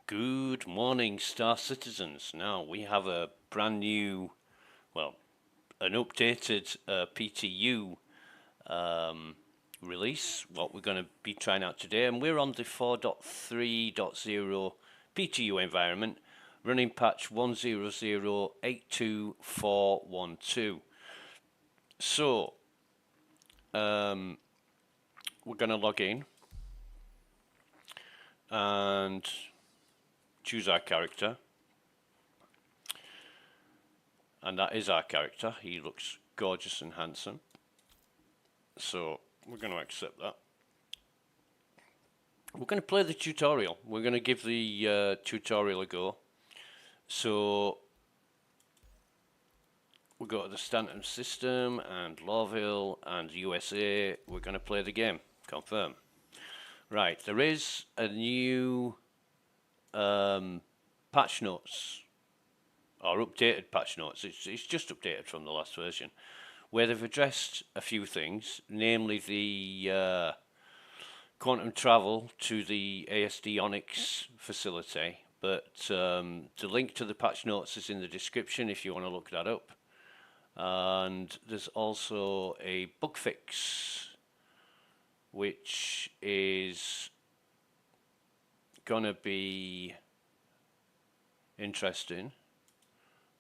Good morning, Star Citizens. Now we have a brand new, well, an updated PTU release, what we're going to be trying out today, and we're on the 4.3.0 PTU environment, running patch 100.82412. So, we're going to log in and choose our character, and that is our character. He looks gorgeous and handsome, so we're going to accept that. We're going to play the tutorial. We're going to give the tutorial a go. So we'll go to the Stanton system and Lawville and USA. We're going to play the game. Confirm. Right, there is a new patch notes, or updated patch notes. It's just updated from the last version, where they've addressed a few things, namely the quantum travel to the ASD Onyx facility. But the link to the patch notes is in the description if you want to look that up. And there's also a bug fix, which is gonna be interesting.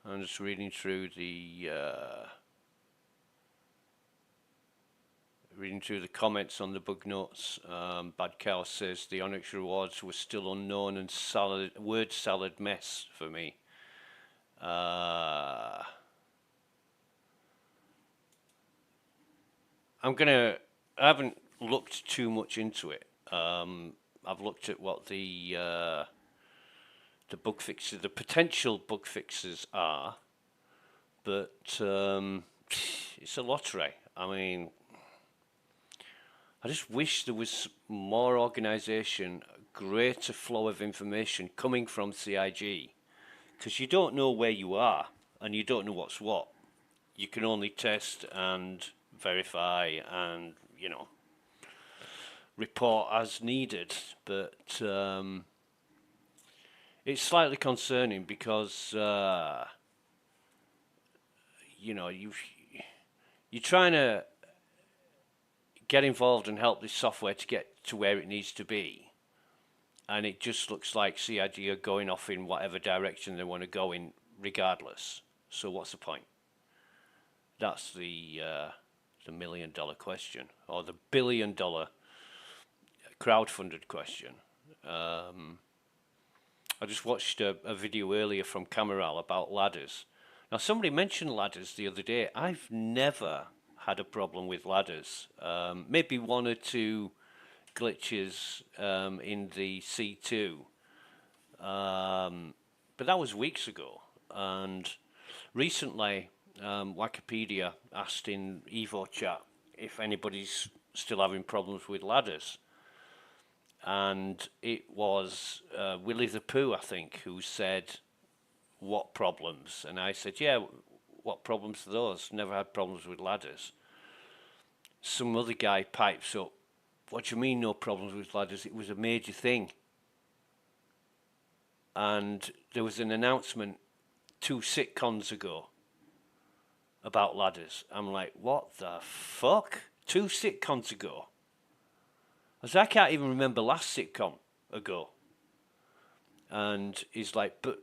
I'm just reading through the comments on the bug notes. Bad Cow says the Onyx rewards were still unknown and word salad mess for me. I haven't looked too much into it. I've looked at what the bug fixes, the potential bug fixes are, but it's a lottery. I mean, I just wish there was more organisation, greater flow of information coming from CIG, because you don't know where you are and you don't know what's what. You can only test and verify and, you know, report as needed, but it's slightly concerning because you know, you're trying to get involved and help this software to get to where it needs to be, and it just looks like CIG are going off in whatever direction they want to go in regardless. So what's the point? That's the $1 million question, or the $1 billion crowdfunded question. I just watched a video earlier from Cameral about ladders. Now, somebody mentioned ladders the other day. I've never had a problem with ladders. Maybe one or two glitches in the C2, but that was weeks ago. And recently, Wikipedia asked in Evo chat if anybody's still having problems with ladders. And it was Willie the Pooh, I think, who said, what problems? And I said, yeah, what problems are those? Never had problems with ladders. Some other guy pipes up, what do you mean no problems with ladders? It was a major thing. And there was an announcement 2 sitcoms ago about ladders. I'm like, what the fuck? 2 sitcoms ago? I can't even remember last sitcom ago. And he's like, but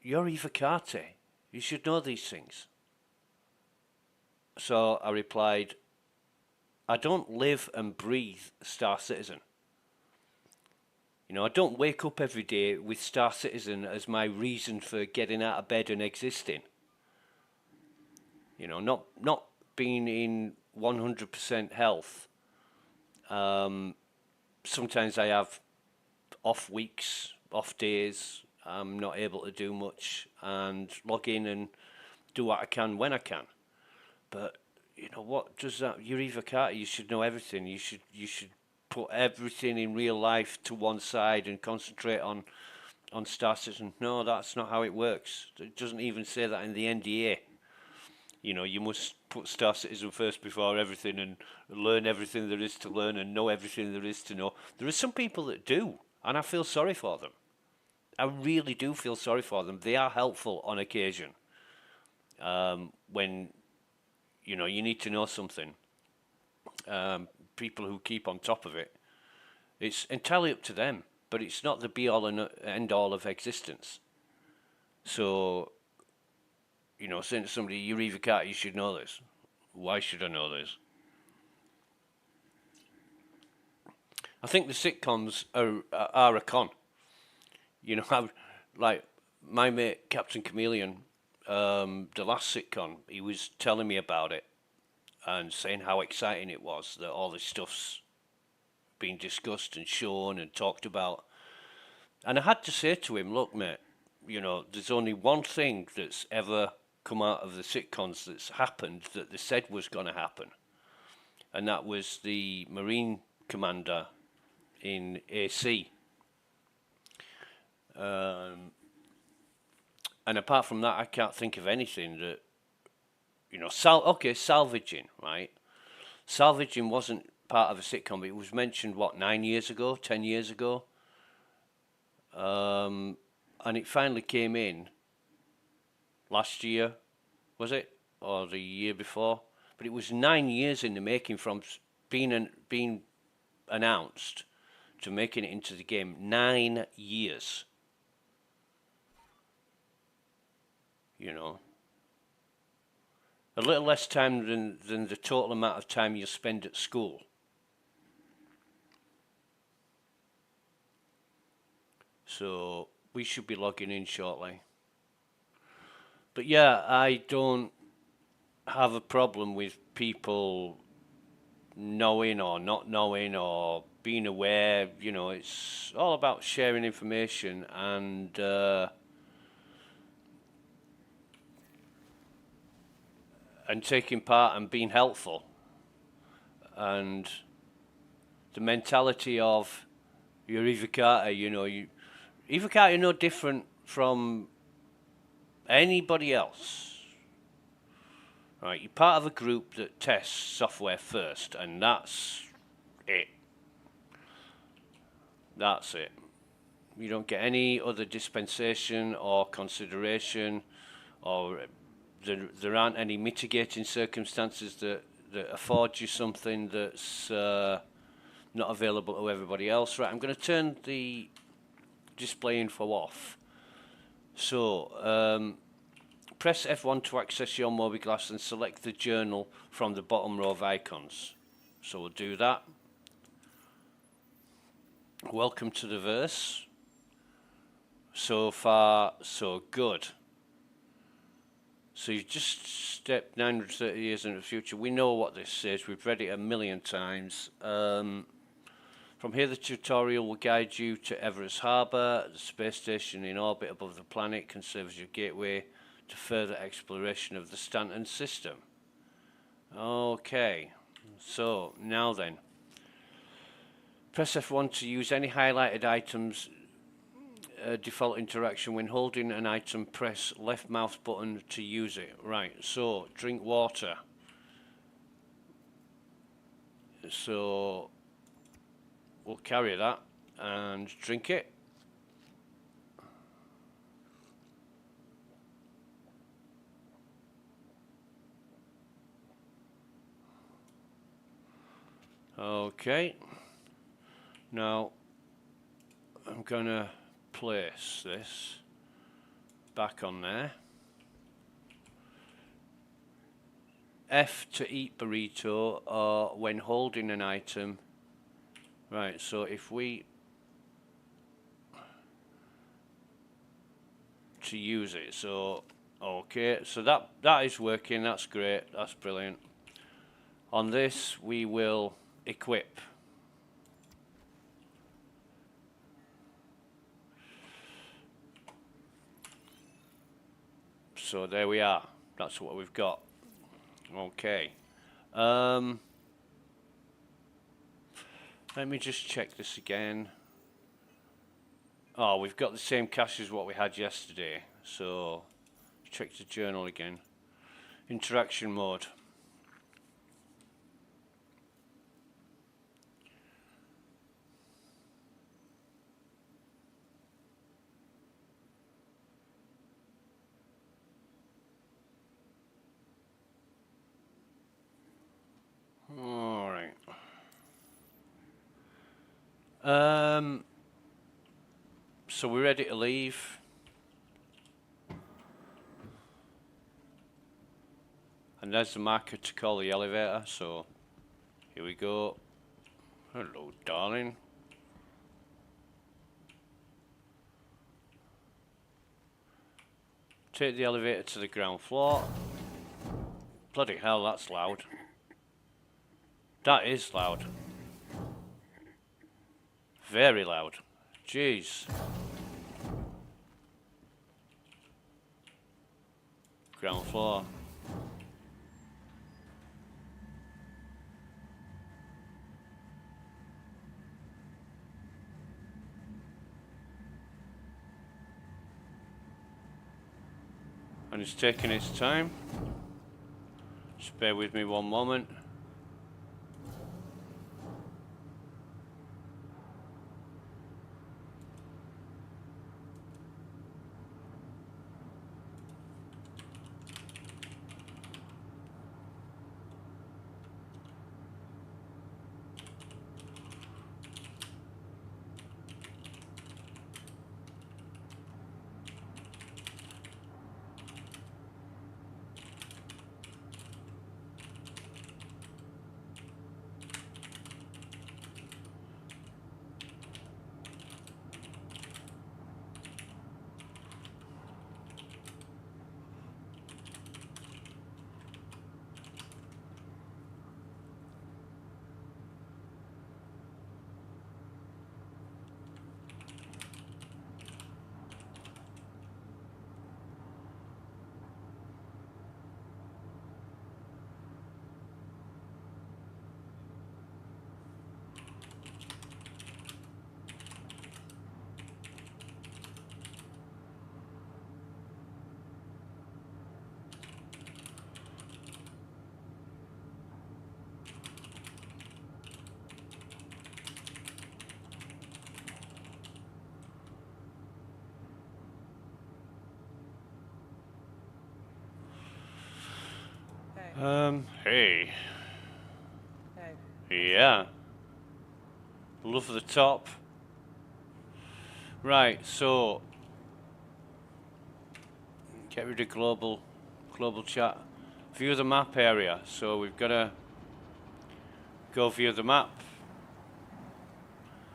you're Eva Carter. You should know these things. So I replied, I don't live and breathe Star Citizen. You know, I don't wake up every day with Star Citizen as my reason for getting out of bed and existing. You know, not being in 100% health. Sometimes I have off weeks, off days. I'm not able to do much and log in and do what I can when I can. But you know what does that? You're Eva Carter. You should know everything. You should put everything in real life to one side and concentrate on Star Citizen. No, that's not how it works. It doesn't even say that in the NDA. You know, you must put Star Citizen first before everything and learn everything there is to learn and know everything there is to know. There are some people that do, and I feel sorry for them. I really do feel sorry for them. They are helpful on occasion when you need to know something. People who keep on top of it, it's entirely up to them, but it's not the be all and end all of existence. So, saying to somebody, "You leave your car, you should know this." Why should I know this? I think the sitcoms are a con. Like my mate Captain Chameleon, the last sitcom, he was telling me about it and saying how exciting it was that all this stuff's being discussed and shown and talked about. And I had to say to him, "Look, mate, there's only one thing that's ever come out of the sitcoms that's happened that they said was going to happen, and that was the Marine commander in AC. And apart from that, I can't think of anything that, salvaging, right? Salvaging wasn't part of a sitcom, but it was mentioned, 9 years ago, 10 years ago? And it finally came in last year, was it? Or the year before? But it was 9 years in the making from being announced to making it into the game. 9 years. A little less time than the total amount of time you spend at school. So we should be logging in shortly. But yeah, I don't have a problem with people knowing or not knowing or being aware. It's all about sharing information and taking part and being helpful. And the mentality of you're Ivakata, Ivakata are no different from anybody else. Right, you're part of a group that tests software first, and that's it. That's it. You don't get any other dispensation or consideration, or there aren't any mitigating circumstances that afford you something that's not available to everybody else. Right, I'm going to turn the display info off. So, press F1 to access your mobiGlas and select the journal from the bottom row of icons. So we'll do that. Welcome to the verse. So far, so good. So you just stepped 930 years into the future. We know what this says. We've read it a million times. From here, the tutorial will guide you to Everest Harbour. The space station in orbit above the planet can serve as your gateway to further exploration of the Stanton system. Okay, so now then. Press F1 to use any highlighted items. Default interaction. When holding an item, press left mouse button to use it. Right, so drink water. So we'll carry that and drink it. Okay, now I'm gonna place this back on there. F to eat burrito, or when holding an item. Right, so if we to use it, so okay, so that is working. That's great. That's brilliant. On this, we will equip. So there we are. That's what we've got. Okay. Let me just check this again. Oh, we've got the same cache as what we had yesterday. So check the journal again. Interaction mode. So we're ready to leave. And there's the marker to call the elevator, so here we go. Hello, darling. Take the elevator to the ground floor. Bloody hell, that's loud. That is loud. Very loud. Jeez. Ground floor. And it's taking its time. Just bear with me one moment. Hey. Hey. Yeah. Love the top. Right, so get rid of global chat. View the map area. So we've got to go view the map.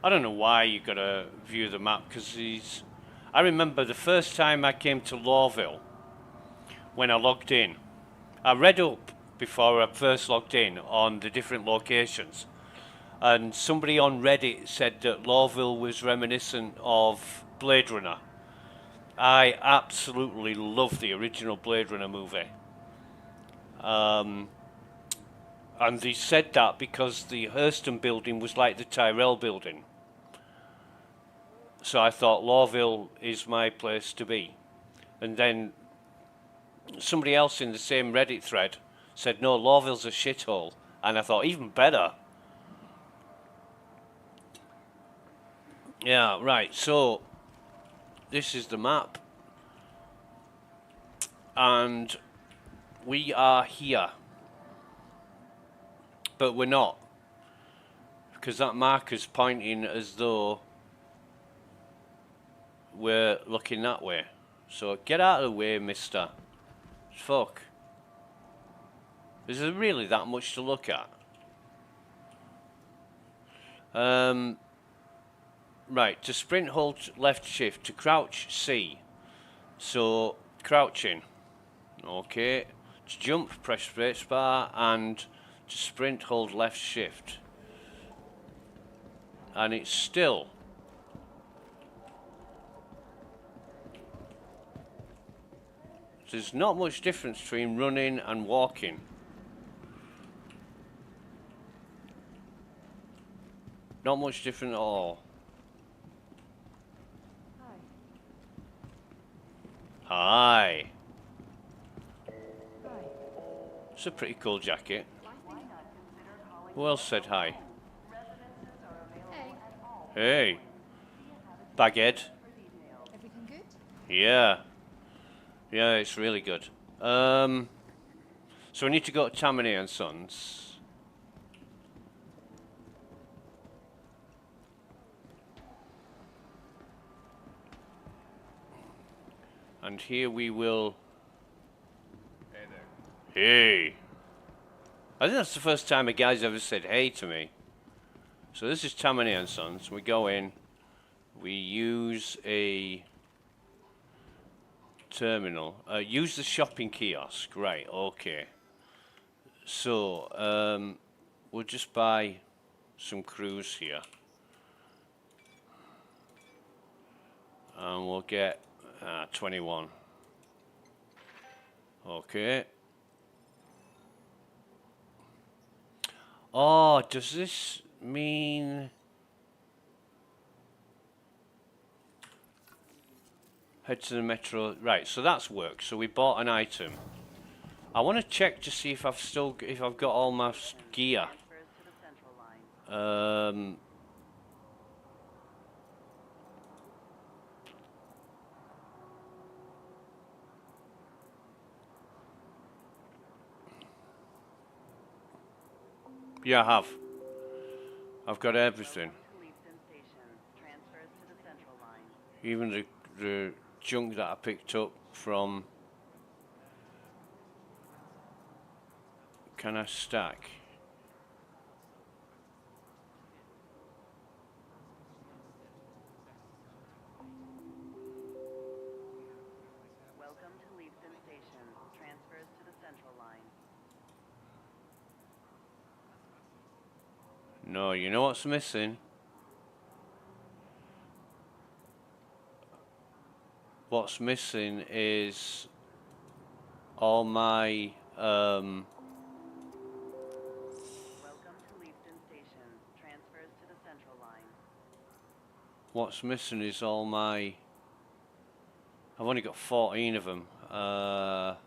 I don't know why you got to view the map, because I remember the first time I came to Lawville, when I logged in, I read up before I first logged in on the different locations, and somebody on Reddit said that Lawville was reminiscent of Blade Runner. I absolutely love the original Blade Runner movie. And they said that because the Hurston building was like the Tyrell building. So I thought Lawville is my place to be. And then somebody else in the same Reddit thread said, no, Lawville's a shithole. And I thought, even better. Yeah, right, so this is the map. And we are here. But we're not. Because that marker's pointing as though we're looking that way. So get out of the way, mister. Fuck. Is there really that much to look at? Right, to sprint, hold left shift. To crouch, C. So, crouching. Okay. To jump, press spacebar. And to sprint, hold left shift. And it's still. There's not much difference between running and walking. Not much different at all. Hi. It's a pretty cool jacket. Who else said hi? Hey. Baghead. Everything good? Yeah. Yeah, it's really good. So we need to go to Tammany and Sons. and here we will. Hey. I think that's the first time a guy's ever said hey to me. So this is Tammany and Sons. We go in. We use a terminal. Use the shopping kiosk. Right. Okay. So we'll just buy some crews here, and we'll get 21. Okay. Oh, does this mean head to the metro? Right, so that's worked. So we bought an item. I want to check to see if I've got all my gear. Yeah, I have. I've got everything. Even the junk that I picked up from. Can I stack? Welcome to Leavesden Station. Transfers to the Central Line. No, you know what's missing? What's missing is all my Welcome to Leavesden Station. Transfers to the Central Line. what's missing is all my. I've only got 14 of them. Welcome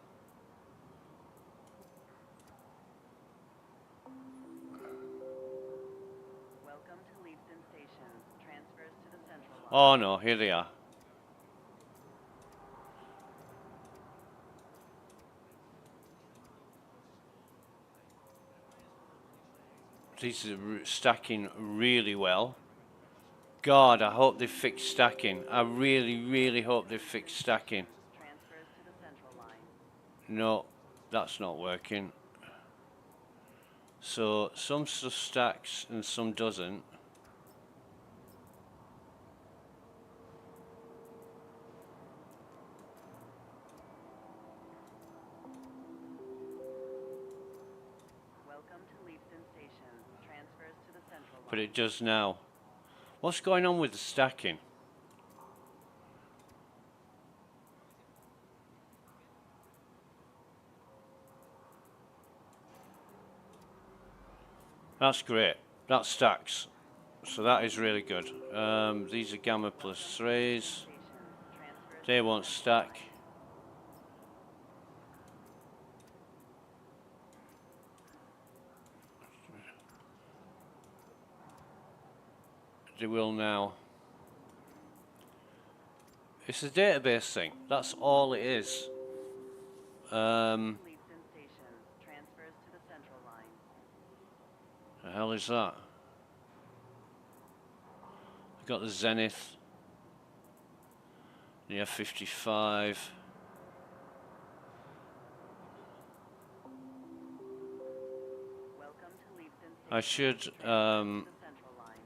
to Leavesden Station. Transfers to the Central Line. Oh no, here they are. These are stacking really well. God, I hope they fix stacking. I really, really hope they fix stacking. Transfers to the Central Line. No, that's not working. So some stuff stacks and some doesn't. Welcome to Leavesden Station. Transfers to the Central Line. But it does now. What's going on with the stacking? That's great. That stacks. So that is really good. These are gamma plus 3s. They won't stack. They will now. It's a database thing. That's all it is. Leavesden Station. Transfers to the Central Line. The hell is that? I've got the Zenith. The F-55. Welcome to Leavesden Station. I should Transfers to the Central Line.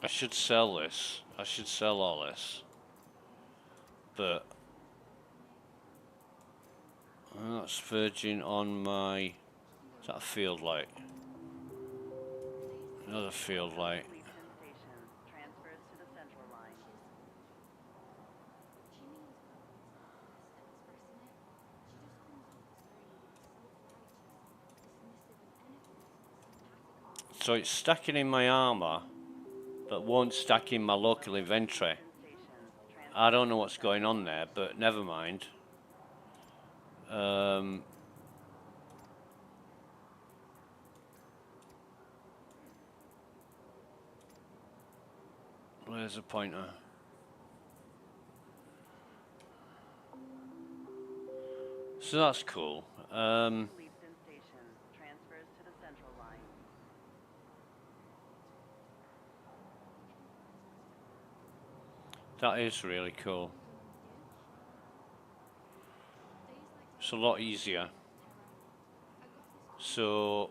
I should sell this. I should sell all this. But that's verging on my. Is that a field light? Another field light. Leavesden Station. Transfers to the Central Line. So it's stacking in my armor, but won't stack in my local inventory. I don't know what's going on there, but never mind. Where's the pointer? So that's cool. Leavesden Station. Transfers to the Central Line. That is really cool. It's a lot easier. So,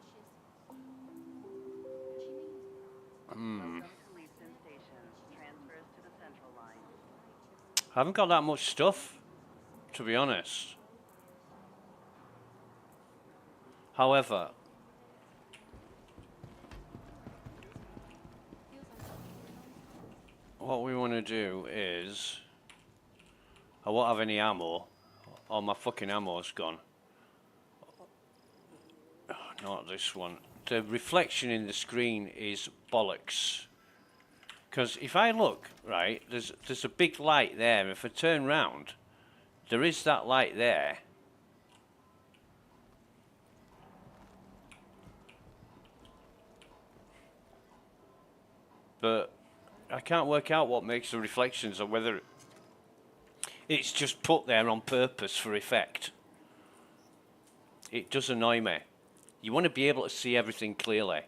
Welcome to Leavesden Station. Transfers to the Central Line. I haven't got that much stuff, to be honest. However, what we want to do is, I won't have any ammo. All my fucking ammo's gone. Not this one. The reflection in the screen is bollocks. Because if I look, right, there's a big light there. And if I turn round, there is that light there. But I can't work out what makes the reflections or whether it's just put there on purpose for effect. It does annoy me. You want to be able to see everything clearly.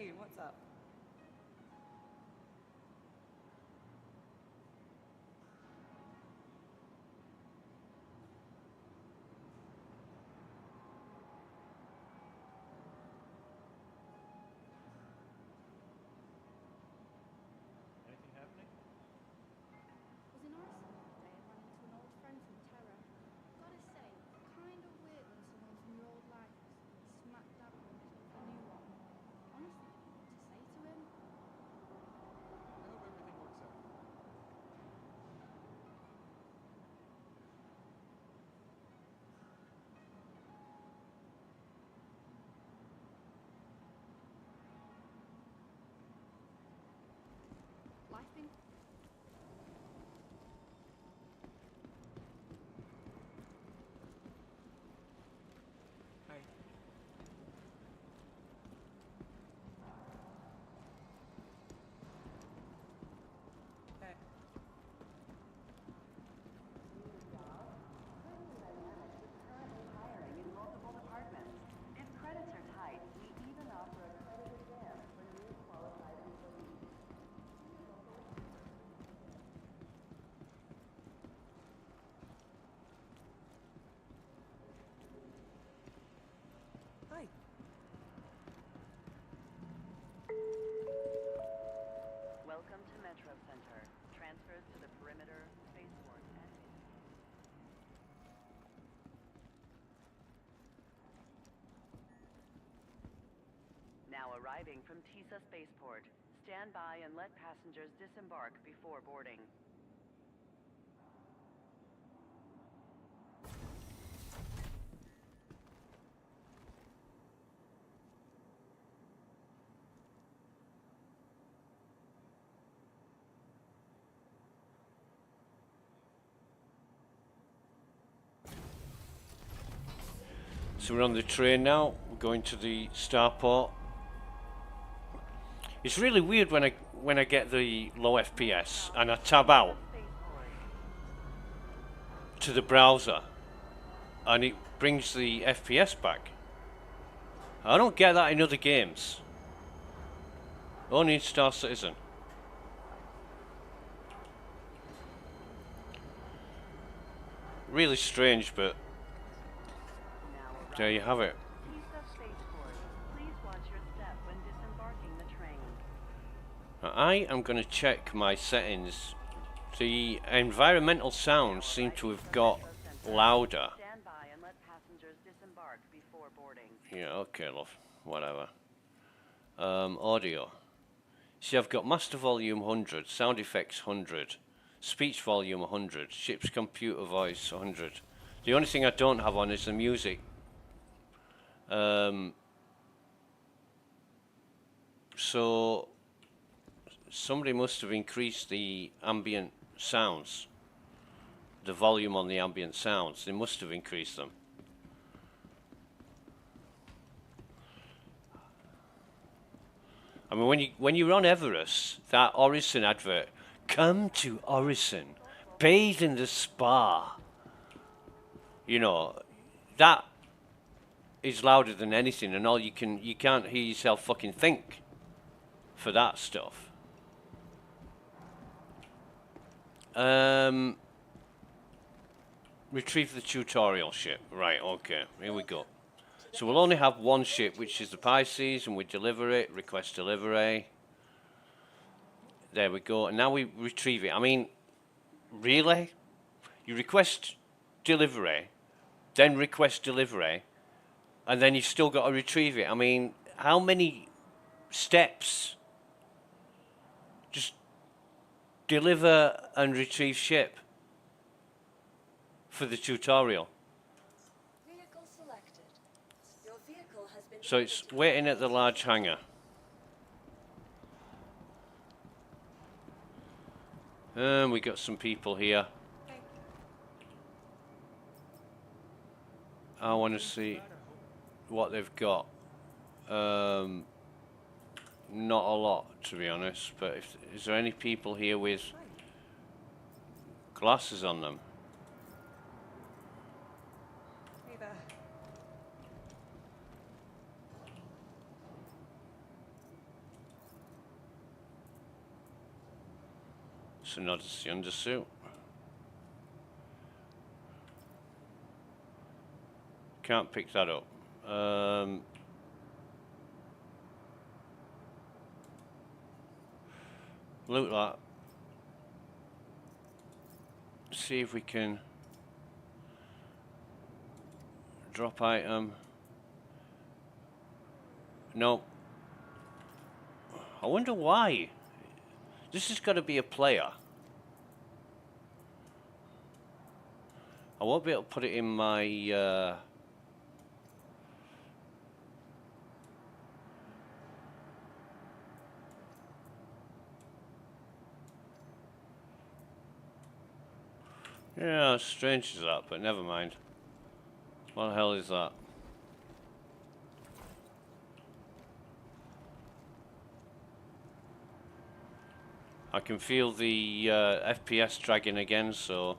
Hey, what's up? Anything happening? Was in Orison the other day and ran into an old friend from Terra. Gotta say, kind of weird when someone from your old life is smack dab in the middle of a new one. Honestly didn't know what to say to him. I hope everything works out. Life been Hi. Hey. Hiring in multiple departments. If credits are tight, we even offer a credit exam for new qualified employees. Hi. Welcome to Metro Center. Transfers to the perimeter, spaceport, and now arriving from TISA Spaceport. Stand by and let passengers disembark before boarding. So we're on the train now. We're going to the starport. It's really weird when I get the low FPS and I tab out Spaceport. to the browser and it brings the FPS back. I don't get that in other games. Only in Star Citizen. Really strange, but Now there you have it. TISA Spaceport. Please watch your step when disembarking the train. Now, I am going to check my settings. The environmental sounds seem to have got louder. Stand by and let passengers disembark before boarding. Yeah, okay, love. Whatever. Audio. See, I've got master volume 100, sound effects 100, speech volume 100, ship's computer voice 100. The only thing I don't have on is the music. So somebody must have increased the ambient sounds, the volume on the ambient sounds. They must have increased them. I mean, when you're on Everest, that Orison advert, come to Orison, bathe in the spa. You know, that is louder than anything, and you can't hear yourself fucking think for that stuff. Retrieve the tutorial ship. Right, okay, here we go. So we'll only have one ship, which is the Pisces, and we deliver it, request delivery. There we go, and now we retrieve it. I mean, really? You request delivery, then request delivery, and then you've still got to retrieve it. I mean, how many steps? Just deliver and retrieve ship for the tutorial. Vehicle selected. Your vehicle has been So it's waiting at the large hangar. And we got some people here. Hey. I want to see what they've got. Not a lot, to be honest. But is there any people here with Hi. glasses on them? Hey there. It's an Odyssey undersuit. Can't pick that up. Loot that. See if we can drop item. No. I wonder why. This has got to be a player. I won't be able to put it in my yeah, strange as that, but never mind. What the hell is that? I can feel the FPS dragging again, so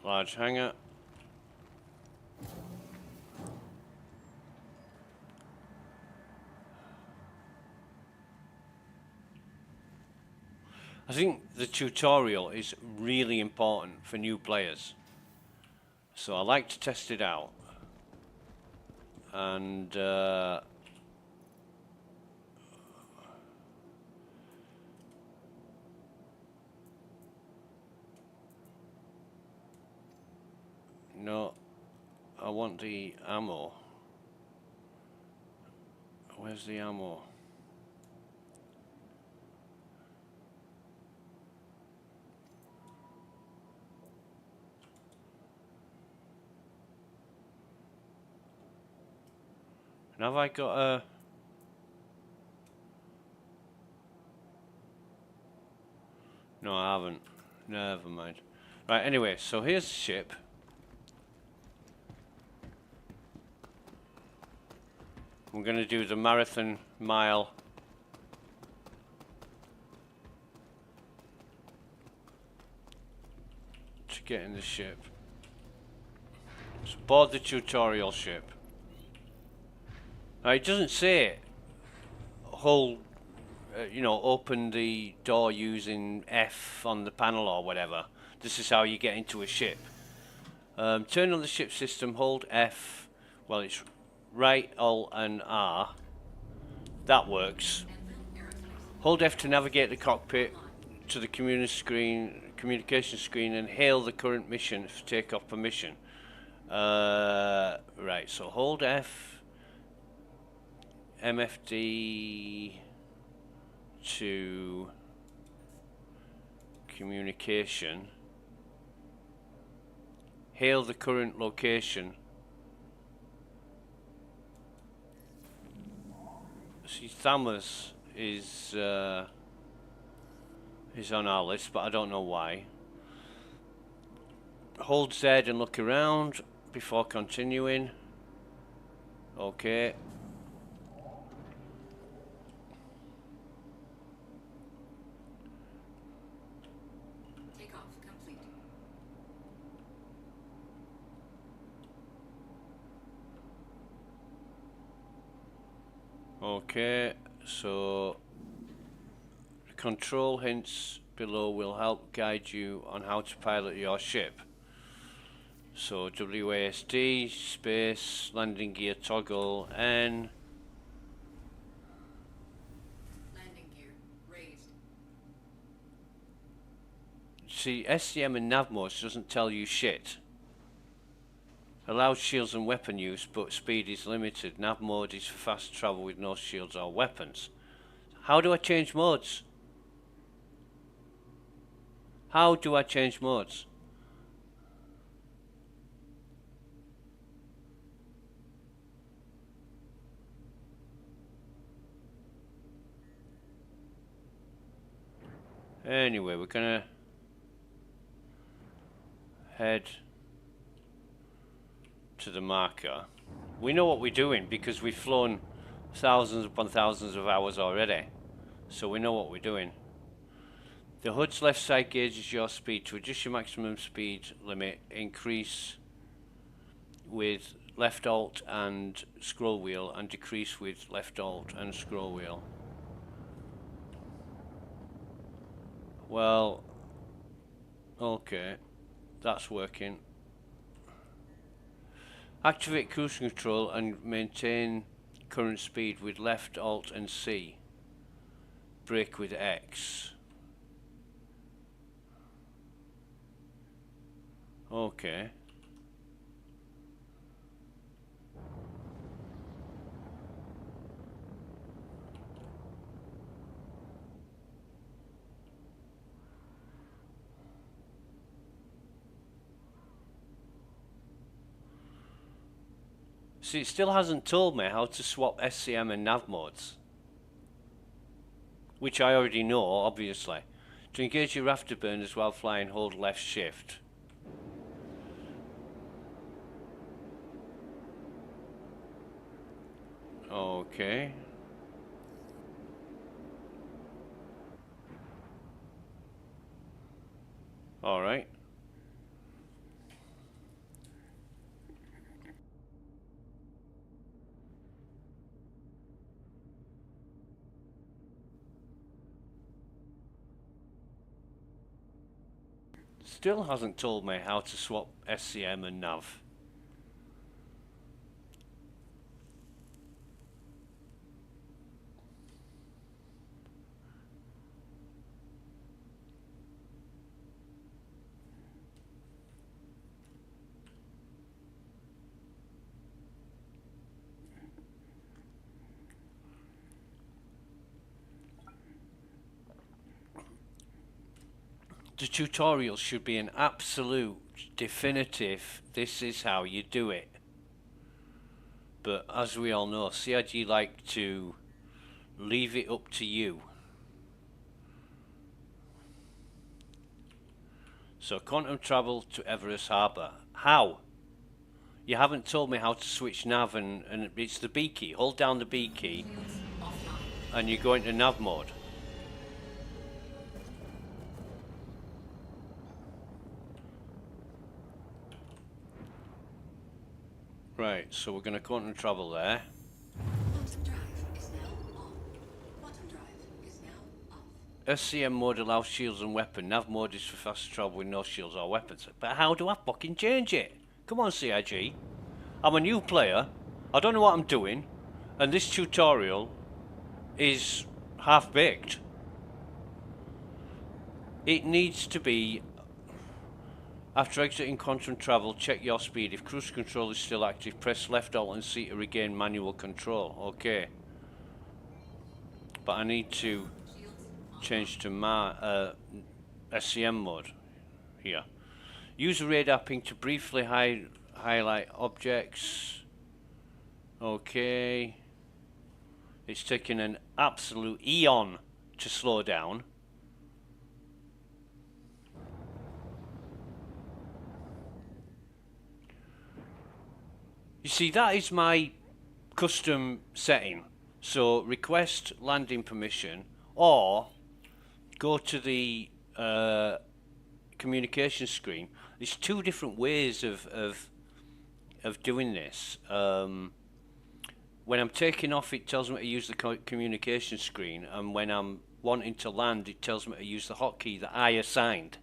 large hangar. I think the tutorial is really important for new players, so I like to test it out. And no, I want the ammo. Where's the ammo? And have I got a... No, I haven't. Never mind. Right, anyway, so here's the ship. I'm going to do the marathon mile. To get in the ship. So board the tutorial ship. Now it doesn't say hold, you know, open the door using F on the panel or whatever. This is how you get into a ship. Turn on the ship system, hold F. Well, it's right, Alt and R. That works. Hold F to navigate the cockpit to the communication screen and hail the current mission for takeoff permission. Right, so hold F. MFD to communication. Hail the current location. See, Thammers is on our list, but I don't know why. Hold Z and look around before continuing. Okay. Okay, so control hints below will help guide you on how to pilot your ship. So WASD, space, landing gear toggle, N. Landing gear raised. See, SCM and nav modes doesn't tell you shit. Allows shields and weapon use, but speed is limited. Nav mode is for fast travel with no shields or weapons. How do I change modes? How do I change modes? Anyway, we're gonna head to the marker. We know what we're doing because we've flown thousands upon thousands of hours already, so we know what we're doing. The HUD's left side gauges your speed. To adjust your maximum speed limit, increase with left alt and scroll wheel, and decrease with left alt and scroll wheel. Well, okay, that's working. Activate cruise control and maintain current speed with left alt and C. Brake with X. Okay. See, it still hasn't told me how to swap SCM and nav modes, which I already know, obviously. To engage your afterburners while flying, hold left shift. Okay. Alright. Still hasn't told me how to swap SCM and nav. The tutorial should be an absolute definitive, this is how you do it. But as we all know, CIG like to leave it up to you. So quantum travel to Everest Harbour. How? You haven't told me how to switch nav, and it's the B key. Hold down the B key and you go into nav mode. Right, so we're going to quantum travel there. Quantum drive is now on. Quantum drive is now off. SCM mode allows shields and weapon. Nav mode is for faster travel with no shields or weapons. But how do I fucking change it? Come on, CIG. I'm a new player. I don't know what I'm doing. And this tutorial is half-baked. It needs to be... After exiting quantum travel, check your speed. If cruise control is still active, press left alt and C to regain manual control. Okay. But I need to change to SCM mode here. Use radar ping to briefly highlight objects. Okay. It's taking an absolute eon to slow down. You see, that is my custom setting. So request landing permission, or go to the communication screen. There's two different ways of doing this. When I'm taking off, it tells me to use the communication screen, and when I'm wanting to land, it tells me to use the hotkey that I assigned.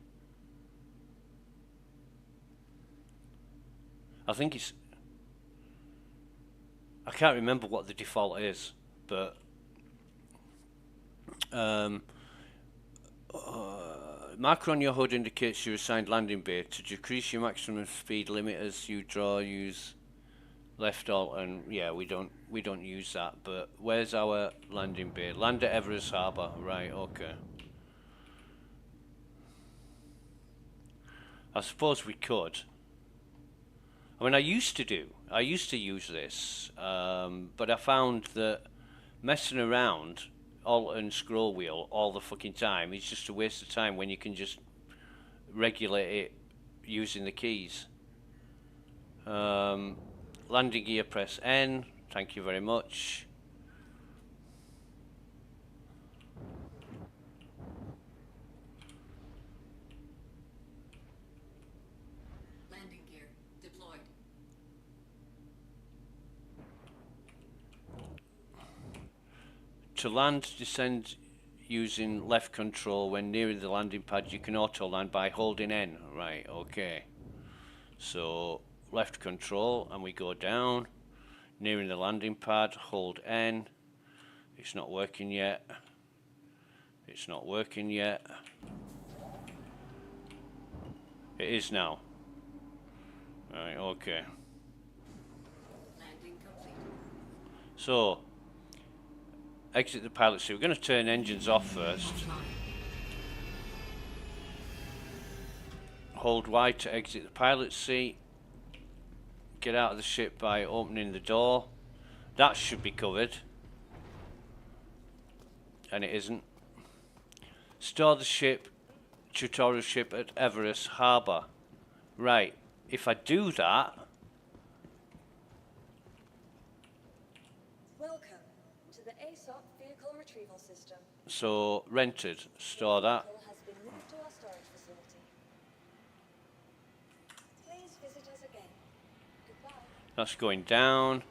I think it's... I can't remember what the default is, but marker on your HUD indicates your assigned landing bay. To decrease your maximum speed limiters, you use left alt, and yeah, we don't use that. But where's our landing bay? Land at Everest Harbour, right? Okay. I suppose we could. I mean, I used to use this, but I found that messing around alt and scroll wheel all the fucking time is just a waste of time when you can just regulate it using the keys. Landing gear, press N. Thank you very much. To land, descend using left control. When nearing the landing pad, you can auto land by holding N. Right, okay. So left control, and we go down. Nearing the landing pad, hold N. It's not working yet. It's not working yet. It is now. Right, okay. Landing complete. So, exit the pilot seat. We're going to turn engines off first. Offline. Hold Y to exit the pilot seat. Get out of the ship by opening the door. That should be covered. And it isn't. Store the ship, tutorial ship at Everest Harbour. Right, if I do that, Welcome to the ASOP vehicle retrieval system. so rented, store that. Vehicle has been moved to our storage facility. Please visit us again. Goodbye. That's going down.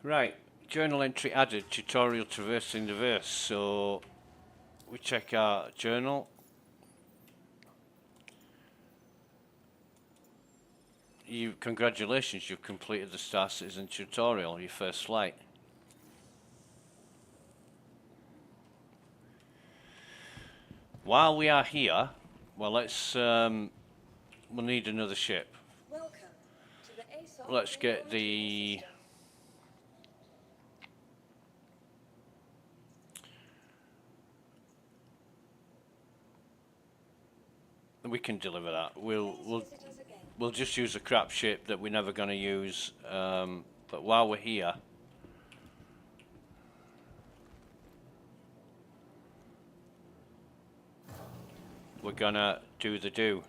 Right, journal entry added, tutorial traversing the verse. So we check our journal. Congratulations, you've completed the Star Citizen tutorial, your first flight. While we are here, well, we'll need another ship. Welcome to the ASOP Let's get vehicle the retrieval we can deliver that. system. We'll Please visit us again. we'll just use a crap ship that we're never going to use. But while we're here, we're gonna do the do.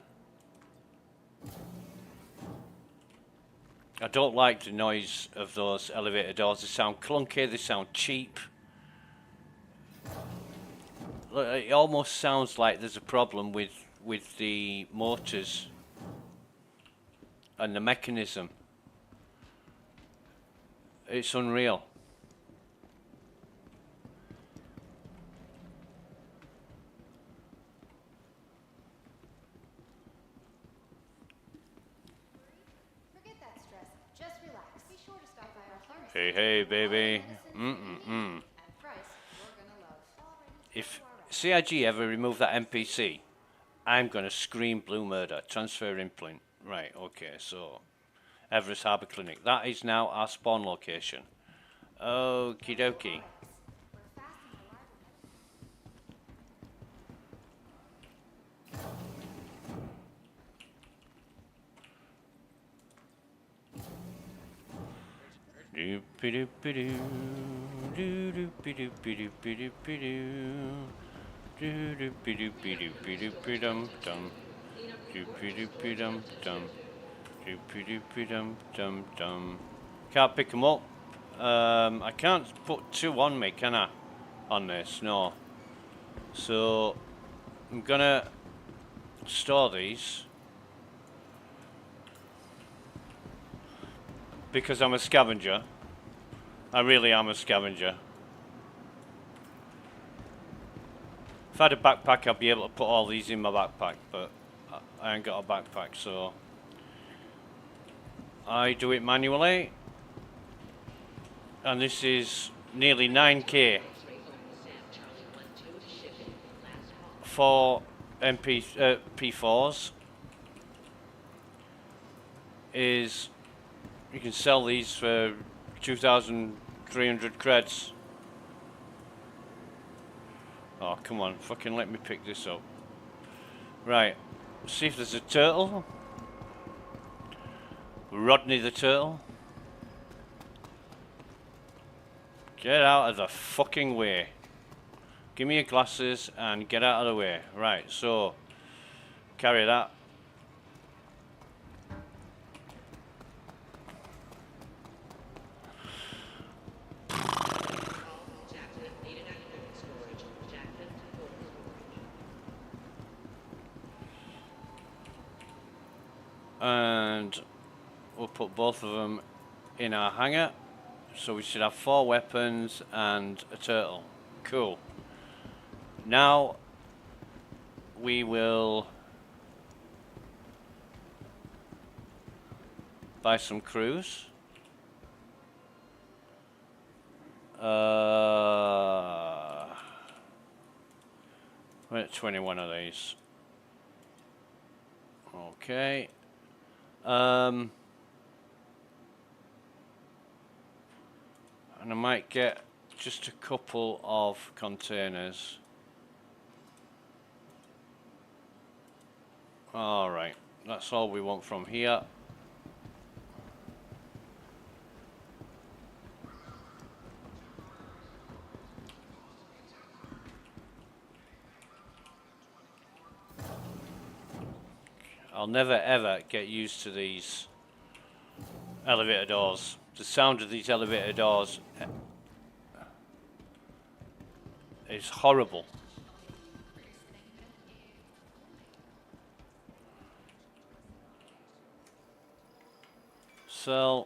I don't like the noise of those elevator doors. They sound clunky. They sound cheap. Look, it almost sounds like there's a problem with the motors and the mechanism. It's unreal. Forget that stress. Just relax. Be sure to stop by our pharmacy. Hey, hey, baby. And price you're gonna love. If CIG ever remove that NPC, I'm gonna scream blue murder. Transfer imprint. Right, okay, so Everest Harbour Clinic. That is now our spawn location. Okie dokie. We're fast and reliable. Doop-a-doop-a-doo, doo-doop-a-doop-a-doop-a-doop-a-doo, doo-doop-a-doop-a-doop-a-doop-a-dum-dum, doop-a-doop-a-dum-dum, doop-a-doop-a-dum-dum-dum. Can't pick them up. I can't put two on me, can I? On this, no. So I'm gonna store these because I'm a scavenger. I really am a scavenger. If I had a backpack, I'd be able to put all these in my backpack, but I ain't got a backpack, so I do it manually. And this is nearly 9k for P4s. Is you can sell these for 2,300 creds. Oh, come on, fucking let me pick this up. Right, see if there's a turtle. Rodney the turtle. Get out of the fucking way. Give me your glasses and get out of the way. Right, so carry that. put both of them in our hangar. So we should have 4 weapons and a turtle. Cool. Now we will buy some crews. We're at 21 of these. Okay. And I might get just a couple of containers. Alright, that's all we want from here. I'll never ever get used to these elevator doors. The sound of these elevator doors is horrible. So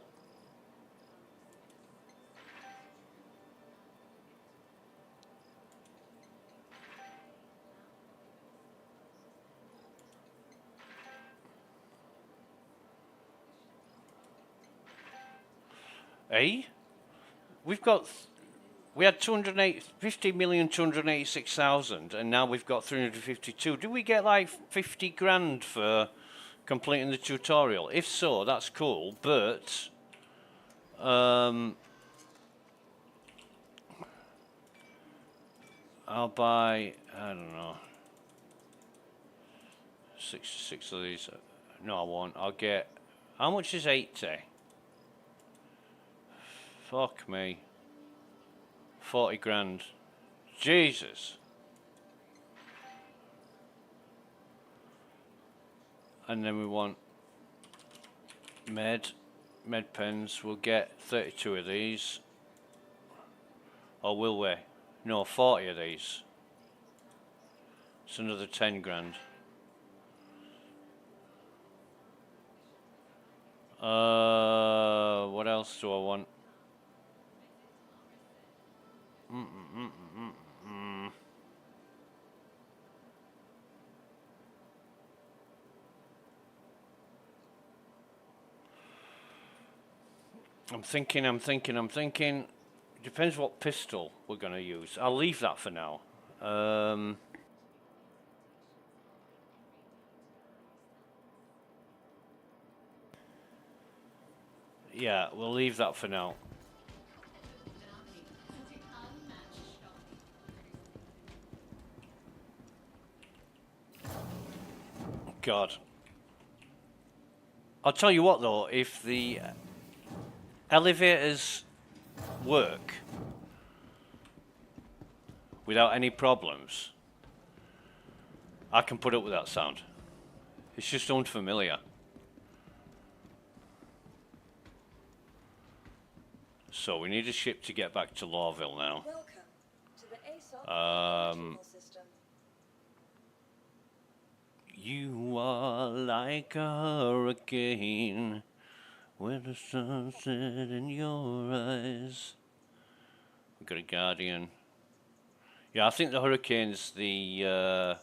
we've got we had 50,286,000 and now we've got 352. Do we get like 50 grand for completing the tutorial? If so, that's cool, but I'll buy, I don't know, 66 of these. No, I won't. I'll get, how much is 80? Fuck me. 40 grand. Jesus. And then we want med pens. We'll get 32 of these. Or will we? No, 40 of these. It's another 10 grand. What else do I want? I'm thinking. Depends what pistol we're gonna use. I'll leave that for now. Yeah, we'll leave that for now. God. I'll tell you what though, if the elevators work without any problems, I can put up with that sound. It's just unfamiliar. So we need a ship to get back to Lawville now. Welcome to the aSOC retrieval system. You are like a hurricane with the sunset in your eyes. We've got a Guardian. Yeah, I think the Hurricane's the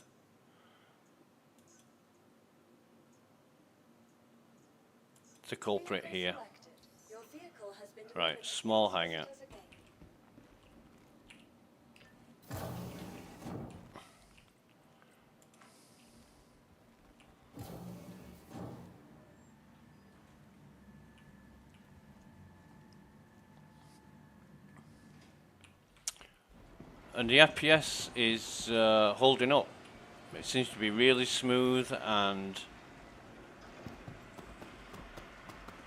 culprit here. Your vehicle has been Right, delivered. small hangar. And the FPS is holding up. It seems to be really smooth, and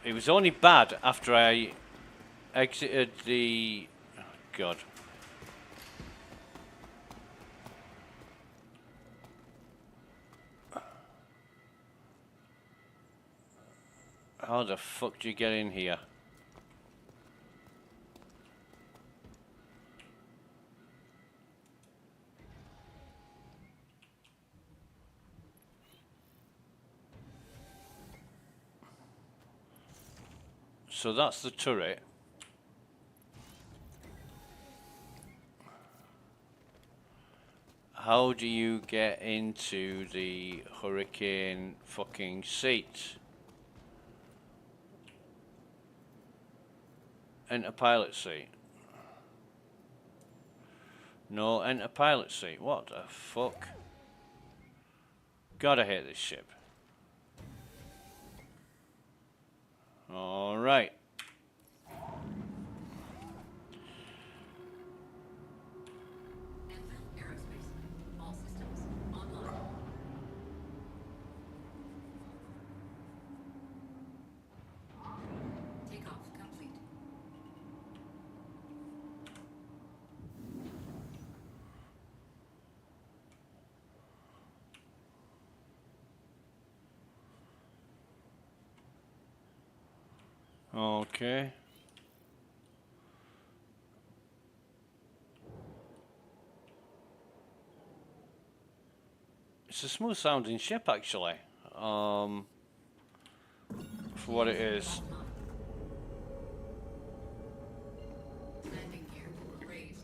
it was only bad after I exited the... Oh, God. How the fuck do you get in here? So that's the turret. How do you get into the Hurricane fucking seat? Enter pilot seat. No, enter pilot seat. What the fuck? God, I hate this ship. Alright. Anvil Aerospace. All systems online. Takeoff complete. Okay. It's a smooth sounding ship actually. For what it is. Landing gear raised.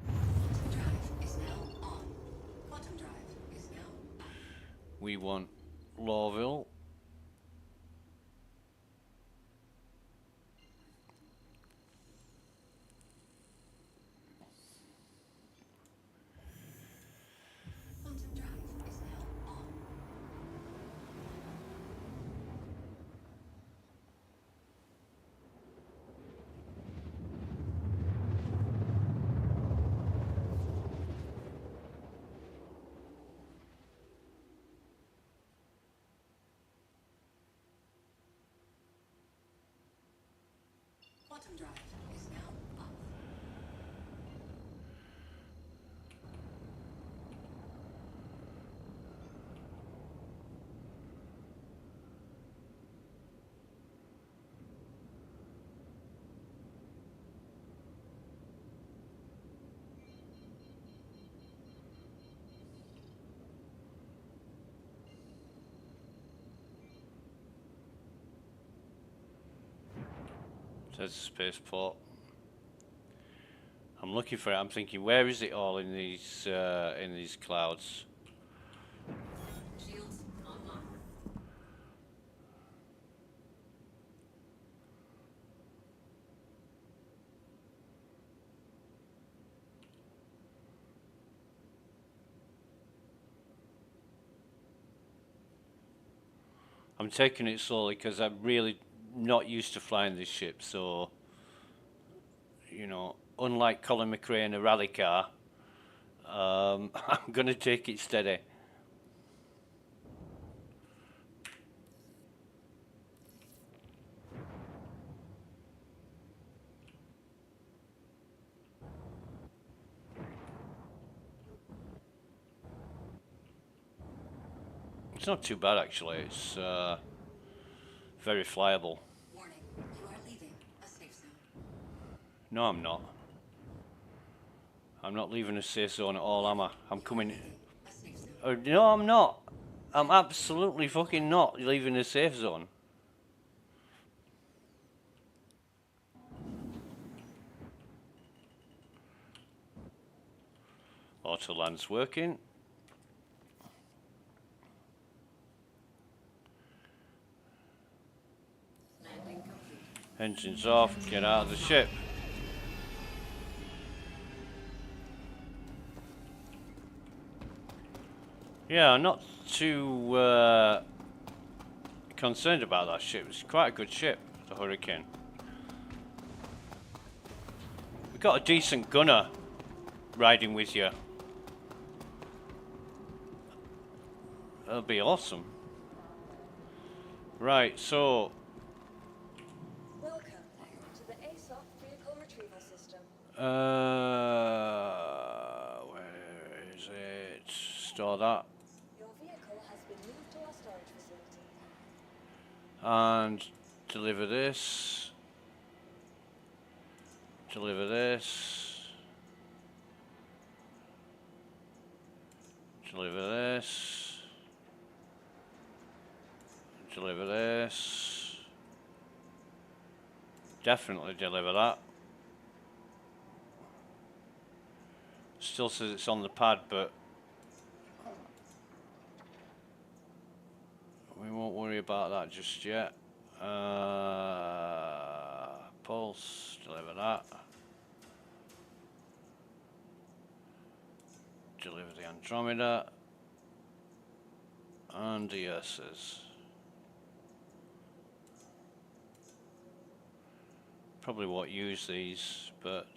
Quantum drive is now on. Quantum drive is now up. We want Lawville. Quantum drive is now on. Quantum drive is now off. There's a spaceport. I'm looking for it. I'm thinking, where is it all in these clouds? Shields online. I'm taking it slowly because I'm really not used to flying this ship. So, you know, unlike Colin McRae in a rally car, I'm gonna take it steady. It's not too bad actually. It's very flyable. Warning, you are leaving a safe zone. No, I'm not. I'm not leaving a safe zone at all, am I? I'm coming. A safe zone. No, I'm not. I'm absolutely fucking not leaving the safe zone. Auto land's working. Landing complete. Engines off. Get out of the ship. Yeah, I'm not too concerned about that ship. It's quite a good ship, the Hurricane. We've got a decent gunner riding with you. That'll be awesome. Right, so Welcome to the ASOC vehicle retrieval system. where is it? Store that. Your vehicle has been moved to our storage facility. And deliver this. Deliver this. Deliver this. Deliver this. Definitely deliver that. Still says it's on the pad, but we won't worry about that just yet. Pulse, deliver that. Deliver the Andromeda. And the Ursus. Probably won't use these, but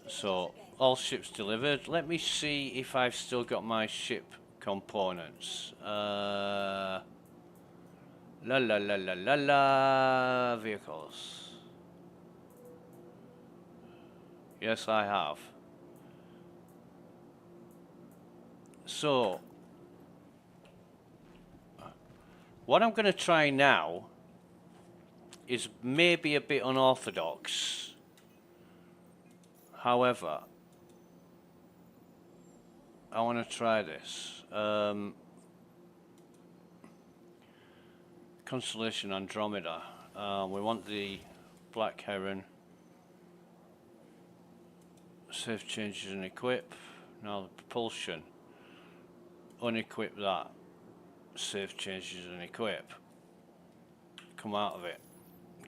so all ships delivered. Let me see if I've still got my ship components. La la la la la la vehicles. Yes, I have. So what I'm going to try now is maybe a bit unorthodox. However, I want to try this. Constellation Andromeda. We want the Black Heron. Save changes and equip. Now the propulsion. Unequip that. Save changes and equip. Come out of it.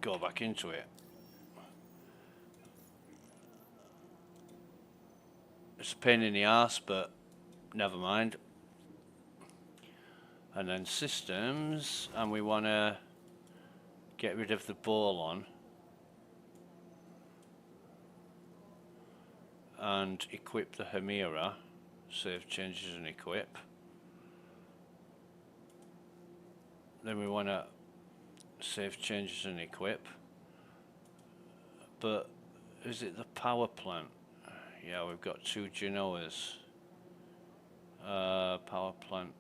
Go back into it. It's a pain in the ass, but never mind. And then systems, and we want to get rid of the Bolon and equip the Hemira. Save changes and equip. Then we want to save changes and equip. But is it the power plant? Yeah, we've got 2 Genoas. Power plant.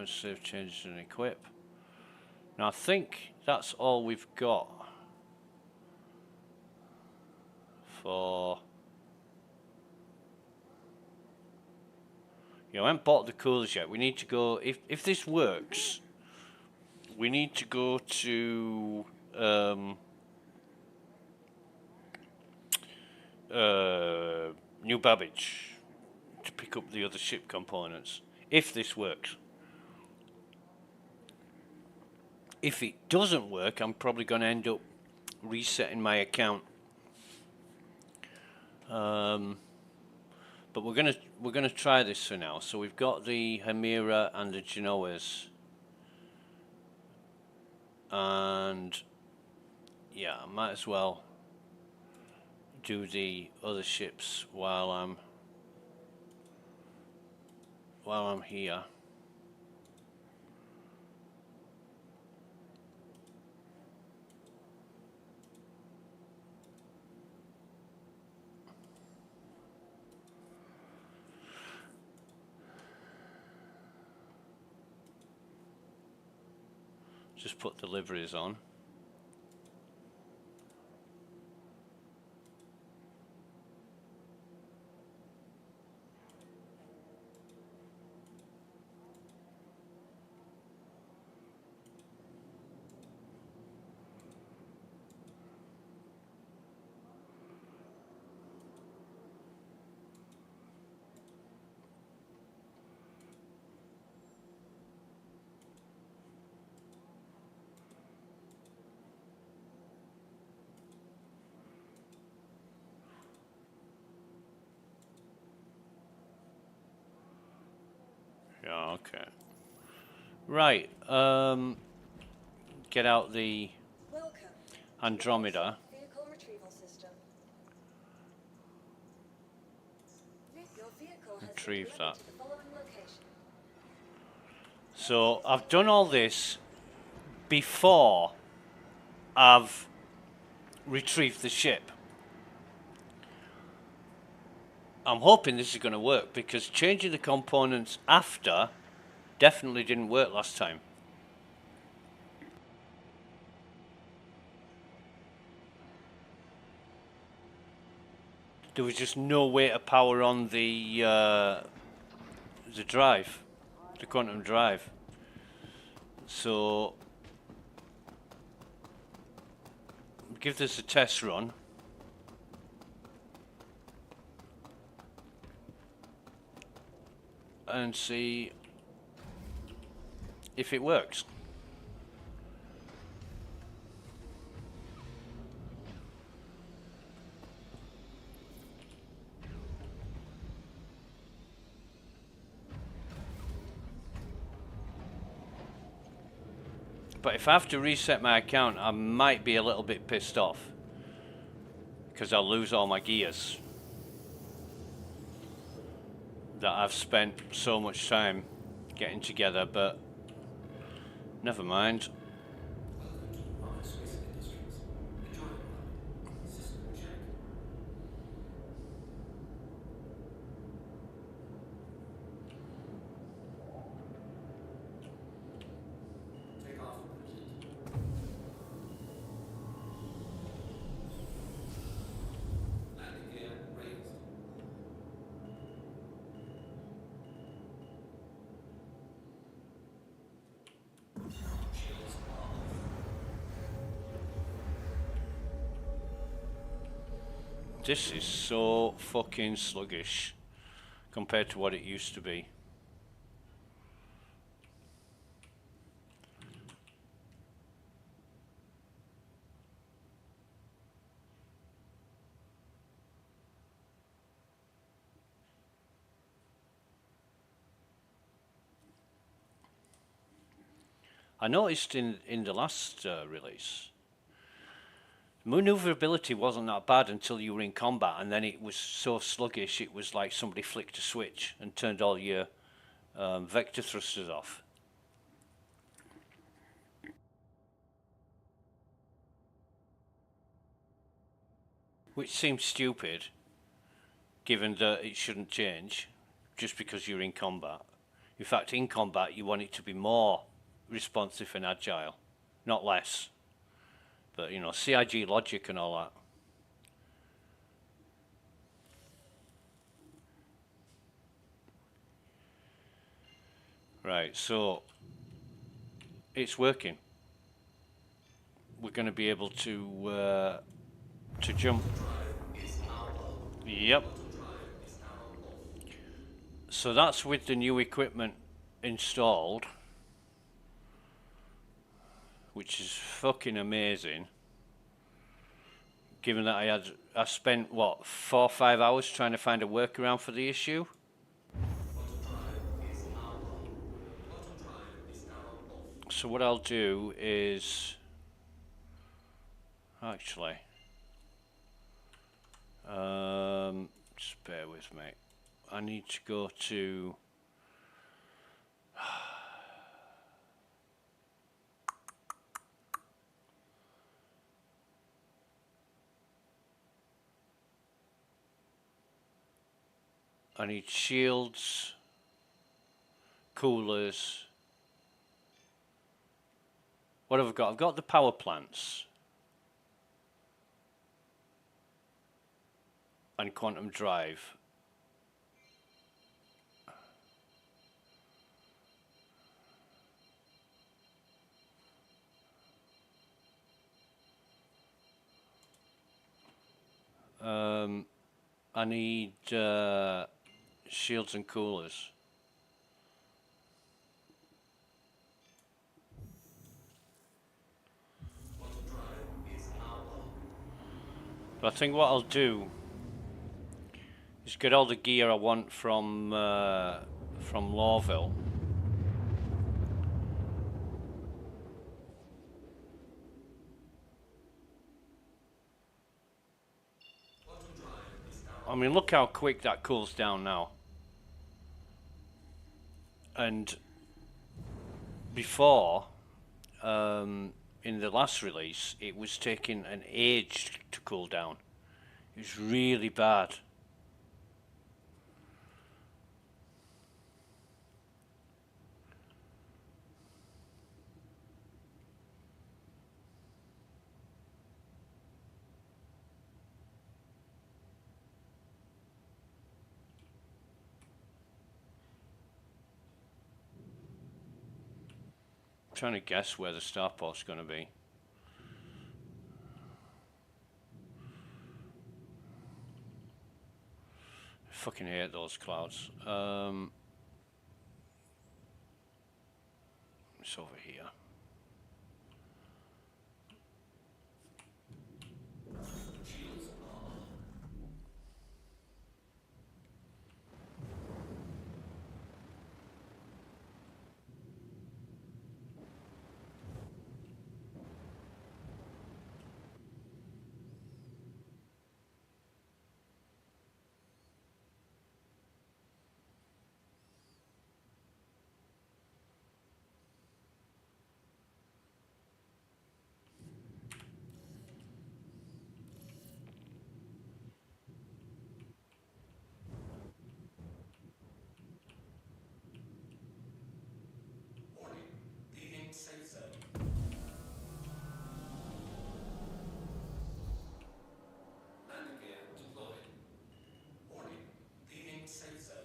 Save changes and equip. Now I think that's all we've got for. I haven't bought the coolers yet. We need to go. If this works, we need to go to New Babbage to pick up the other ship components. If this works. If it doesn't work, I'm probably going to end up resetting my account. But we're gonna try this for now. So we've got the Hemira and the Genoas, and yeah, I might as well do the other ships while I'm here. Just put deliveries on. Yeah, okay. Right, get out the Welcome. Andromeda. Vehicle retrieval system. Your vehicle has been Retrieve delivered that. to the following location. So I've done all this before I've retrieved the ship. I'm hoping this is going to work because changing the components after definitely didn't work last time. There was just no way to power on the the drive, the quantum drive. So give this a test run. And see if it works. But if I have to reset my account, I might be a little bit pissed off because I'll lose all my gears that I've spent so much time getting together, but never mind. This is so fucking sluggish compared to what it used to be. I noticed in the last release, maneuverability wasn't that bad until you were in combat, and then it was so sluggish it was like somebody flicked a switch and turned all your vector thrusters off. Which seems stupid, given that it shouldn't change just because you're in combat. In fact, in combat you want it to be more responsive and agile, not less. But you know, CIG logic and all that. Right, so it's working. We're going to be able to jump. Yep. So that's with the new equipment installed, which is fucking amazing. Given that I spent what 4 or 5 hours trying to find a workaround for the issue. So what I'll do is actually just bear with me. I need to go to I need shields, coolers. What have I got? I've got the power plants and quantum drive. I need shields and coolers. But I think what I'll do is get all the gear I want from Lawville. I mean, look how quick that cools down now. And before, in the last release, it was taking an age to cool down. It was really bad. trying to guess where the starport's going to be. I fucking hate those clouds. It's over here. Warning, leaving safe zone. Landing gear deployed. Warning, leaving safe zone.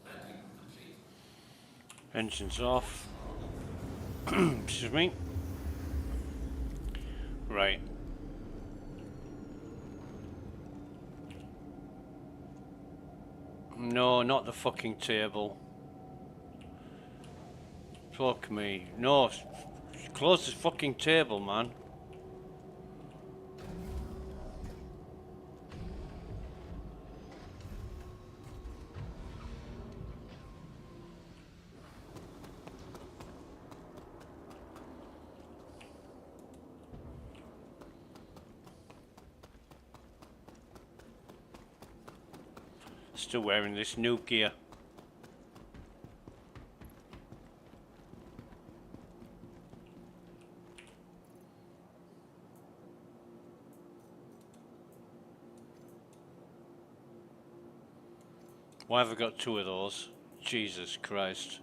Landing complete. Engines off. Excuse me. Right. No, not the fucking table. Fuck me. No, close this fucking table, man. Still wearing this new gear. Why have I got two of those? Jesus Christ.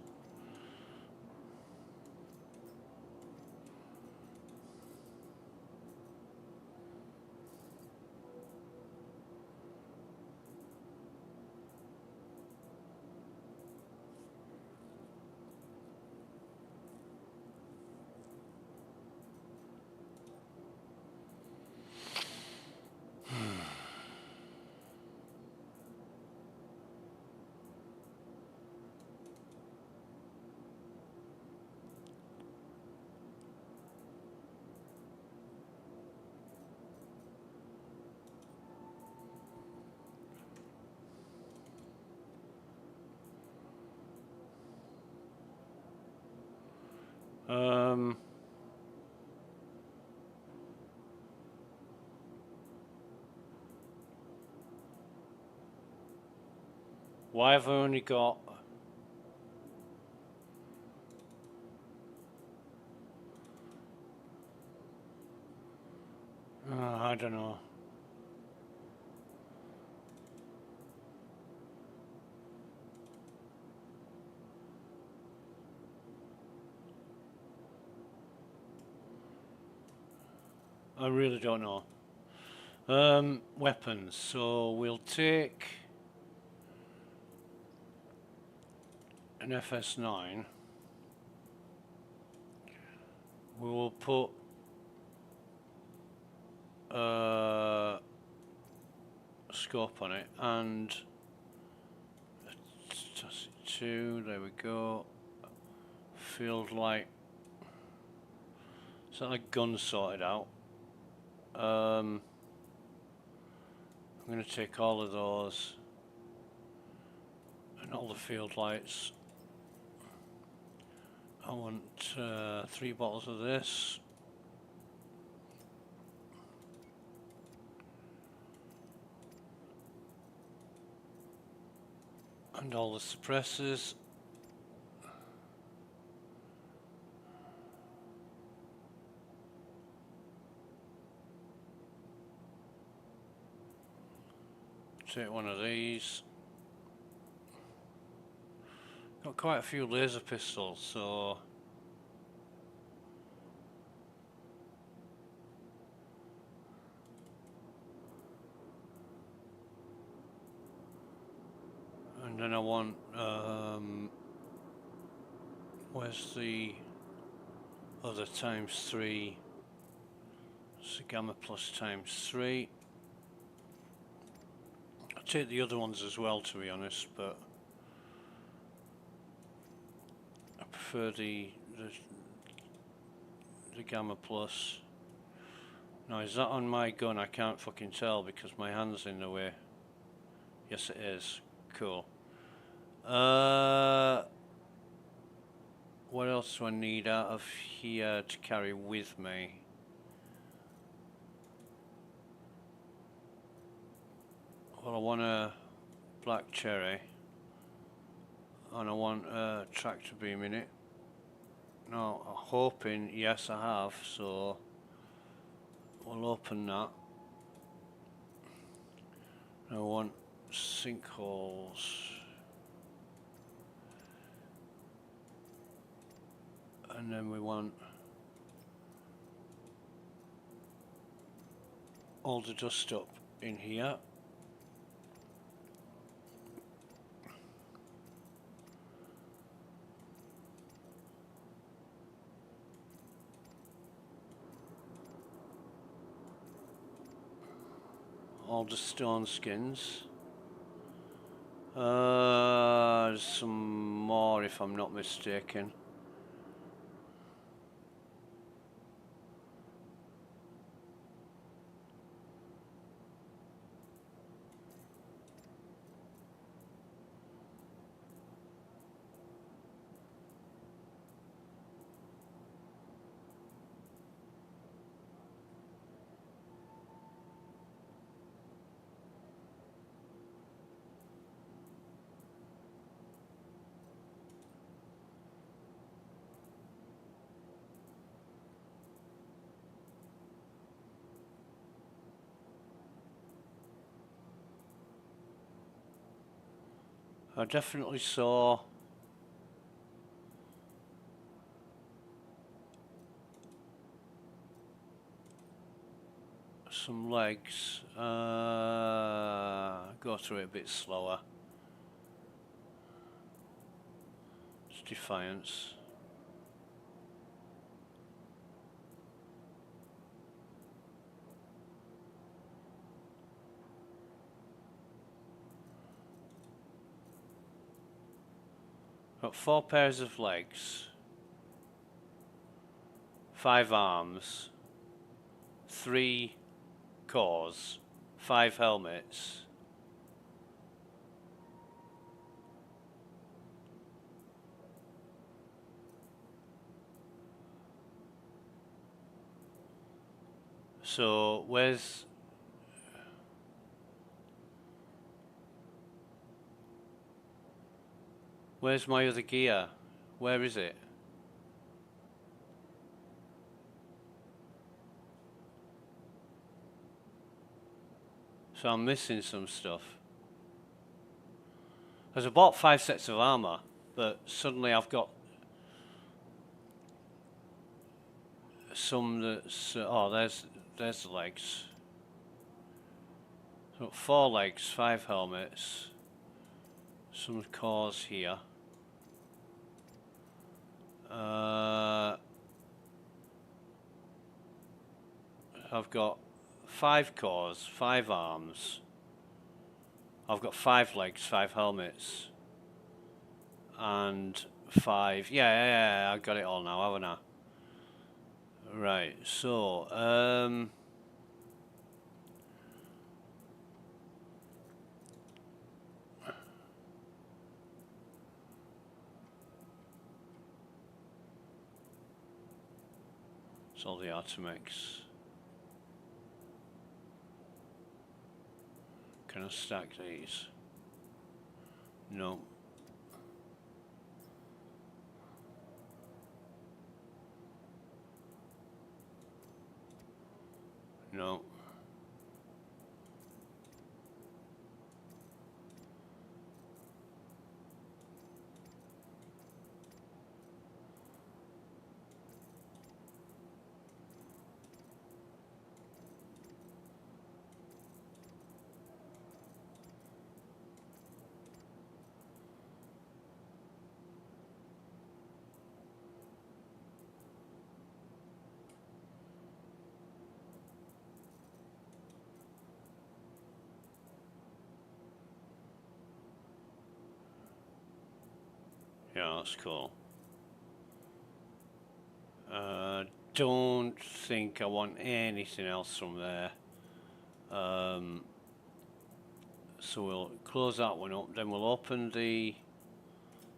Why have I only got... I don't know. I really don't know. Weapons. So we'll take an FS9. We will put a scope on it and toss it to, there we go. Field light. Is that like gun sorted out? I'm going to take all of those and all the field lights. I want 3 bottles of this. And all the suppressors. Take one of these. Got quite a few laser pistols, so and then I want where's the other ×3? It's a gamma plus ×3. I'll take the other ones as well, to be honest, but I prefer the gamma plus. Now, is that on my gun? I can't fucking tell because my hand's in the way. Yes, it is. Cool. What else do I need out of here to carry with me? Well, I want a black cherry, and I want a tractor beam in it. Now, I'm hoping, yes, I have, so we'll open that. I want sinkholes. And then we want all the dust up in here. All the stone skins. There's some more if I'm not mistaken. I definitely saw some legs. Go through it a bit slower. It's Defiance. Got 4 pairs of legs, 5 arms, 3 cores, 5 helmets. So where's my other gear? Where is it? So I'm missing some stuff. Because I bought 5 sets of armor, but suddenly I've got some that's oh, there's the legs. So 4 legs, 5 helmets, some cores here. I've got 5 cores, 5 arms. I've got 5 legs, 5 helmets, and 5. Yeah, I got it all now, haven't I? Right. So, it's all the Artemex. Can I stack these? No. No. Yeah, that's cool. Don't think I want anything else from there. So we'll close that one up, then we'll open the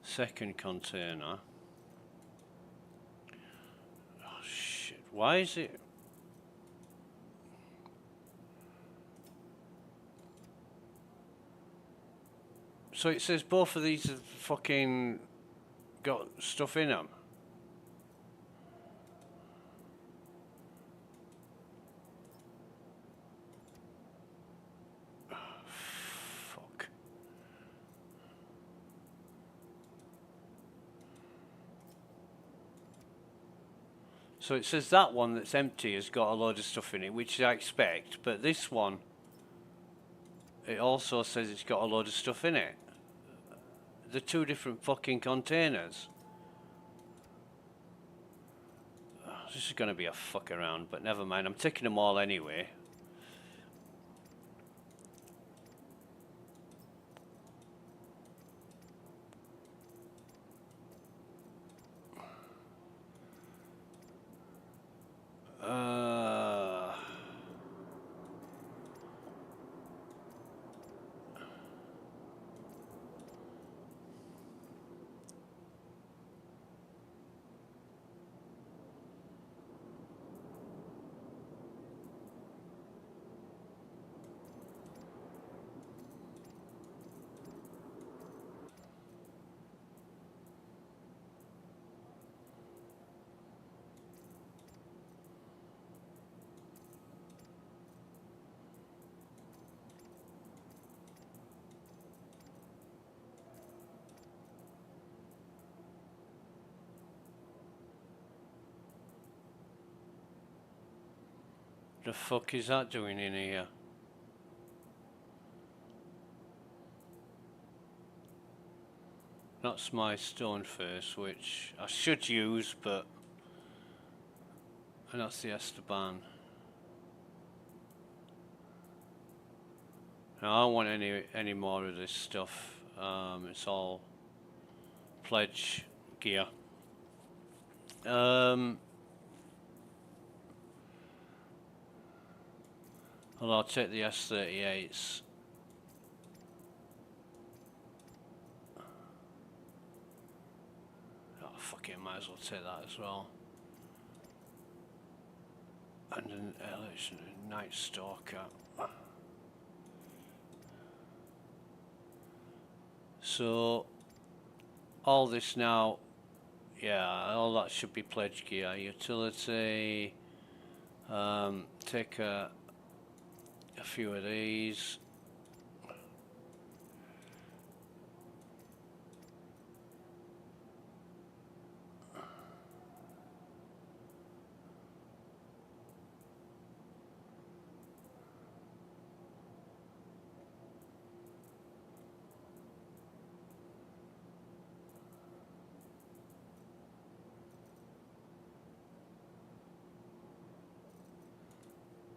second container. Oh shit, why is it? So it says both of these have fucking got stuff in them. Fuck. So it says that one that's empty has got a load of stuff in it, which I expect, but this one, it also says it's got a load of stuff in it. They're two different fucking containers. This is going to be a fuck around, but never mind. I'm taking them all anyway. The fuck is that doing in here? That's my stone face, which I should use, but... And that's the Esteban. Now, I don't want any more of this stuff. It's all pledge gear. Well, I'll take the S38s. Oh, fuck it, might as well take that as well. And an Night Stalker. So, all this now, yeah, all that should be pledge gear. Utility, take a few of these.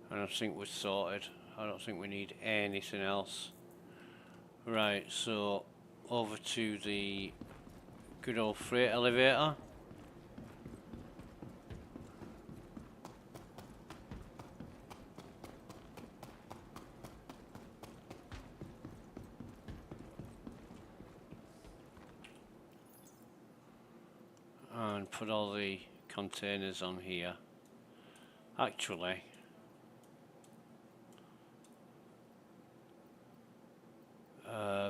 I don't think we're sorted. I don't think we need anything else. Right, so over to the good old freight elevator. And put all the containers on here. Actually,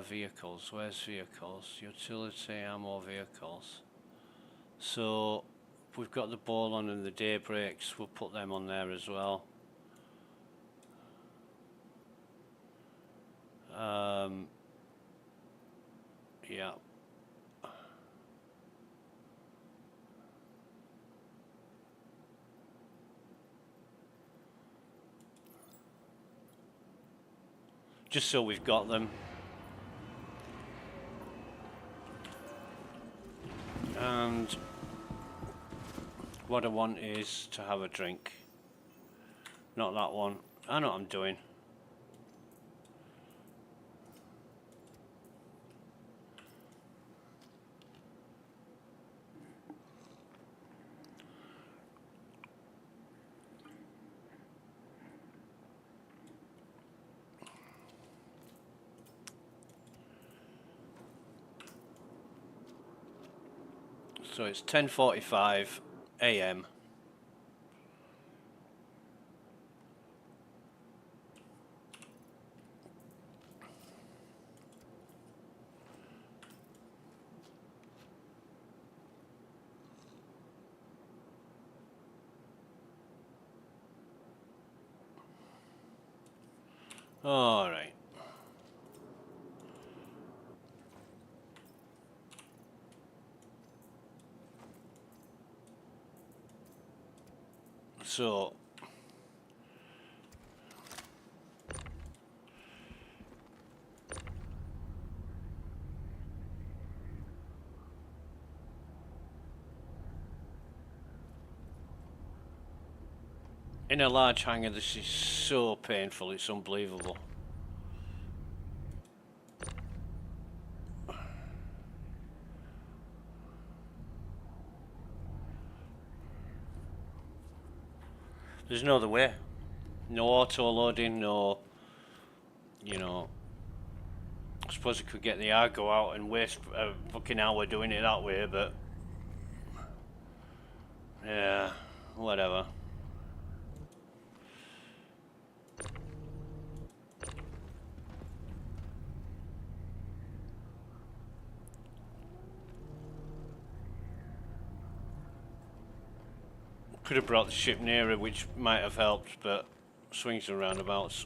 vehicles, where's vehicles? Utility, ammo, vehicles. So, we've got the Bolon and the Daybreaks, we'll put them on there as well. Yeah. Just so we've got them. And what I want is to have a drink. Not that one. I know what I'm doing. So it's 10:45 a.m. All right. So in a large hangar, this is so painful, it's unbelievable. There's no other way. No auto loading, no, you know, I suppose I could get the Argo out and waste a fucking hour doing it that way, but yeah, whatever. Could have brought the ship nearer, which might have helped, but swings and roundabouts.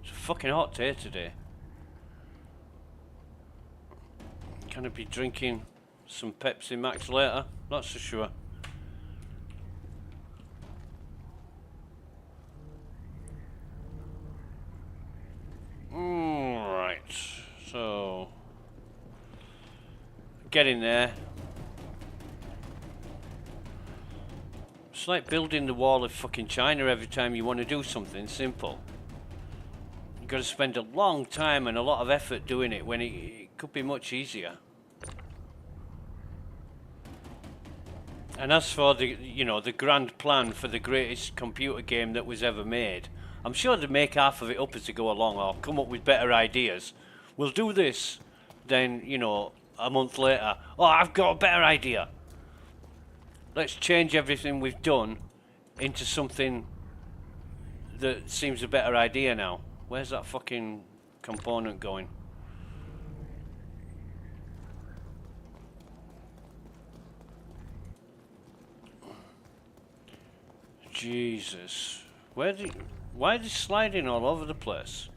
It's a fucking hot day today. Can I be drinking some Pepsi Max later? Not so sure. Right, so getting there. It's like building the wall of fucking China every time you want to do something simple. You've got to spend a long time and a lot of effort doing it when it could be much easier. And as for the, you know, the grand plan for the greatest computer game that was ever made, I'm sure they'd make half of it up as they go along or come up with better ideas. We'll do this, then, you know, a month later, oh, I've got a better idea. Let's change everything we've done into something that seems a better idea now. Where's that fucking component going? Jesus. Why are they sliding all over the place?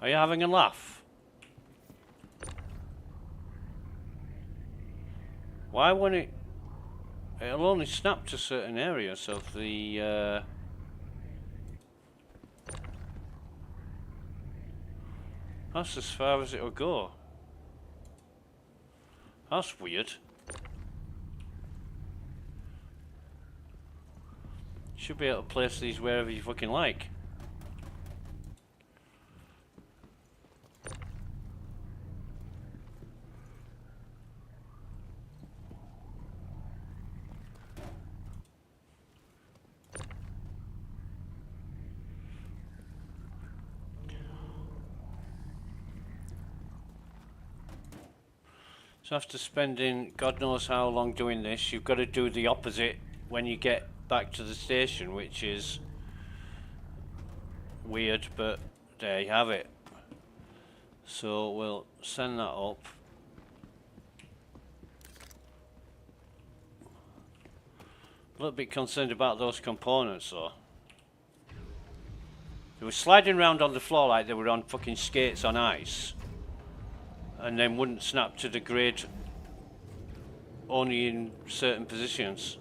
Are you having a laugh? Why won't it? It'll only snap to certain areas of the. That's as far as it'll go. That's weird. Should be able to place these wherever you fucking like. So after spending God knows how long doing this, you've got to do the opposite when you get back to the station, which is weird, but there you have it. So we'll send that up. A little bit concerned about those components though. They were sliding around on the floor like they were on fucking skates on ice. And then wouldn't snap to the grid only in certain positions.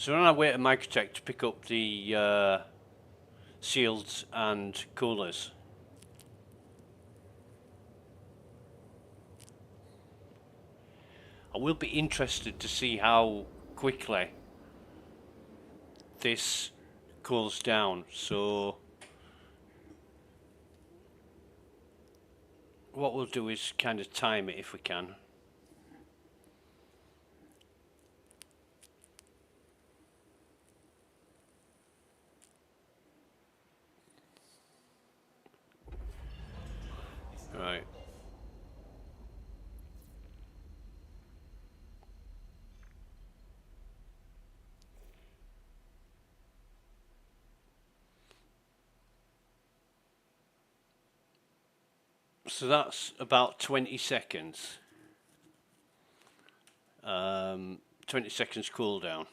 So we're on our way to Microtech to pick up the shields and coolers. I will be interested to see how quickly this cools down. So what we'll do is kind of time it if we can. Right. So that's about 20 seconds. 20 seconds cooldown.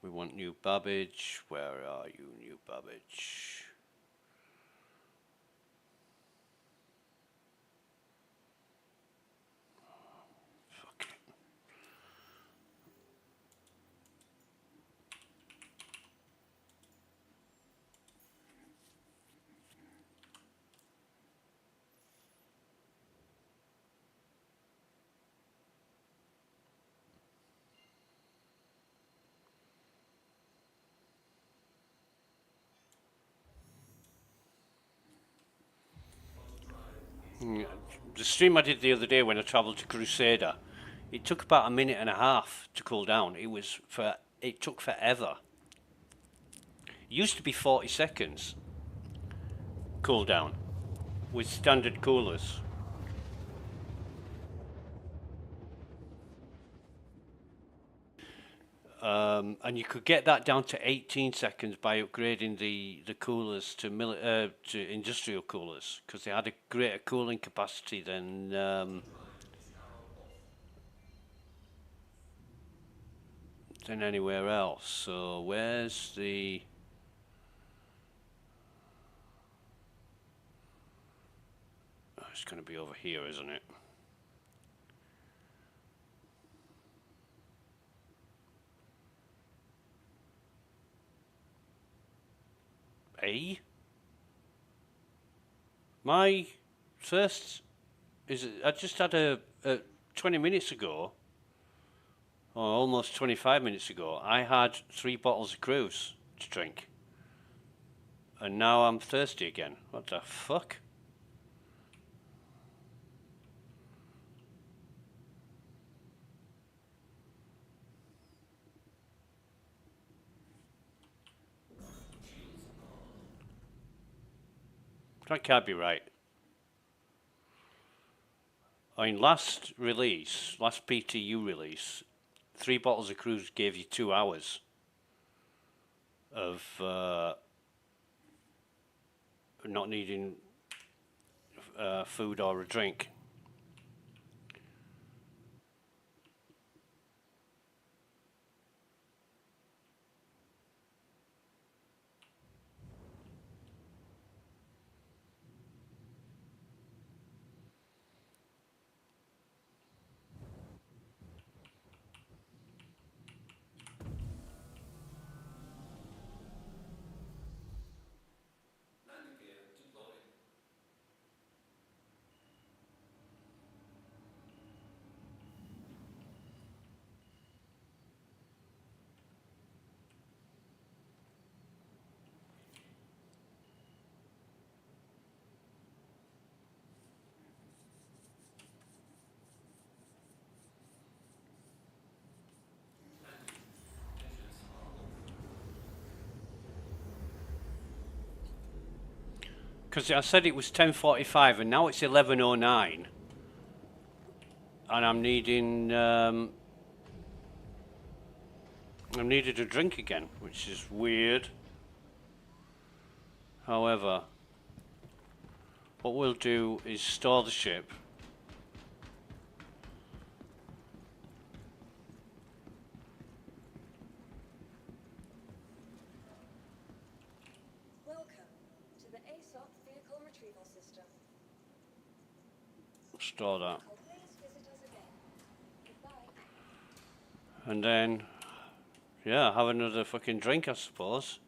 We want new Babbage. Where are you, new Babbage? Fuck it. The stream I did the other day when I travelled to Crusader, it took about a minute and a half to cool down. It took forever. It used to be 40 seconds cool down with standard coolers. And you could get that down to 18 seconds by upgrading the coolers to industrial coolers, because they had a greater cooling capacity than anywhere else. So where's the... Oh, it's going to be over here, isn't it? A? My first is... I just had a 20 minutes ago, or almost 25 minutes ago, I had 3 bottles of cruise to drink. And now I'm thirsty again. What the fuck? That can't be right. I mean, last PTU release, 3 bottles of cruise gave you 2 hours of not needing food or a drink. Landing gear deployed. Because I said it was 10:45 and now it's 11:09, and I'm needing I needed a drink again, which is weird. However, what we'll do is store the ship. Welcome to the aSOC vehicle retrieval system. Store that. Please visit us again. Goodbye. And then, yeah, have another fucking drink, I suppose.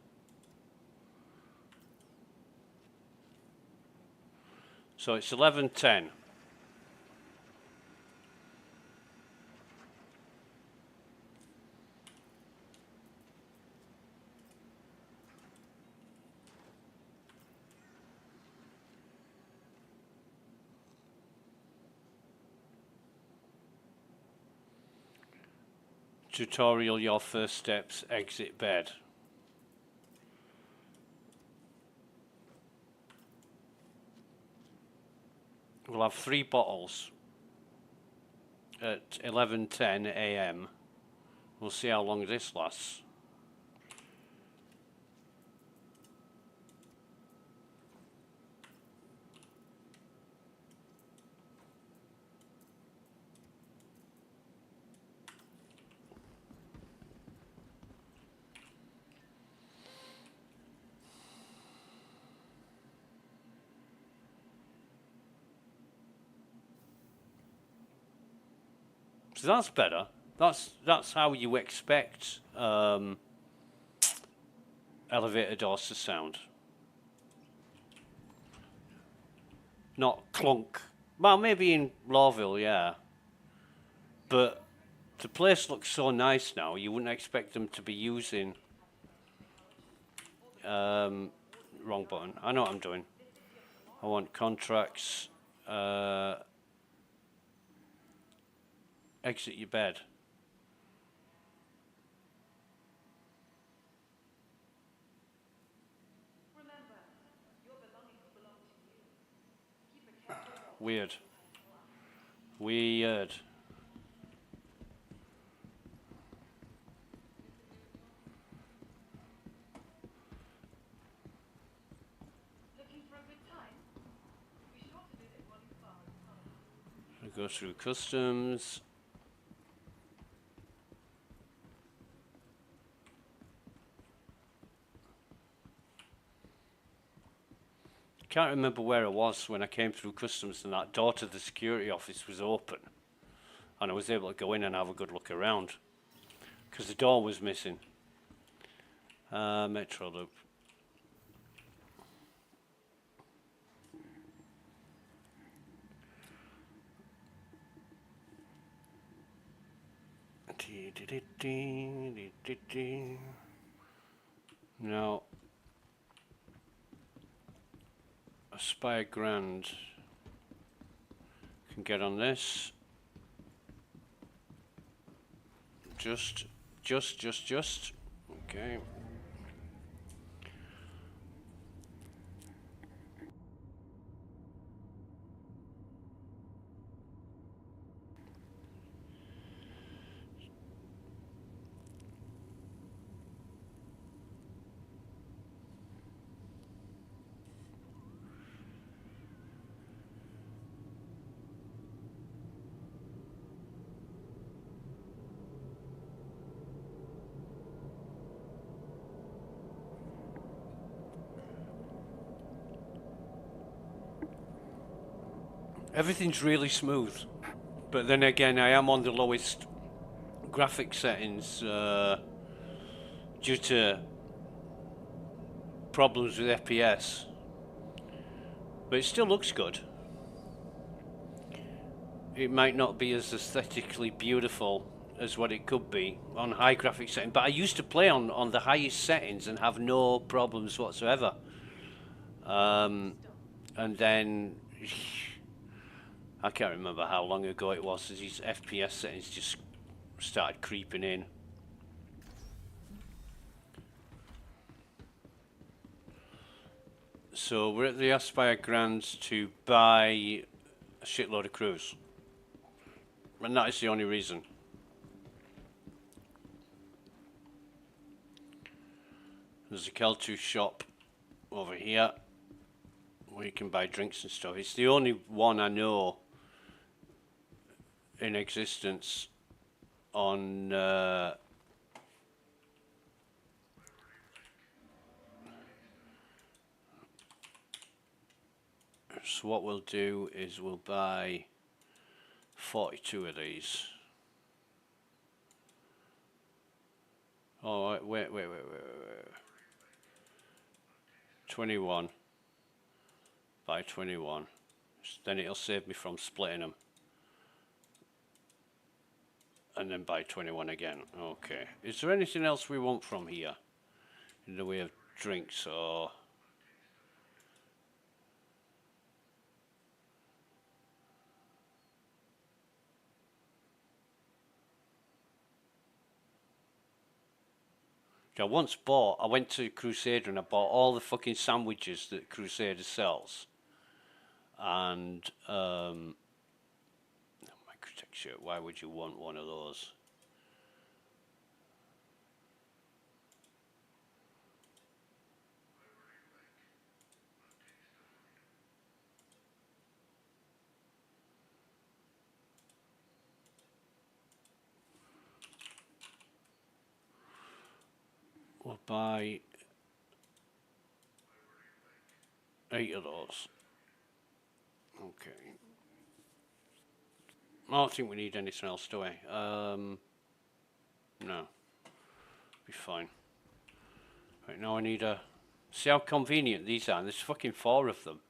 So it's 11:10. Tutorial, your first steps, exit bed. We'll have 3 bottles at 11:10 a.m. We'll see how long this lasts. So that's better. That's how you expect elevator doors to sound. Not clunk. Well, maybe in Lawville, yeah. But the place looks so nice now, you wouldn't expect them to be using... wrong button. I know what I'm doing. I want contracts. Exit your bed. Weird. Weird. We go through customs. Can't remember where I was when I came through customs and that door to the security office was open. And I was able to go in and have a good look around. Because the door was missing. Metro loop. Now, Aspire Grand can get on this. Just. Okay. Everything's really smooth, but then again, I am on the lowest graphic settings due to problems with FPS, but it still looks good. It might not be as aesthetically beautiful as what it could be on high graphic setting, but I used to play on the highest settings and have no problems whatsoever. And then I can't remember how long ago it was as these FPS settings just started creeping in. So we're at the Aspire Grands to buy a shitload of crews. And that is the only reason. There's a Kel2 shop over here where you can buy drinks and stuff. It's the only one I know in existence on so what we'll do is we'll buy 42 of these. Oh, wait. 21 by 21. Then it'll save me from splitting them. And then by 21 again. Okay. Is there anything else we want from here? In the way of drinks or... I went to Crusader and I bought all the fucking sandwiches that Crusader sells. And, Microtech shirt, why would you want one of those? We'll buy 8 of those. Okay. I don't think we need anything else, do we? No. Be fine. Right, now I need a... See how convenient these are? There's fucking 4 of them.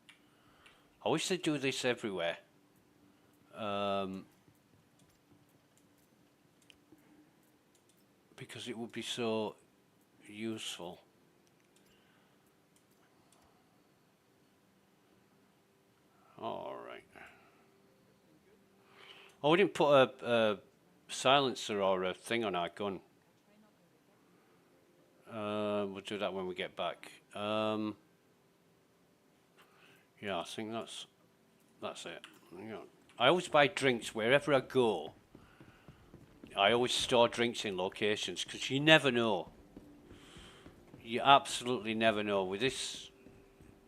I wish they'd do this everywhere. Because it would be so useful. Alright. Oh, we didn't put a silencer or a thing on our gun. We'll do that when we get back. Yeah, I think that's it. Yeah. I always buy drinks wherever I go. I always store drinks in locations because you never know. You absolutely never know. With this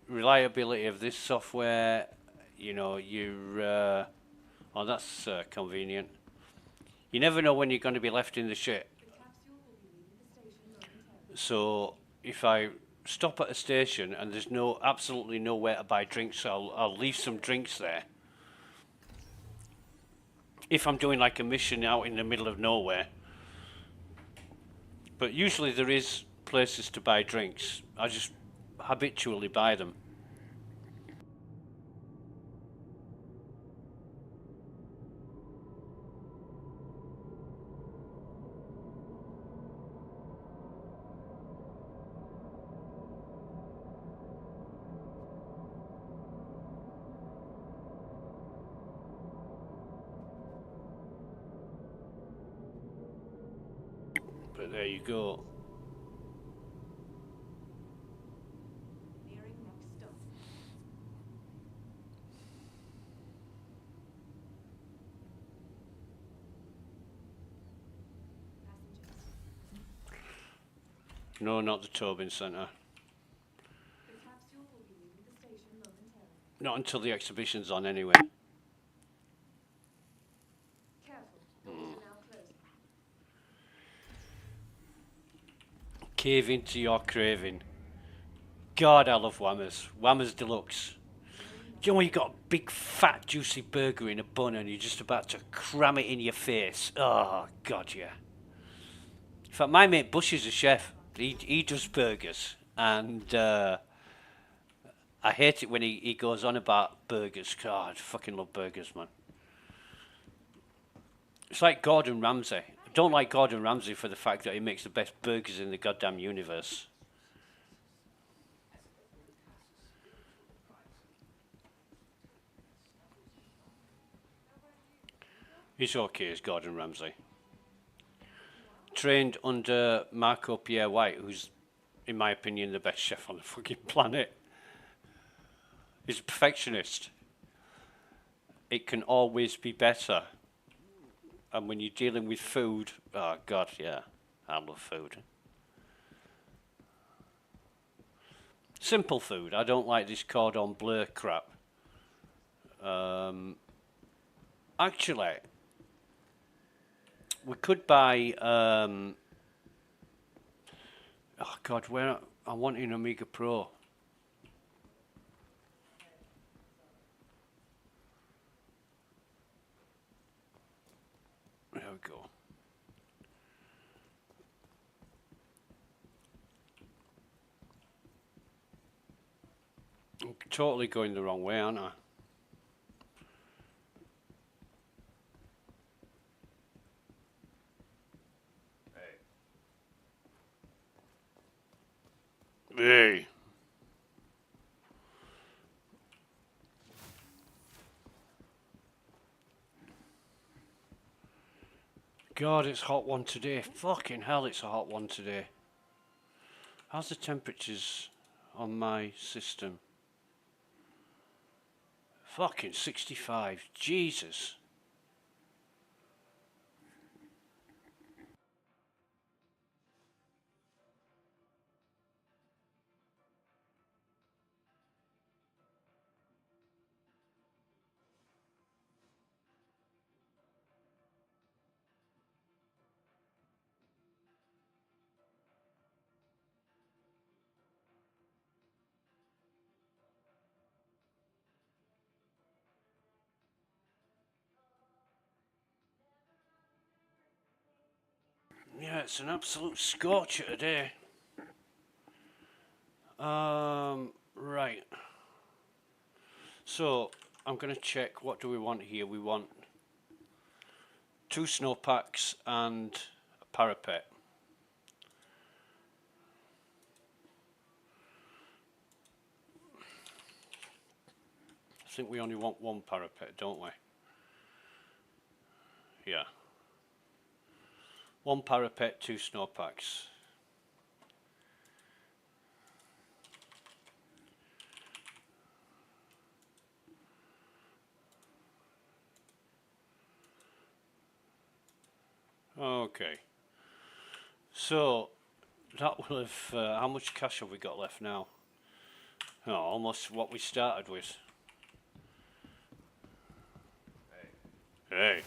reliability of this software, you know, you're... oh, that's convenient. You never know when you're going to be left in the shit. So if I stop at a station and there's absolutely nowhere to buy drinks, I'll leave some drinks there. If I'm doing like a mission out in the middle of nowhere. But usually there is places to buy drinks. I just habitually buy them. But there you go. Nearing next stop. Passengers. No, not the Tobin Centre. The capsule will be leaving the station momentarily. Not until the exhibition's on anyway. Careful, doors are now closing. Cave into your craving. God, I love Whammers. Whammers Deluxe. Do you know when you got a big, fat, juicy burger in a bun and you're just about to cram it in your face? Oh, God, yeah. In fact, my mate Bush is a chef. He does burgers. And I hate it when he goes on about burgers. God, I fucking love burgers, man. It's like Gordon Ramsay. I don't like Gordon Ramsay for the fact that he makes the best burgers in the goddamn universe. He's okay as Gordon Ramsay. Trained under Marco Pierre White, who's, in my opinion, the best chef on the fucking planet. He's a perfectionist. It can always be better. And when you're dealing with food, oh God, yeah, I love food. Simple food. I don't like this cordon bleu crap. Actually, we could buy. Oh God, where I want an Amiga Pro. There we go. I'm totally going the wrong way, aren't I? Hey. God, it's a hot one today. Fucking hell, it's a hot one today. How's the temperatures on my system? Fucking 65. Jesus. Yeah, it's an absolute scorcher today. Right. So, I'm going to check, what do we want here? We want 2 snowpacks and a parapet. I think we only want 1 parapet, don't we? Yeah. 1 parapet, 2 snowpacks. Okay. So, that will have, how much cash have we got left now? Oh, almost what we started with. Hey.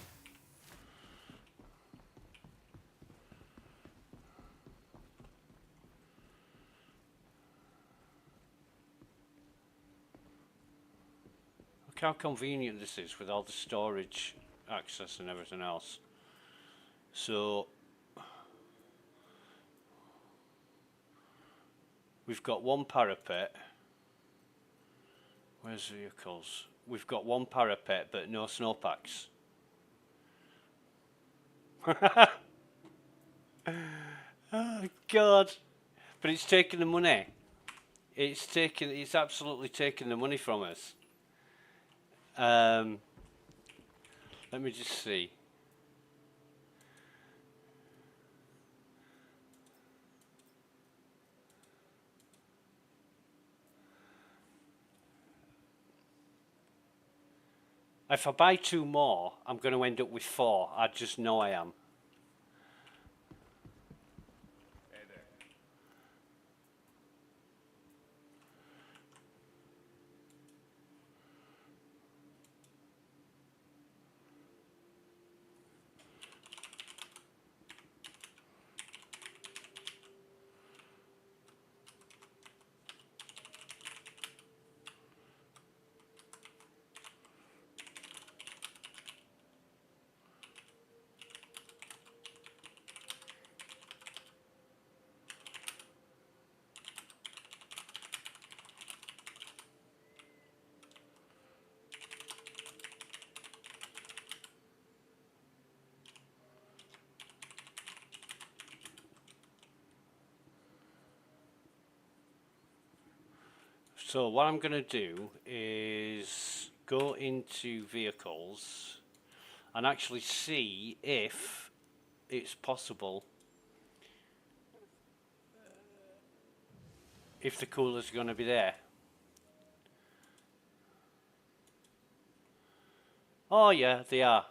Look how convenient this is with all the storage access and everything else. So, we've got 1 parapet. Where's vehicles? We've got 1 parapet, but no snowpacks. Oh God! But it's taking the money. It's absolutely taking the money from us. Let me just see. If I buy 2 more, I'm going to end up with 4. I just know I am. Hey there. So what I'm going to do is go into vehicles and actually see if it's possible, if the coolers are going to be there. Oh yeah, they are.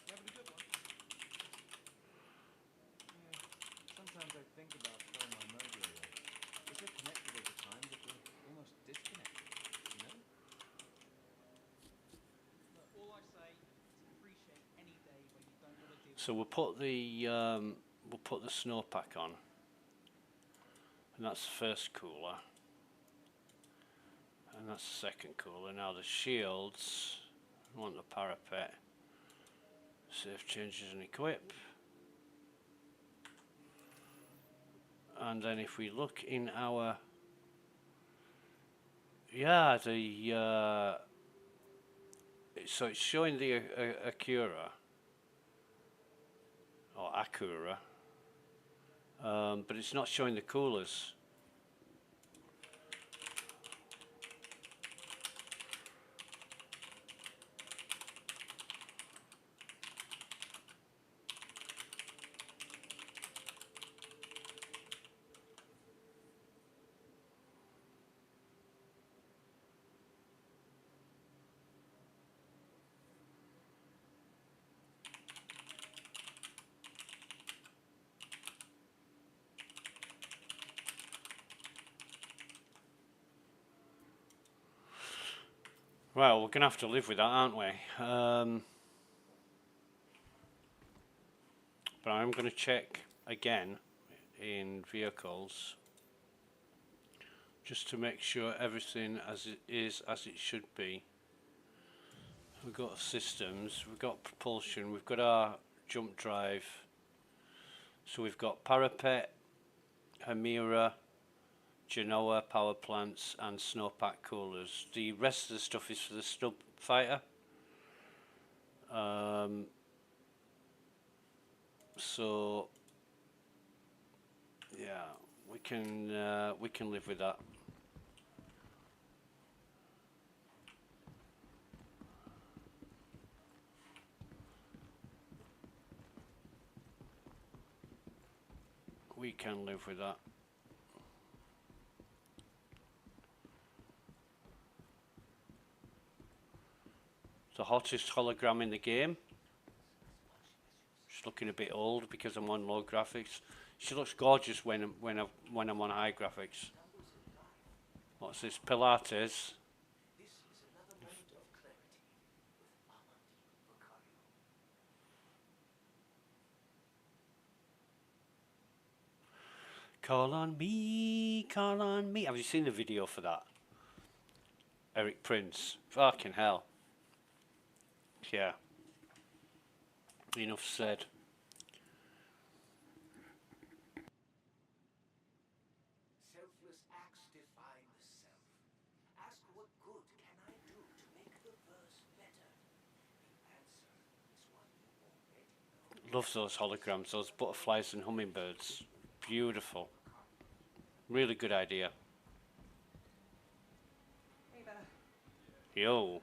You having a good one? Yeah. Sometimes I think about throwing my mojo away. We're so connected all the time that we're almost disconnected, you know? Look, all I say is appreciate any day where you don't got to deal So we'll put the snowpack on, and that's the first cooler, and that's the second cooler. Now the shields, I want the parapet. Save changes and equip. And then if we look in our, yeah, the so it's showing the Acura or Acura, but it's not showing the coolers. Well, we're going to have to live with that, aren't we? But I'm going to check again in vehicles just to make sure everything as it is as it should be. We've got systems, we've got propulsion, we've got our jump drive. So we've got parapet, Hamira, Genoa power plants and snowpack coolers. The rest of the stuff is for the snub fighter. So yeah, we can live with that. We can live with that. The hottest hologram in the game. She's looking a bit old because I'm on low graphics. She looks gorgeous when I'm on high graphics. What's this? Pilates. Call on me, call on me. Have you seen the video for that? Eric Prince. Fucking hell. Yeah. Enough said. Selfless acts define the self. Ask what good can I do to make the verse better? The answer is one you already know. Love those holograms, those butterflies and hummingbirds. Beautiful. Really good idea. Hey there. Yo.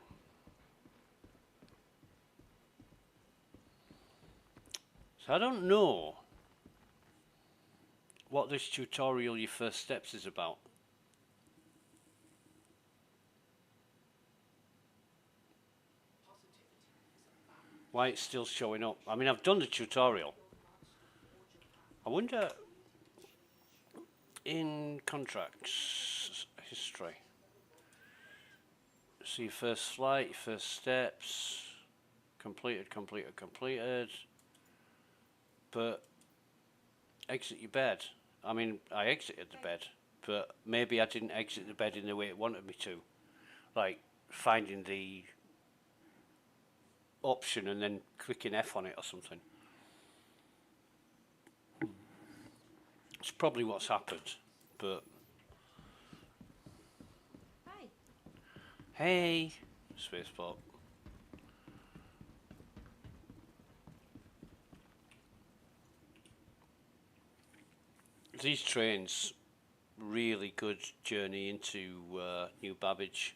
So I don't know what this tutorial, your first steps, is about. Why it's still showing up. I mean, I've done the tutorial. I wonder in contracts history. See your first flight, your first steps, completed. But exit your bed. I mean, I exited the bed, but maybe I didn't exit the bed in the way it wanted me to. Like finding the option and then clicking F on it or something. It's probably what's happened, but... Hi. Hey! Spaceport. These trains, really good journey into New Babbage,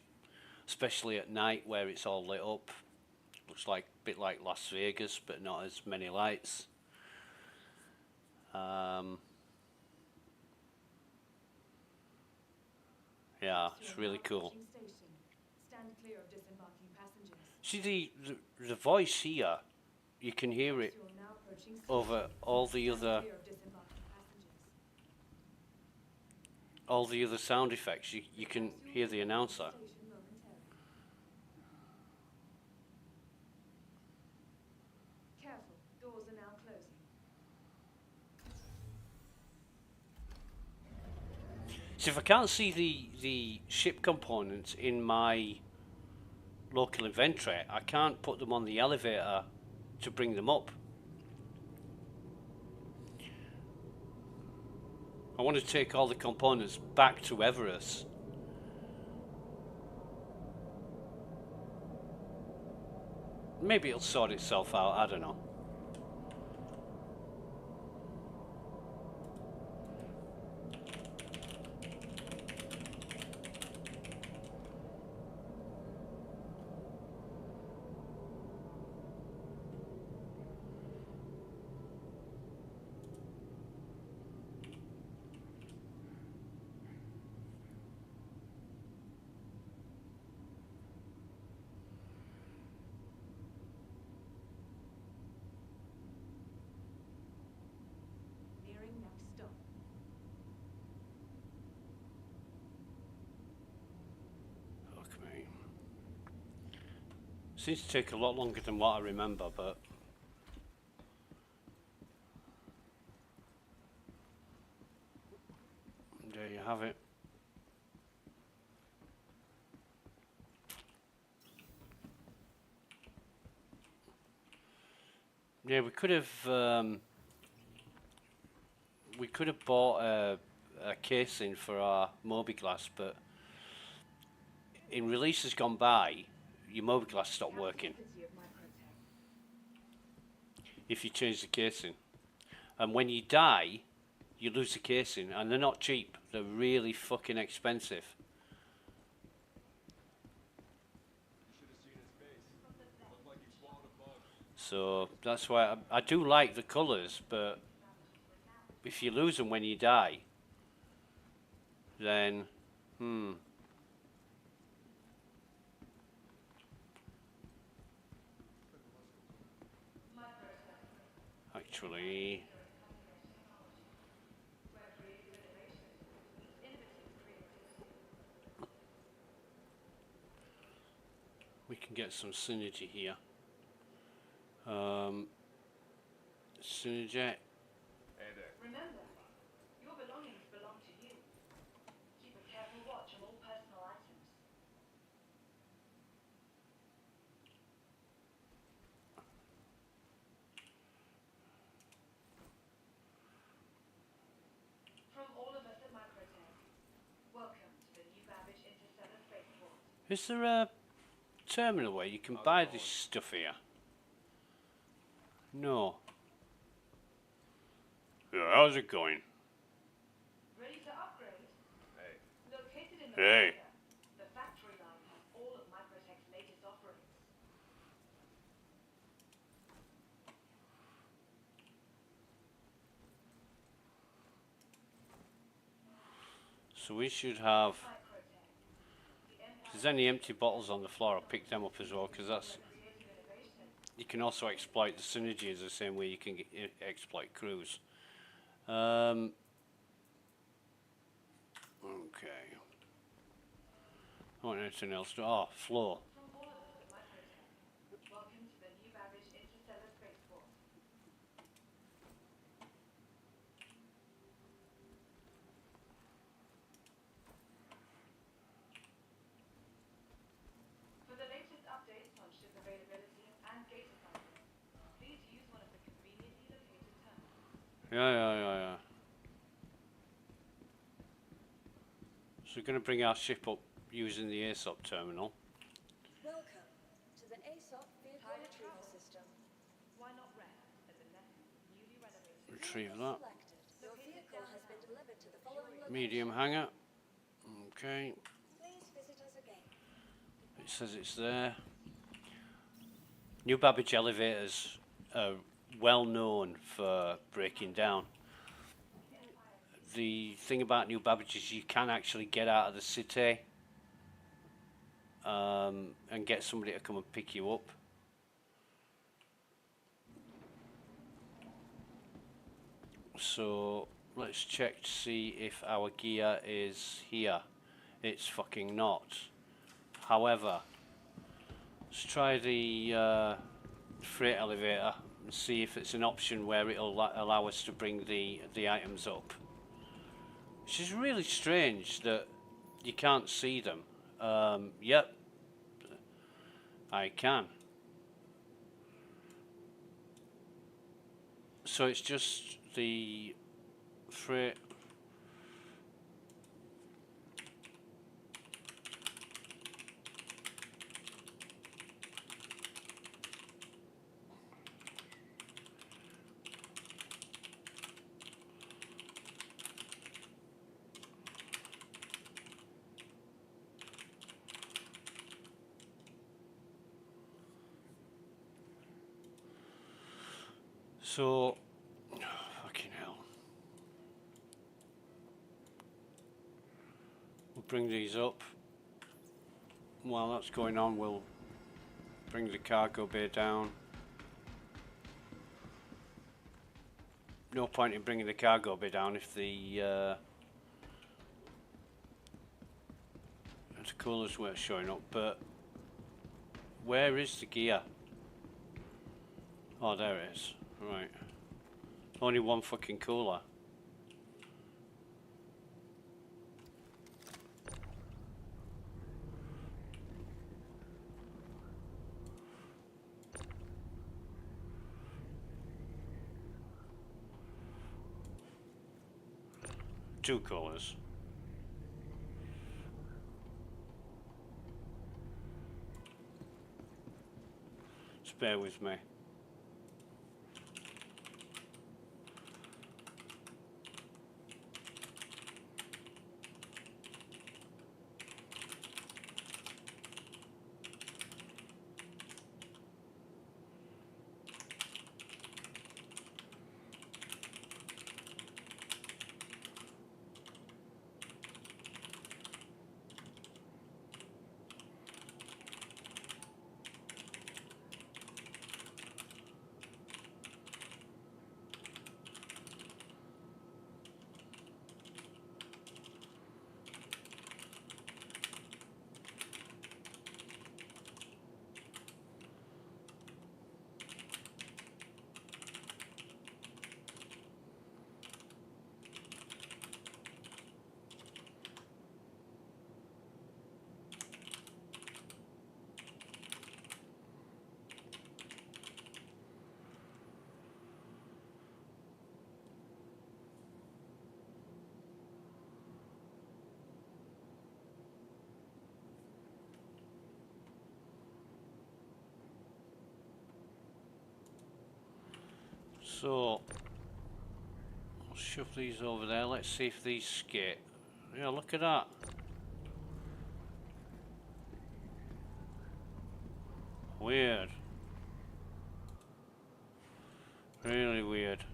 especially at night where it's all lit up. Looks like a bit like Las Vegas, but not as many lights. Yeah, it's really cool. Stand clear of disembarking passengers. See the voice here, you can hear it You're now approaching over all the other clear of disembarking passengers. sound effects. You can hear the announcer. Station momentarily. Careful, doors are now closing. So if I can't see the ship components in my local inventory, I can't put them on the elevator to bring them up. I want to take all the components back to Everest. Maybe it'll sort itself out, I don't know. Nearing next stop. Fuck me. Seems to take a lot longer than what I remember, but there you have it. Yeah, we could have bought a casing for our Mobiglass, but in releases gone by, your Mobiglass stopped working if you change the casing. And when you die, you lose the casing, and they're not cheap. They're really fucking expensive. So that's why I do like the colours, but if you lose them when you die, then actually we can get some synergy here. Synergy. Remember, your belongings belong to you. Keep a careful watch on all personal items. From all of us at Microtech, welcome to the new Babbage Interstellar Spaceport. Is there a terminal where you can buy this stuff here? No. Yeah, how's it going? Ready to upgrade? Hey. Located in the Hey. Florida, the factory line has all of Microtech's latest offerings. So we should have. Microtech, the If there's any empty bottles on the floor, I'll pick them up as well, because that's. creative innovation. You can also exploit the synergy as the same way you can exploit crews. Okay. Oh, anything else? Oh, floor. From all of us at Microtech, welcome to the new Babbage Interstellar Spaceport. For the latest updates on ship availability and gate assignments, please use one of the conveniently located terminals. Yeah. So we're going to bring our ship up using the aSOP terminal. Welcome to the aSOP vehicle retrieval system. Why not rest at the newly renovated Retrieve that. Selected. Your vehicle has been delivered to the following location. Medium hangar. Okay. Please visit us again. It says it's there. New Babbage elevators are well known for breaking down. The thing about New Babbage is you can actually get out of the city and get somebody to come and pick you up. So let's check to see if our gear is here. It's fucking not. However, let's try the freight elevator and see if it's an option where it'll allow us to bring the items up. Which is really strange that you can't see them. Yep, I can. So it's just the freight. So, fucking hell. We'll bring these up. While that's going on, we'll bring the cargo bay down. No point in bringing the cargo bay down if the coolers weren't showing up. But where is the gear? Oh, there it is. Right. Only one fucking cooler. Two coolers. Just bear with me. So, I'll shove these over there. Let's see if these skate. Yeah, look at that. Weird. Really weird.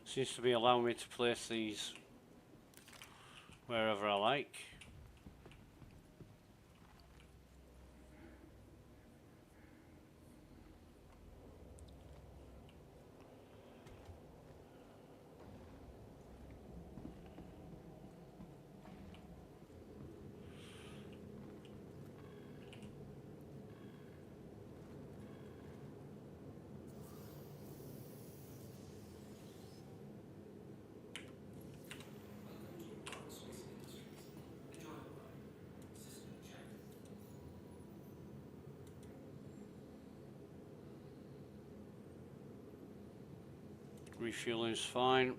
Seems to be allowing me to place these wherever I like. Refueling's fine.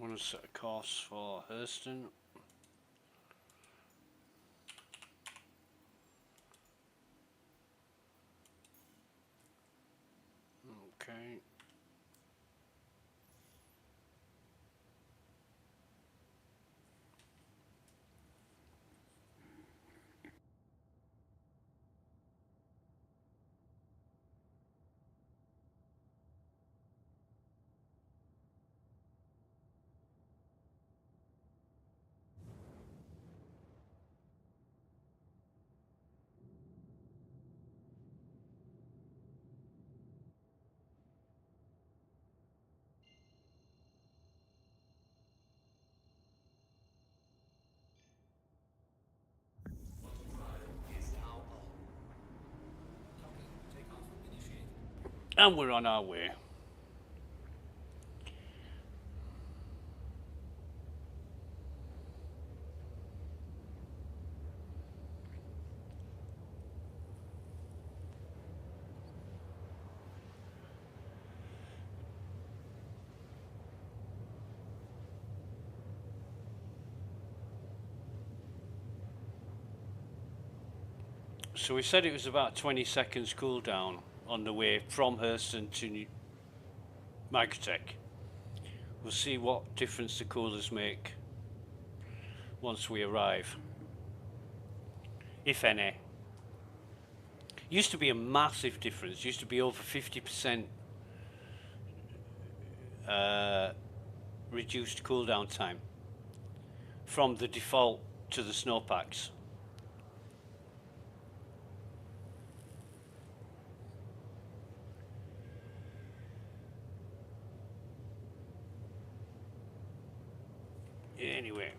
want to set a course for Hurston. Okay. And we're on our way. So we said it was about 20 seconds cooldown on the way from Hurston to Microtech. We'll see what difference the coolers make once we arrive, if any. Used to be a massive difference. Used to be over 50% reduced cooldown time from the default to the snowpacks. Anyway.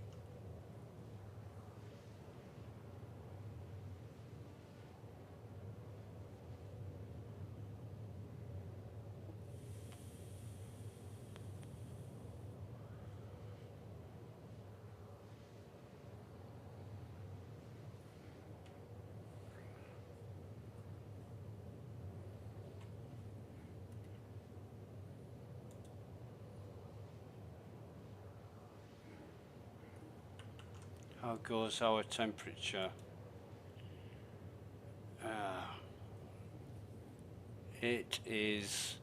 How goes our temperature? It is...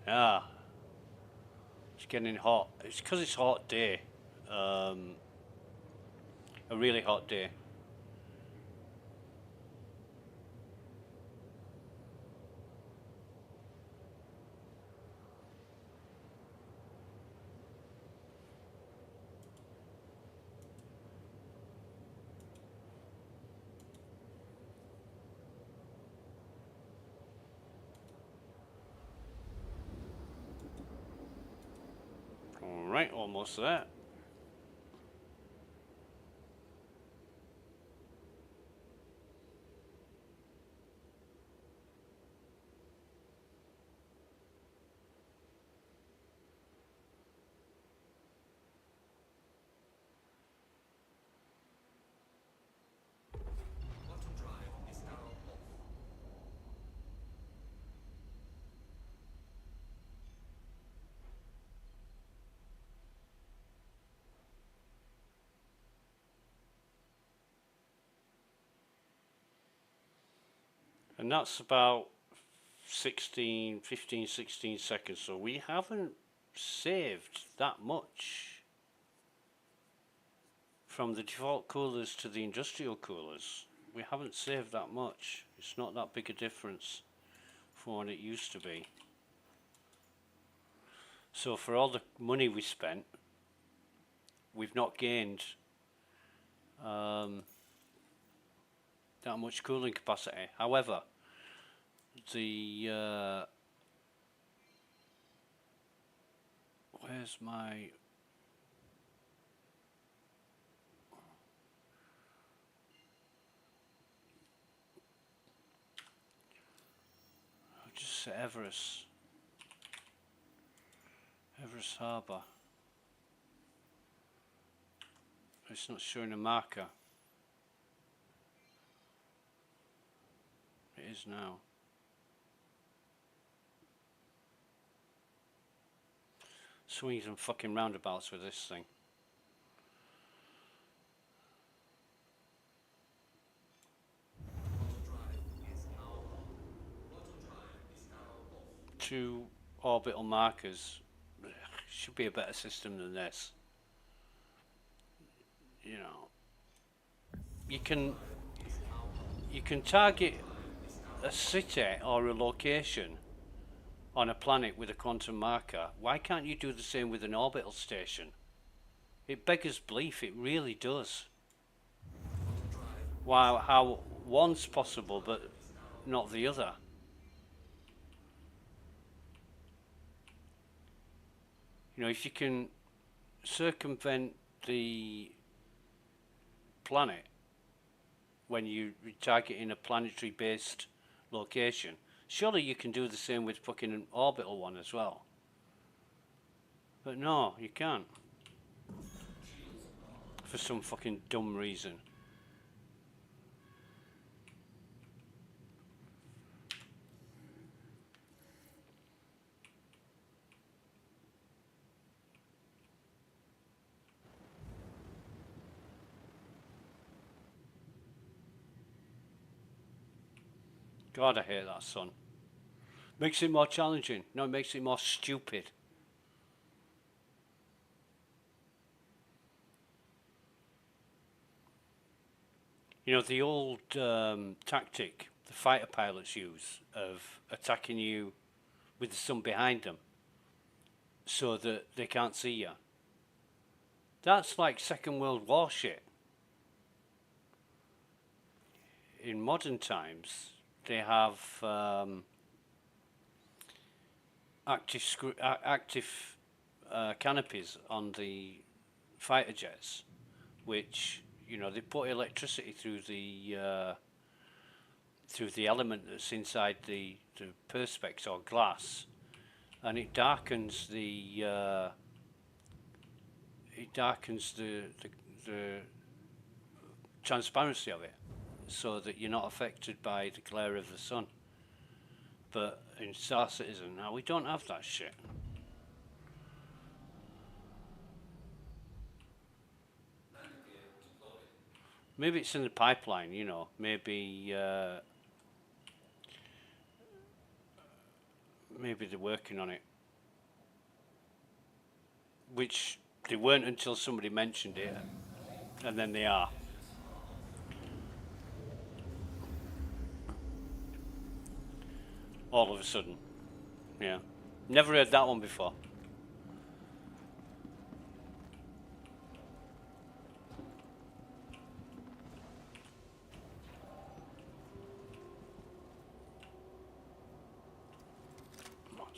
it's getting hot. It's because it's a hot day. A really hot day. Alright, almost there. Quantum drive is now off. And that's about 15, 16 seconds. So we haven't saved that much from the default coolers to the industrial coolers. We haven't saved that much. It's not that big a difference from what it used to be. So for all the money we spent, we've not gained that much cooling capacity. However, the where's my I'll just say Everest Harbour. It's not showing a marker. It is now. Swings and fucking roundabouts with this thing. Two orbital markers. Should be a better system than this. You know, you can target a city or a location on a planet with a quantum marker. Why can't you do the same with an orbital station? It beggars belief, it really does. Wow, how one's possible but not the other. You know, if you can circumvent the planet when you're targeting a planetary based location, surely you can do the same with fucking an orbital one as well. But no, you can't. For some fucking dumb reason. God, I hate that sun. Makes it more challenging. No, it makes it more stupid. You know, the old tactic the fighter pilots use of attacking you with the sun behind them so that they can't see you. That's like Second World War shit. In modern times, they have active canopies on the fighter jets, which, you know, they put electricity through the element that's inside the perspex or glass, and it darkens the transparency of it, so that you're not affected by the glare of the sun. But in Star Citizen now, we don't have that shit. Maybe it's in the pipeline, you know. Maybe they're working on it. Which they weren't until somebody mentioned it, and then they are. All of a sudden. Yeah. Never heard that one before.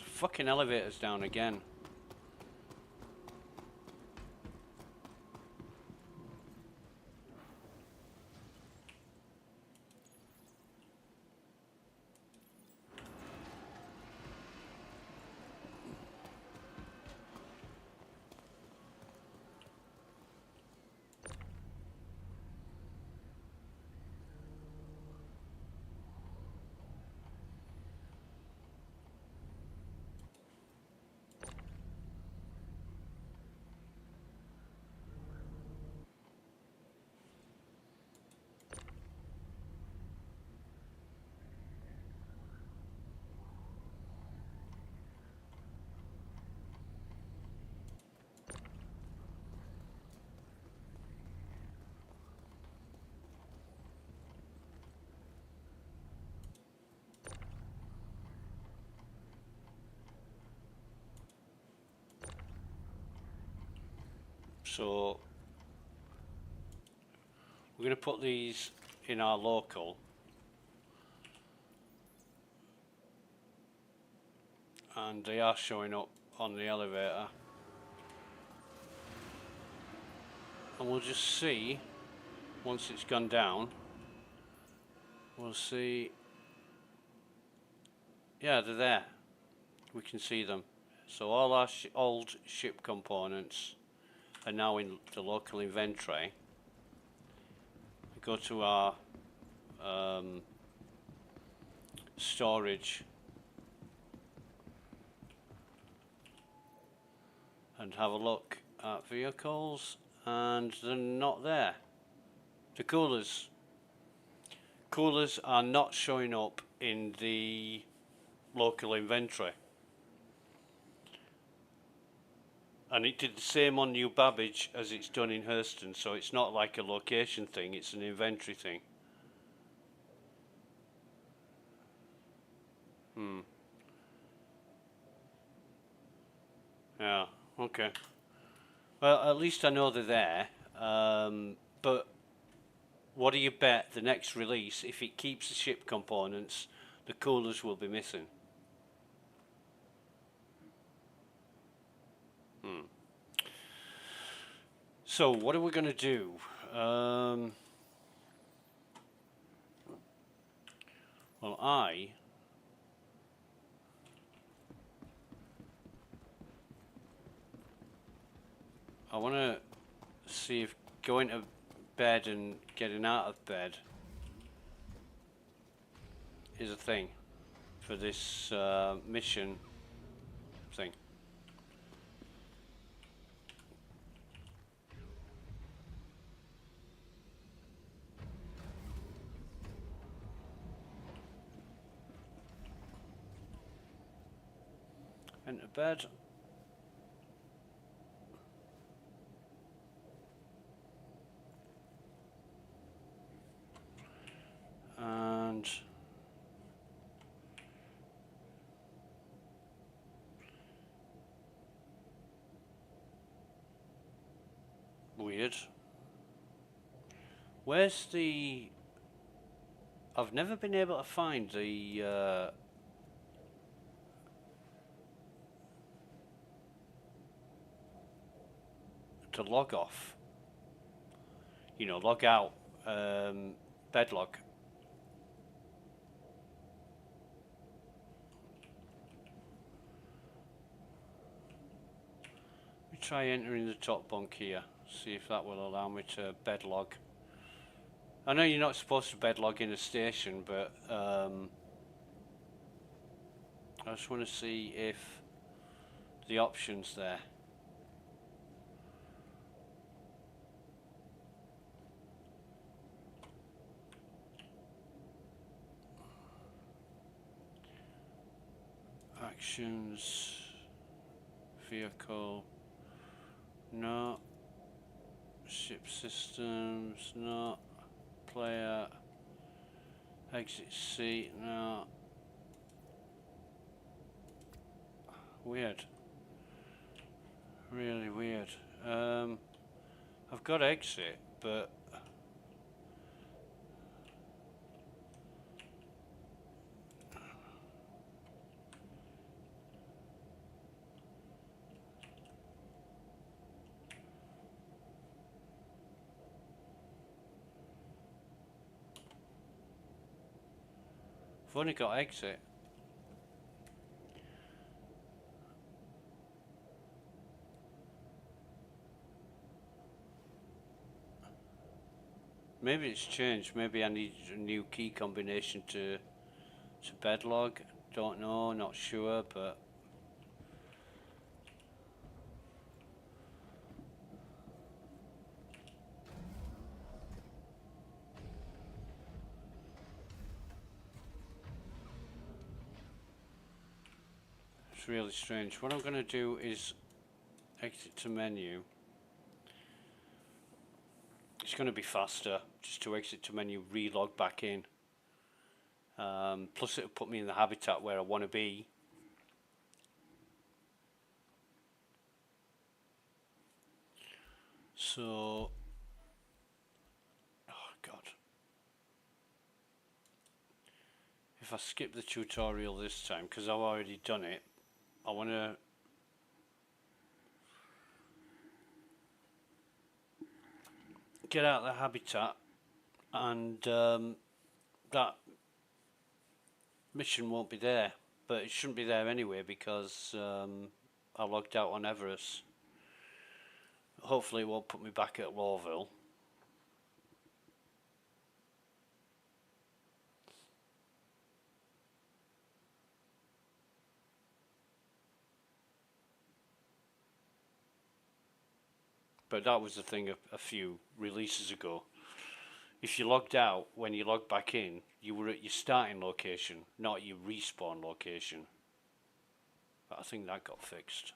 Fucking elevators down again. So we're going to put these in our local, and they are showing up on the elevator, and we'll just see once it's gone down. We'll see. Yeah, they're there. We can see them. So all our old ship components are now in the local inventory. We go to our storage, and have a look at vehicles, and they're not there. The coolers are not showing up in the local inventory. And it did the same on New Babbage as it's done in Hurston, so it's not like a location thing, it's an inventory thing. Yeah, okay. Well, at least I know they're there. But what do you bet the next release, if it keeps the ship components, the coolers will be missing? So what are we going to do? Well, I want to see if going to bed and getting out of bed is a thing for this mission thing. Enter bed. And weird. Where's the... I've never been able to find the to log off. You know, log out bed log. Let me try entering the top bunk here. See if that will allow me to bed log. I know you're not supposed to bed log in a station, but I just want to see if the option's there. Actions, vehicle, no. Ship systems, no. Player, exit seat, no. Weird. Really weird. I've got exit, but I've only got exit. Maybe it's changed. Maybe I need a new key combination to bed log. Don't know, not sure, but it's really strange. What I'm going to do is exit to menu. It's going to be faster just to exit to menu, relog back in. Plus it'll put me in the habitat where I want to be. So, oh God. If I skip the tutorial this time, because I've already done it, I want to get out of the habitat, and that mission won't be there, but it shouldn't be there anyway because I logged out on Everest. Hopefully it won't put me back at Lawville. but that was the thing a few releases ago. If you logged out, when you logged back in, you were at your starting location, not your respawn location. But I think that got fixed.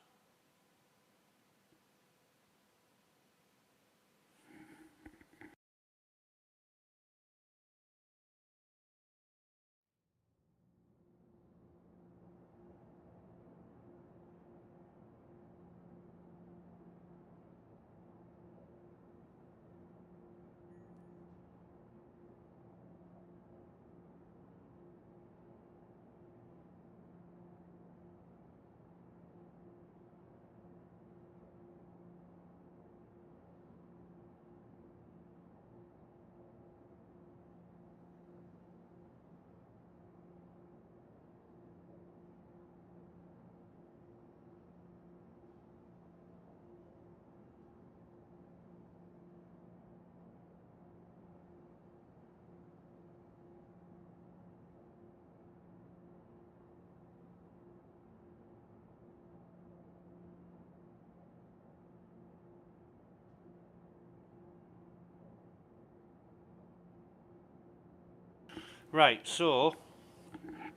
Right, so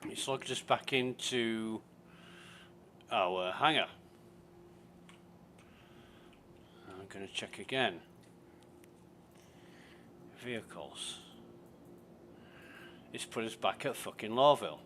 it's logged us back into our hangar. I'm going to check again. Vehicles. It's put us back at fucking Lawville.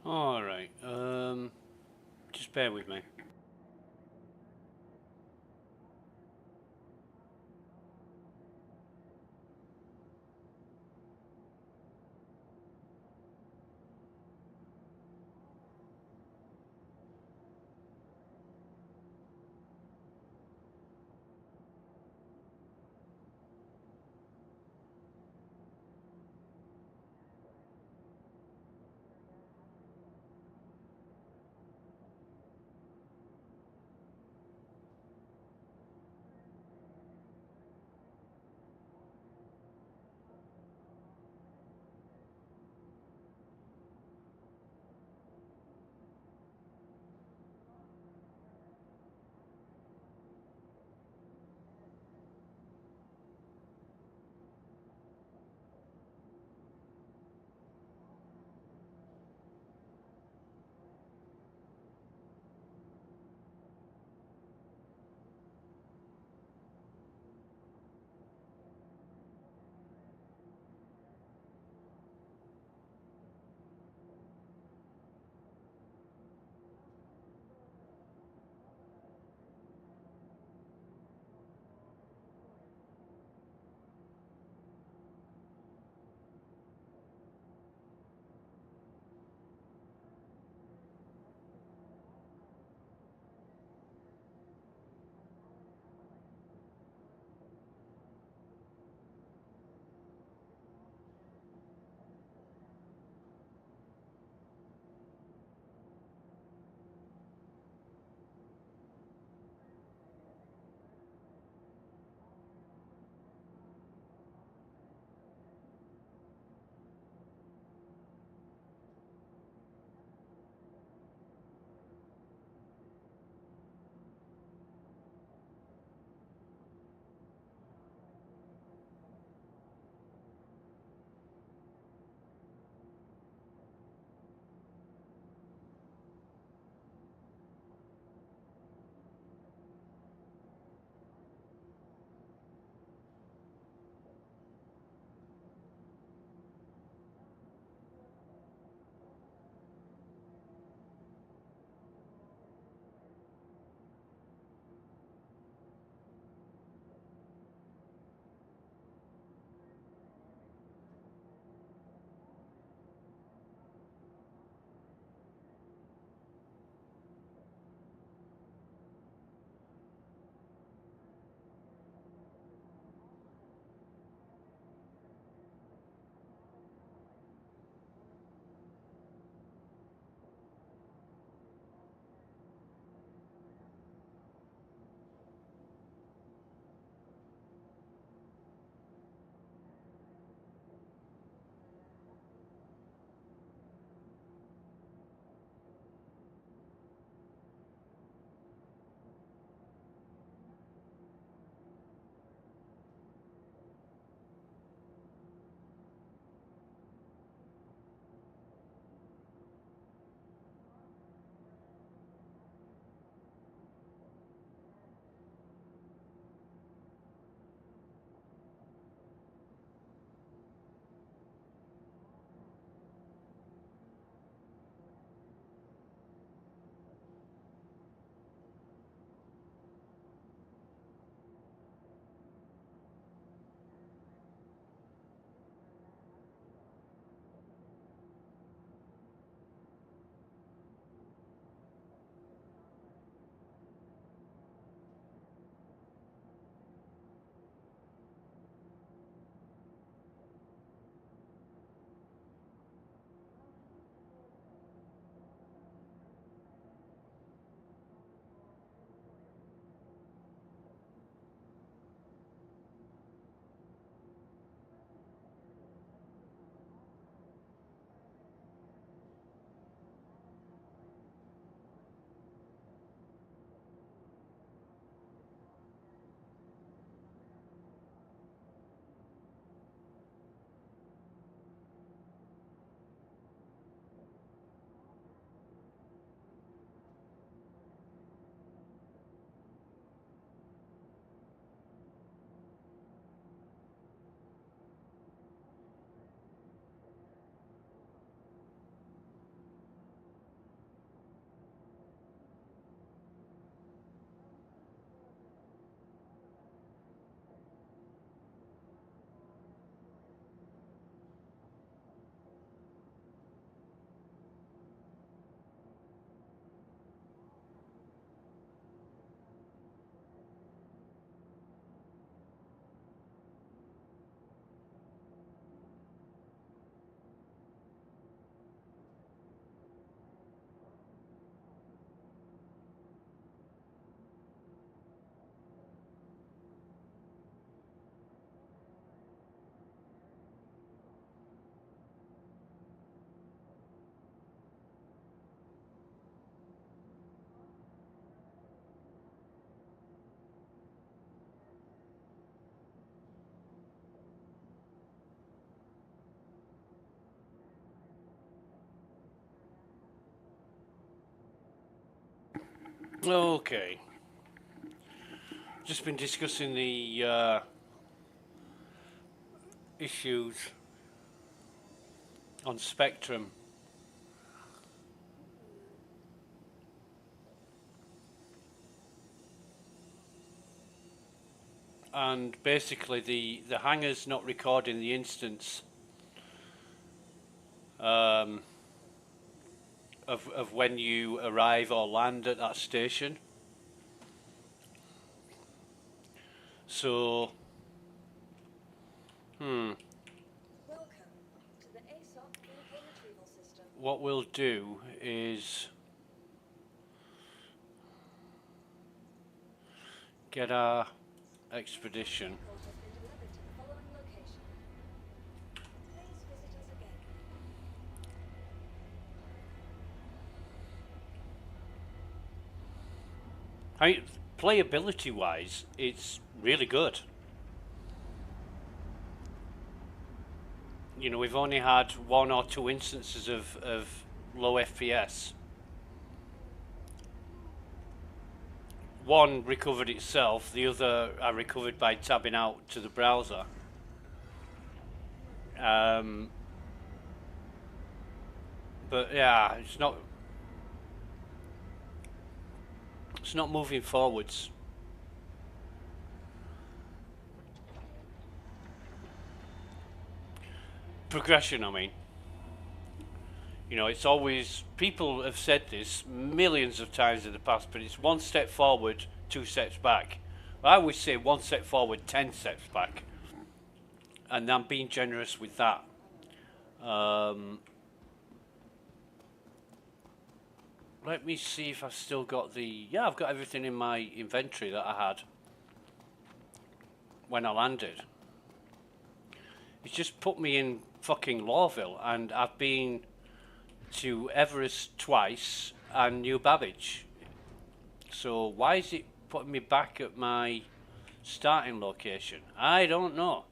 Alright, just bear with me. Okay. Just been discussing the issues on Spectrum. And basically the hangar's not recording the instance of when you arrive or land at that station. So, Welcome to the ASOC vehicle retrieval system. what we'll do is get our expedition. Vehicle has been delivered to the following location. Please visit us again. Playability wise, it's really good. You know, we've only had 1 or 2 instances of low FPS. One recovered itself, the other I recovered by tabbing out to the browser. But yeah, it's not moving forwards. Progression, I mean. You know, it's always, people have said this millions of times in the past, but it's 1 step forward, 2 steps back. I always say 1 step forward, 10 steps back. And I'm being generous with that. Let me see if I've still got yeah, I've got everything in my inventory that I had when I landed. It's just put me in fucking Lawville, and I've been to Everest twice and New Babbage. So why is it putting me back at my starting location? I don't know.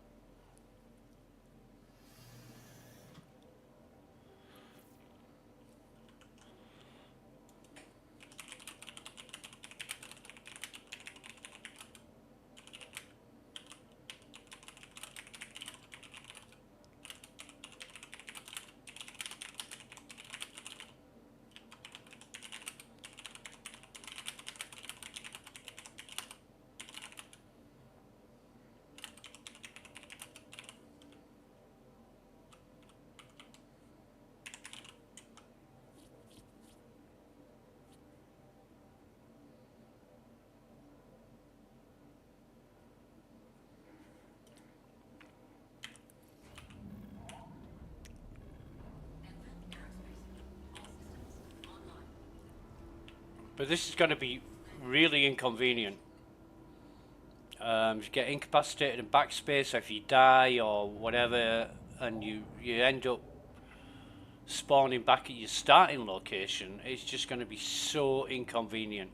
But this is going to be really inconvenient. If you get incapacitated in backspace, or if you die or whatever, and you end up spawning back at your starting location, it's just going to be so inconvenient.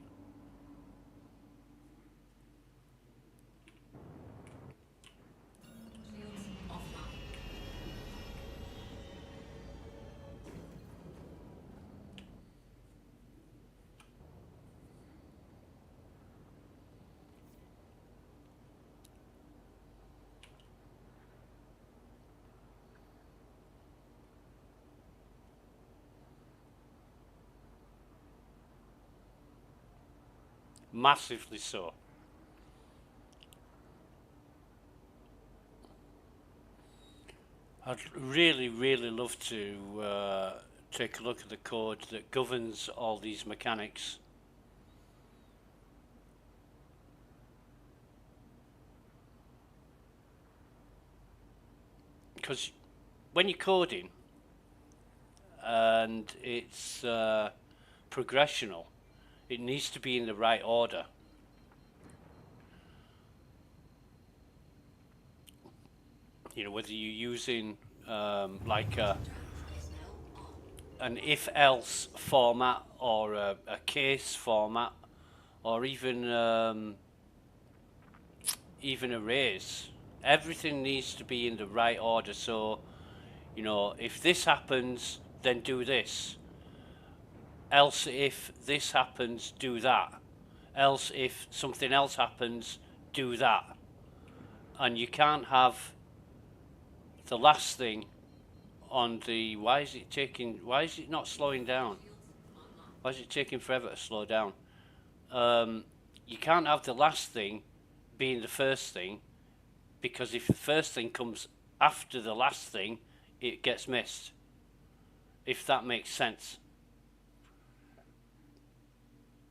Massively so. I'd really, really love to take a look at the code that governs all these mechanics. Because when you're coding and it's progressional, it needs to be in the right order. You know, whether you're using like an if-else format or a case format, or even arrays. Everything needs to be in the right order. So, you know, if this happens, then do this. Else, if this happens, do that. else if something else happens, do that. And you can't have the last thing on the, why is it not slowing down? Why is it taking forever to slow down? You can't have the last thing being the first thing, because if the first thing comes after the last thing, it gets missed. If that makes sense.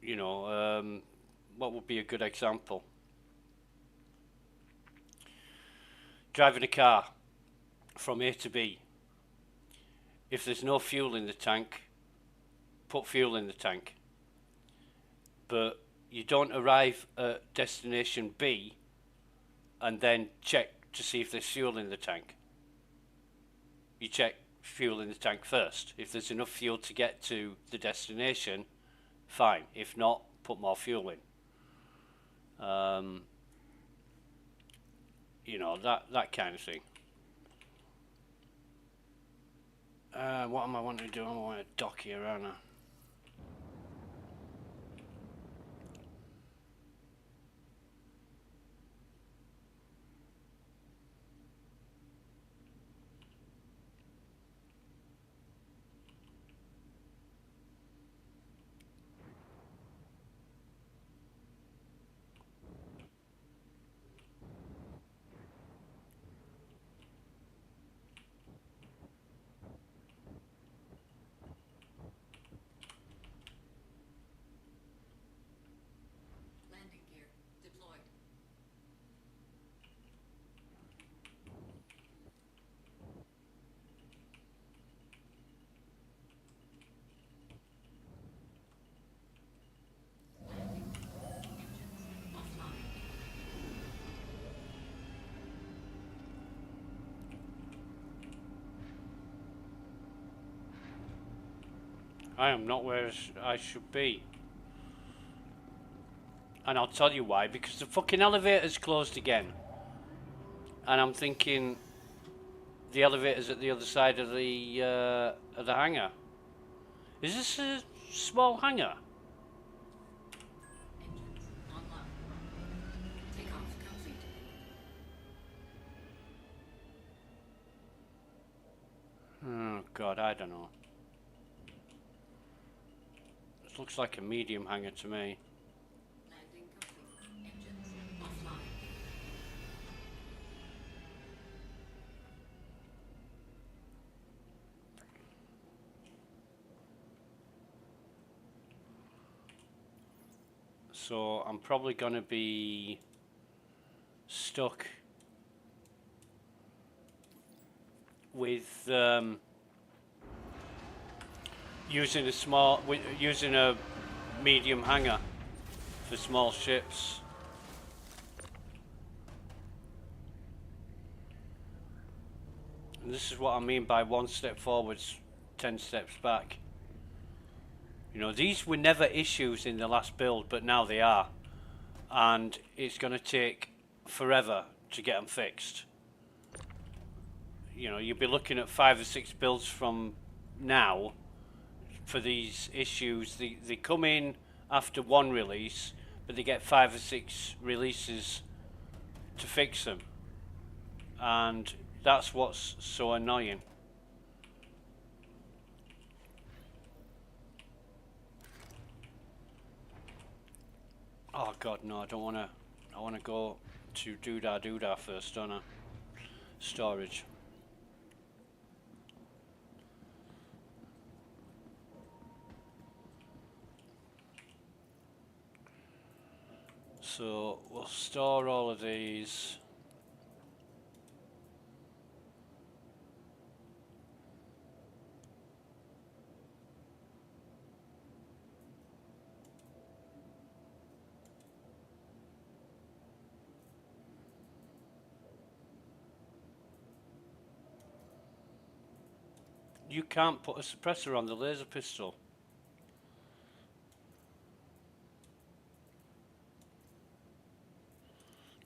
You know, what would be a good example? Driving a car from A to B. If there's no fuel in the tank, put fuel in the tank. But you don't arrive at destination B and then check to see if there's fuel in the tank. You check fuel in the tank first. If there's enough fuel to get to the destination, fine. If not, put more fuel in. You know, that kind of thing. What am I wanting to do? I want to dock here, aren't I? Landing gear deployed. Landing. Engines offline. I am not where I should be. And I'll tell you why, because the fucking elevator's closed again. And I'm thinking the elevator's at the other side of the hangar. Is this a small hangar? Engines online. Takeoff complete. Oh god, I don't know. This looks like a medium hangar to me. Landing complete. Engines offline. So I'm probably gonna be stuck with using a medium hangar for small ships. And this is what I mean by 1 step forwards, 10 steps back. You know, these were never issues in the last build, but now they are. And it's going to take forever to get them fixed. You know, you'll be looking at 5 or 6 builds from now for these issues. They come in after one release, but they get 5 or 6 releases to fix them. And that's what's so annoying. Oh god, no, I don't want to. I want to go to doodah first, don't I? Storage. So we'll store all of these. You can't put a suppressor on the laser pistol.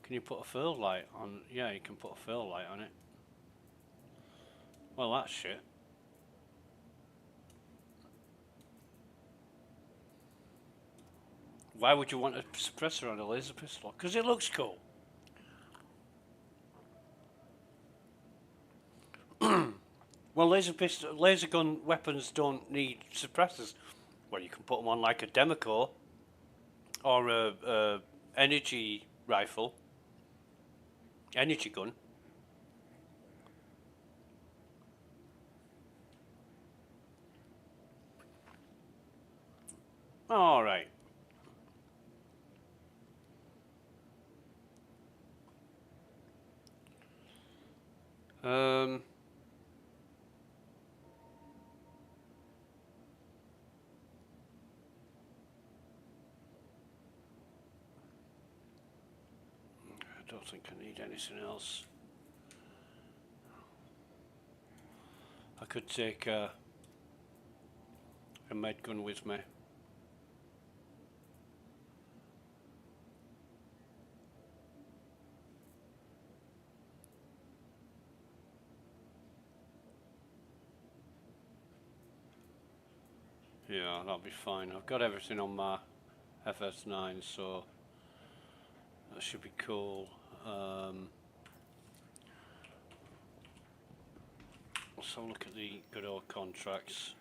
Can you put a furl light on? Yeah, you can put a furl light on it. Well, that's shit. Why would you want a suppressor on a laser pistol? Because it looks cool. Well, laser gun weapons don't need suppressors. Well, you can put them on like a Democore or a energy rifle, energy gun. All right. I don't think I need anything else. I could take a med gun with me. Yeah, that'll be fine. I've got everything on my FS9, so that should be cool. Let's have a look at the good old contracts.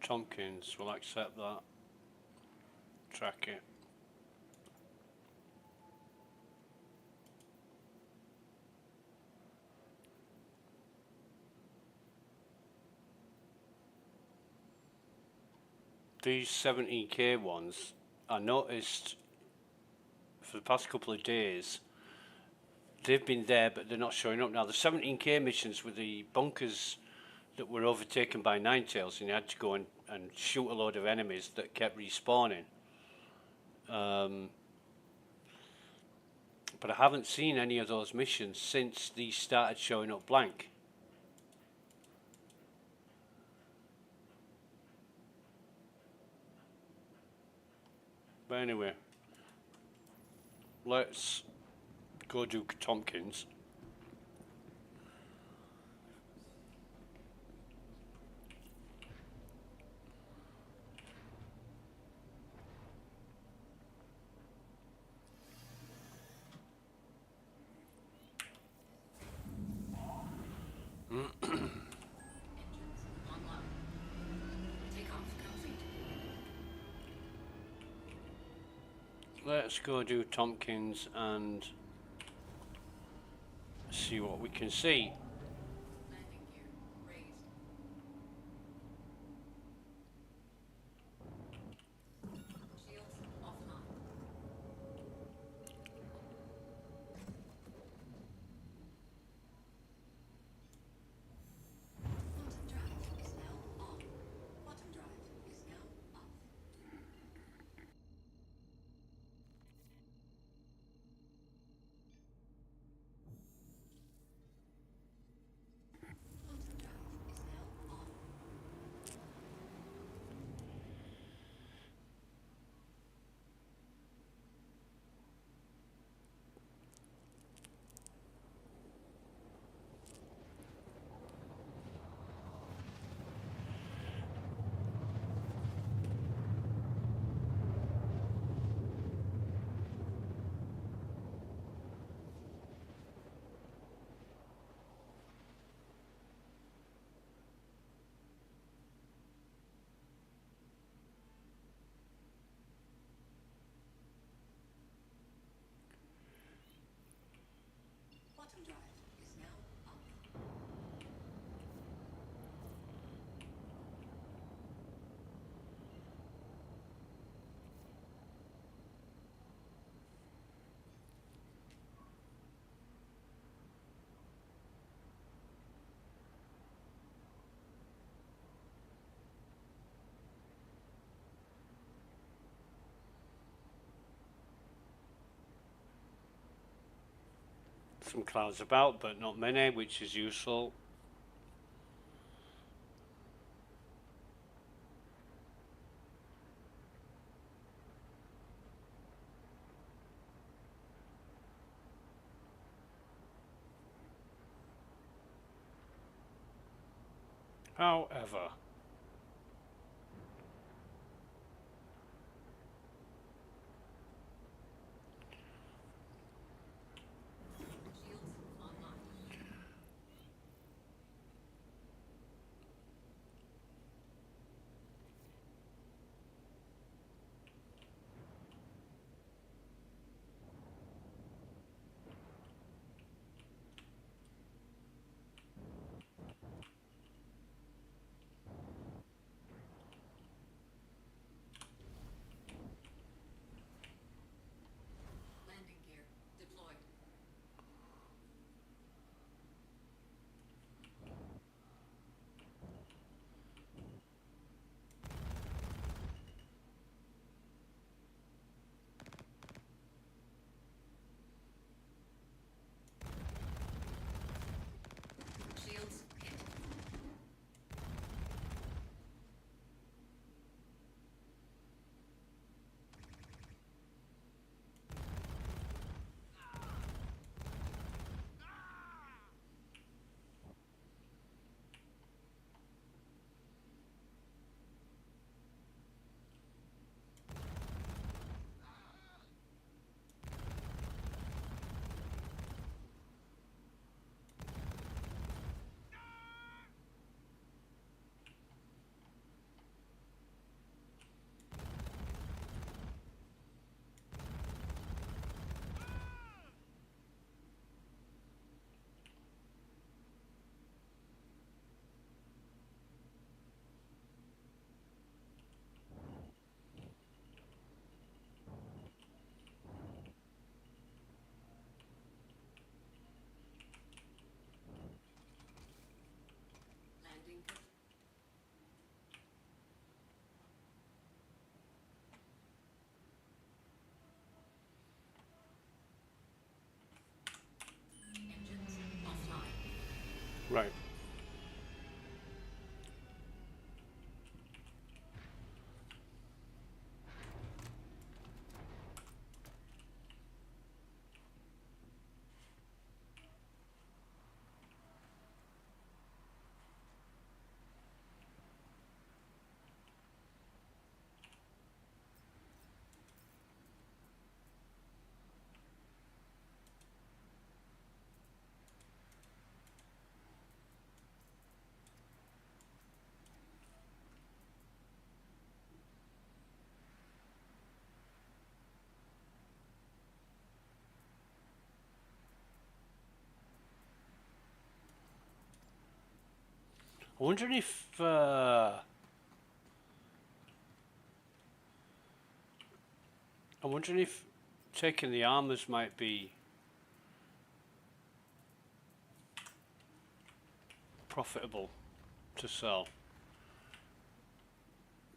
Tompkins, we'll accept that. Track it. These 17k ones, I noticed for the past couple of days, they've been there but they're not showing up now. The 17k missions with the bunkers that were overtaken by Ninetales and you had to go and shoot a load of enemies that kept respawning. But I haven't seen any of those missions since these started showing up blank. But anyway, let's go do Tompkins. Let's go do Tompkins and see what we can see. Landing gear raised. Shields offline. Quantum drive is now on. Quantum drive is now off. some clouds about, but not many, which is useful. However, Shields online. Landing gear deployed. Shields hit. Landing confirmed. Engines offline. right. I'm wondering if taking the armors might be profitable to sell,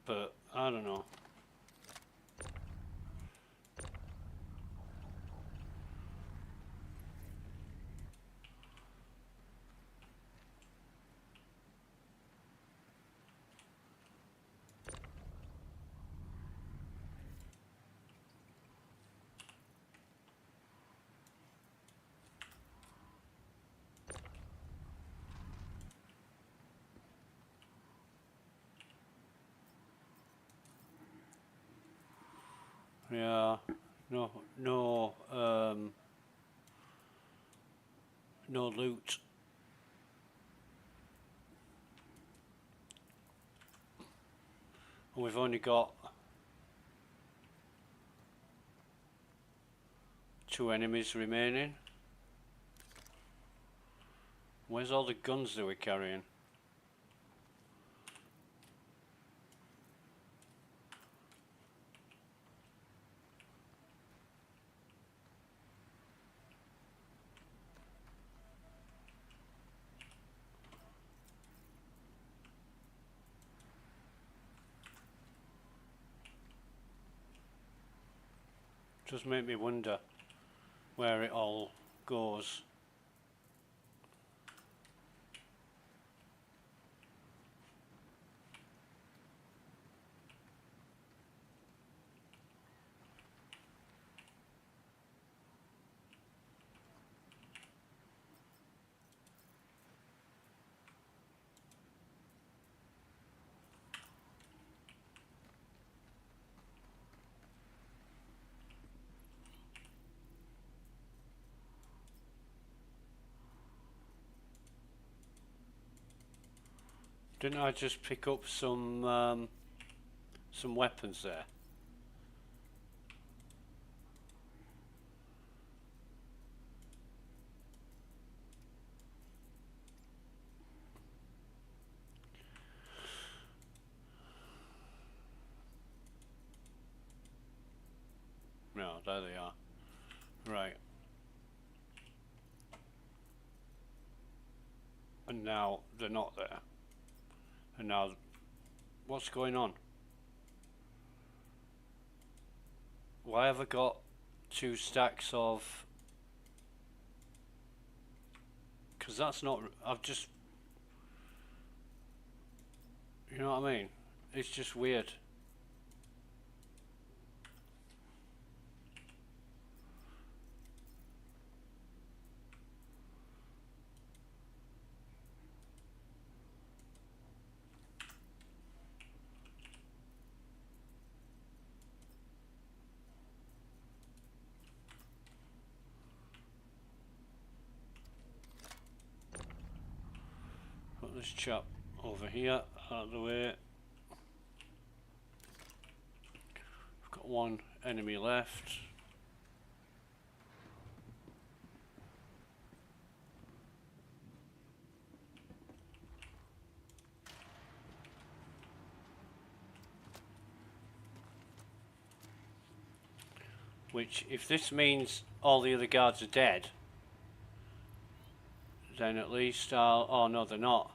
but I don't know. Yeah, no loot. And we've only got 2 enemies remaining. Where's all the guns that we're carrying? Just make me wonder where it all goes. Didn't I just pick up some weapons there? No, there they are. Right. And now they're not there. And now, what's going on? Why have I got 2 stacks of... Because that's not... I've just... You know what I mean? It's just weird. Put this chap over here, out of the way. I've got 1 enemy left. Which, if this means all the other guards are dead, then at least I'll... Oh no, they're not.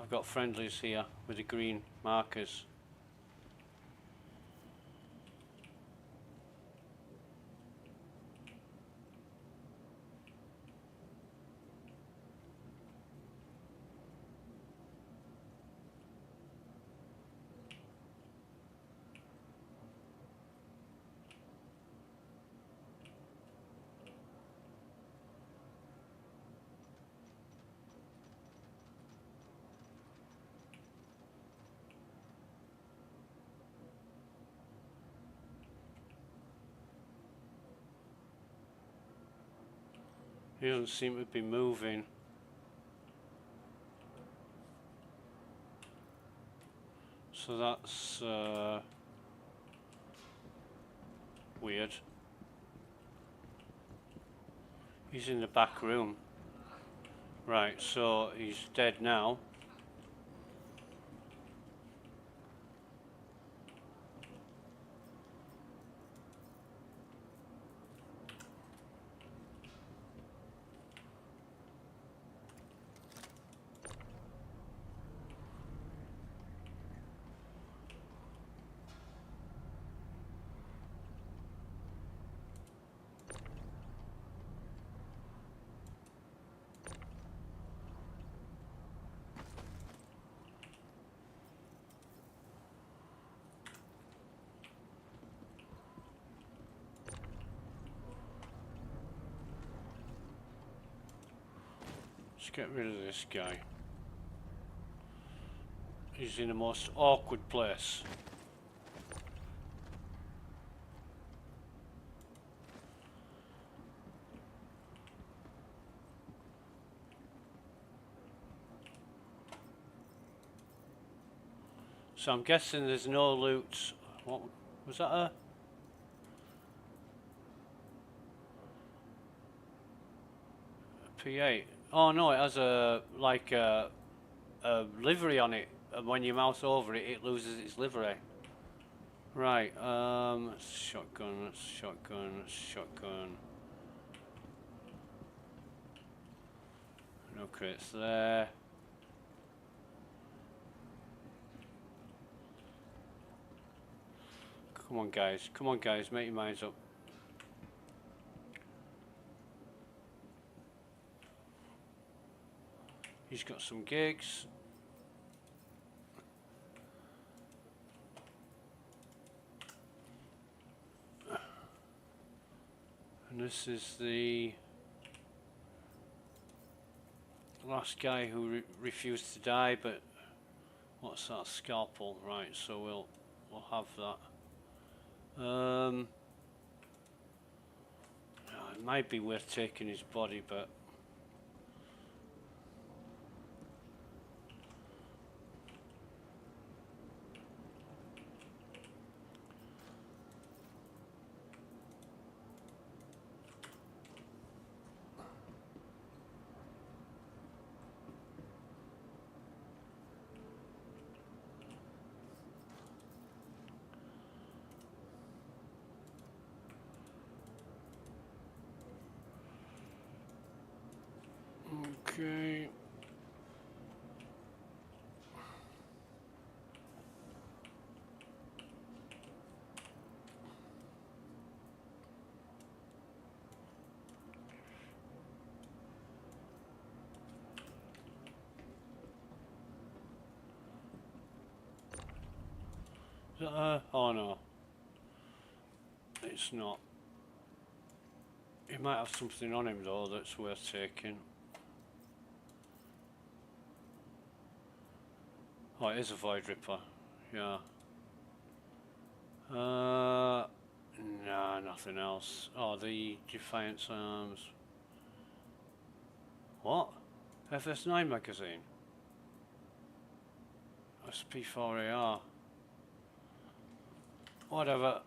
I've got friendlies here with the green markers. He doesn't seem to be moving. So that's weird. He's in the back room. Right, so he's dead now. Let's get rid of this guy. He's in the most awkward place. So I'm guessing there's no loot. What was that? A P8? Oh no, it has a like a livery on it, and when you mouse over it, it loses its livery. Right. Shotgun. Shotgun. Shotgun. No crates there. Come on, guys. Come on, guys. Make your minds up. He's got some gigs. And this is the last guy who refused to die, but what's that? Scalpel. Right, so we'll have that. It might be worth taking his body, but Okay. Is that oh no. It's not. He might have something on him though that's worth taking. Oh, it is a Void Ripper. Yeah. Nah, nothing else. Oh, the Defiance Arms. What? FS9 magazine? SP4AR. Whatever.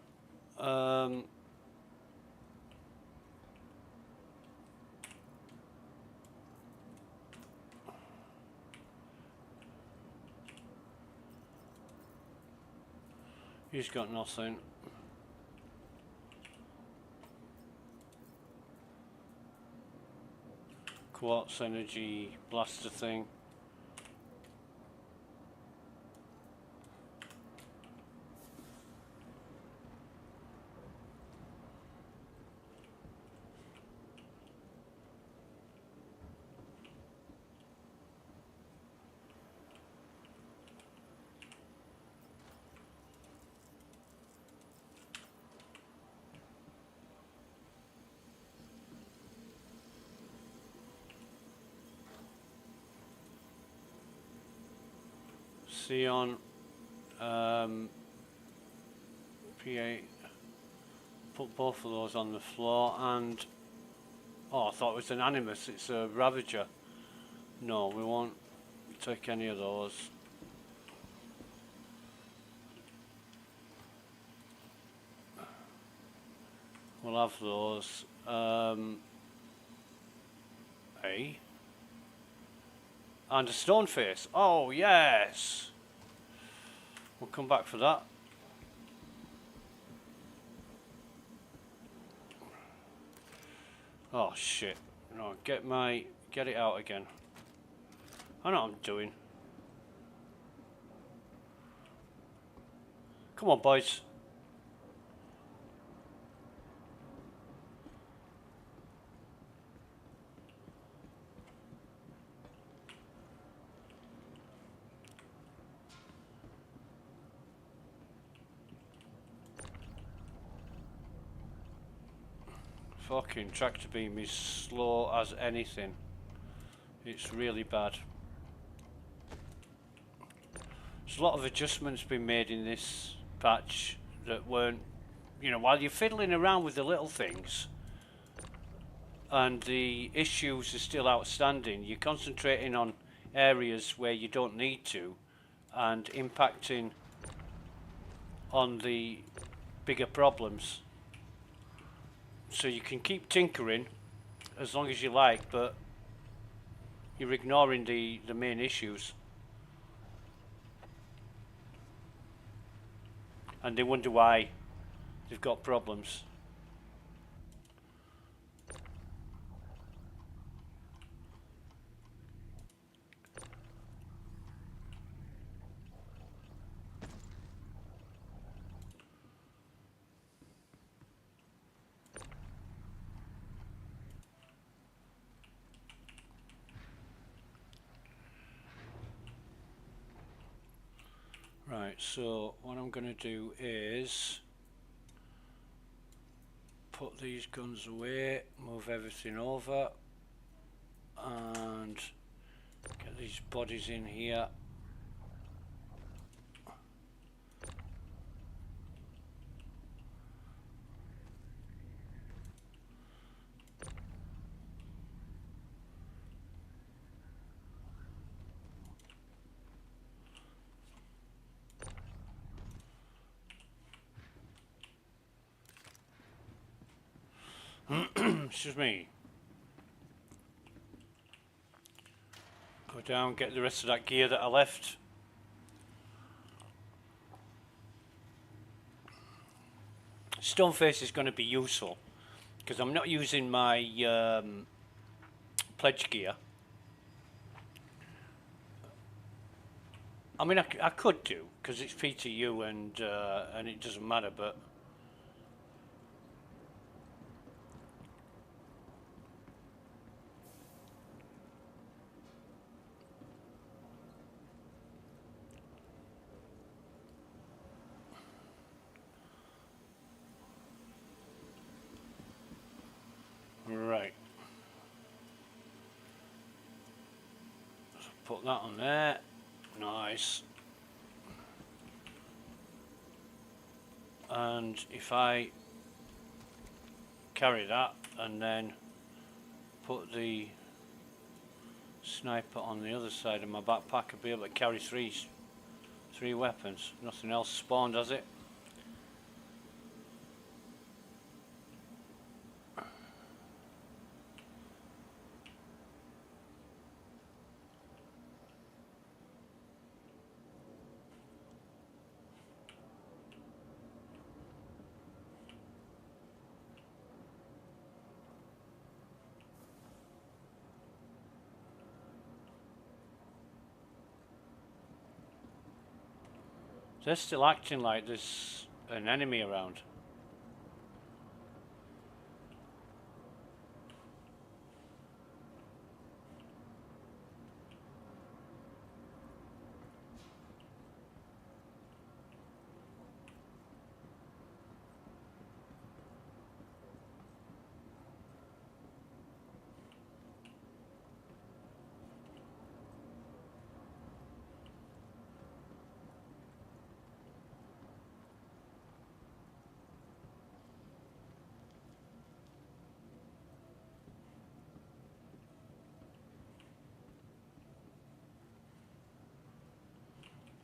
He's got nothing. Quartz energy blaster thing. Xeon, P8, put both of those on the floor, and oh, I thought it was an Animus, it's a Ravager. No, we won't take any of those. We'll have those. And a Stoneface. Oh, yes! We'll come back for that. Oh, shit. No, get it out again. I know what I'm doing. Come on, boys. Fucking tractor beam is slow as anything. It's really bad. There's a lot of adjustments been made in this patch that weren't, you know, while you're fiddling around with the little things and the issues are still outstanding, you're concentrating on areas where you don't need to and impacting on the bigger problems. So you can keep tinkering as long as you like, but you're ignoring the main issues. And they wonder why they've got problems. Right, so what I'm going to do is put these guns away, move everything over, and get these bodies in here. Excuse me. Go down, get the rest of that gear that I left. Stoneface is going to be useful because I'm not using my pledge gear, I mean, I could do, because it's PTU and it doesn't matter, but... Right. So put that on there. Nice. And if I carry that and then put the sniper on the other side of my backpack, I'll be able to carry three weapons. Nothing else spawned, has it? They're still acting like there's an enemy around.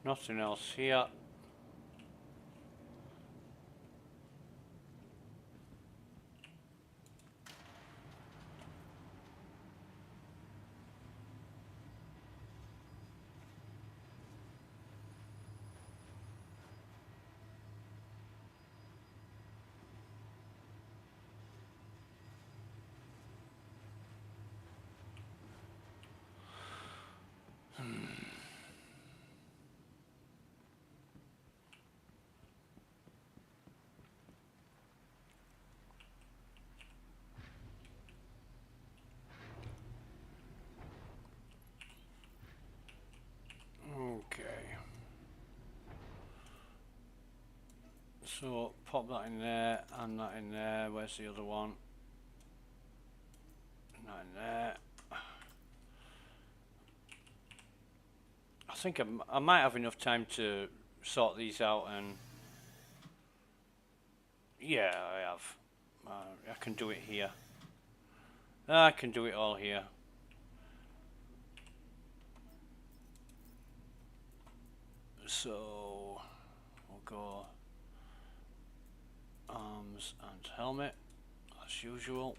Nothing else here. Okay. So pop that in there and that in there. Where's the other one? Not in there. I think I might have enough time to sort these out, and yeah, I have. I can do it here. I can do it all here. So we'll go arms and helmet as usual.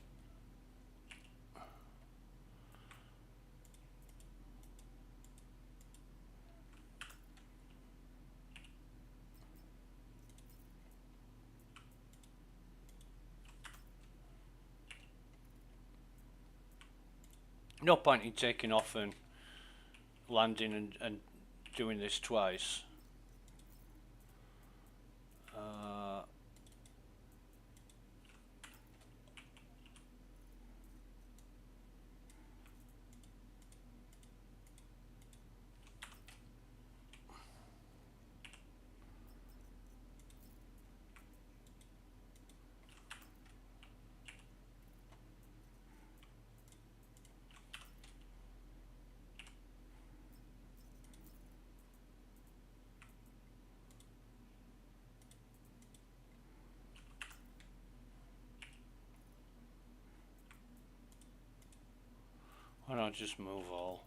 No point in taking off and landing and doing this twice. Why not just move all?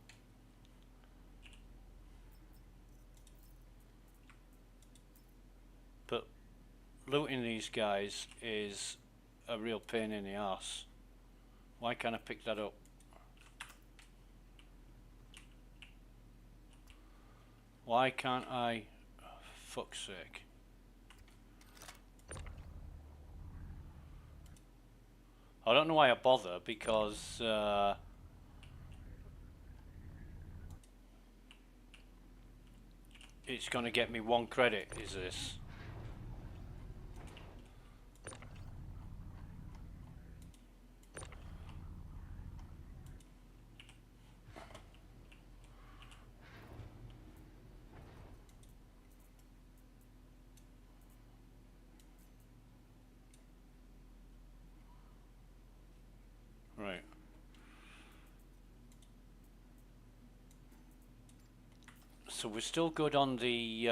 But looting these guys is a real pain in the ass. Why can't I pick that up? Why can't I? Oh, fuck's sake. I don't know why I bother, because It's gonna get me 1 credit, is this? Right. So we're still good on the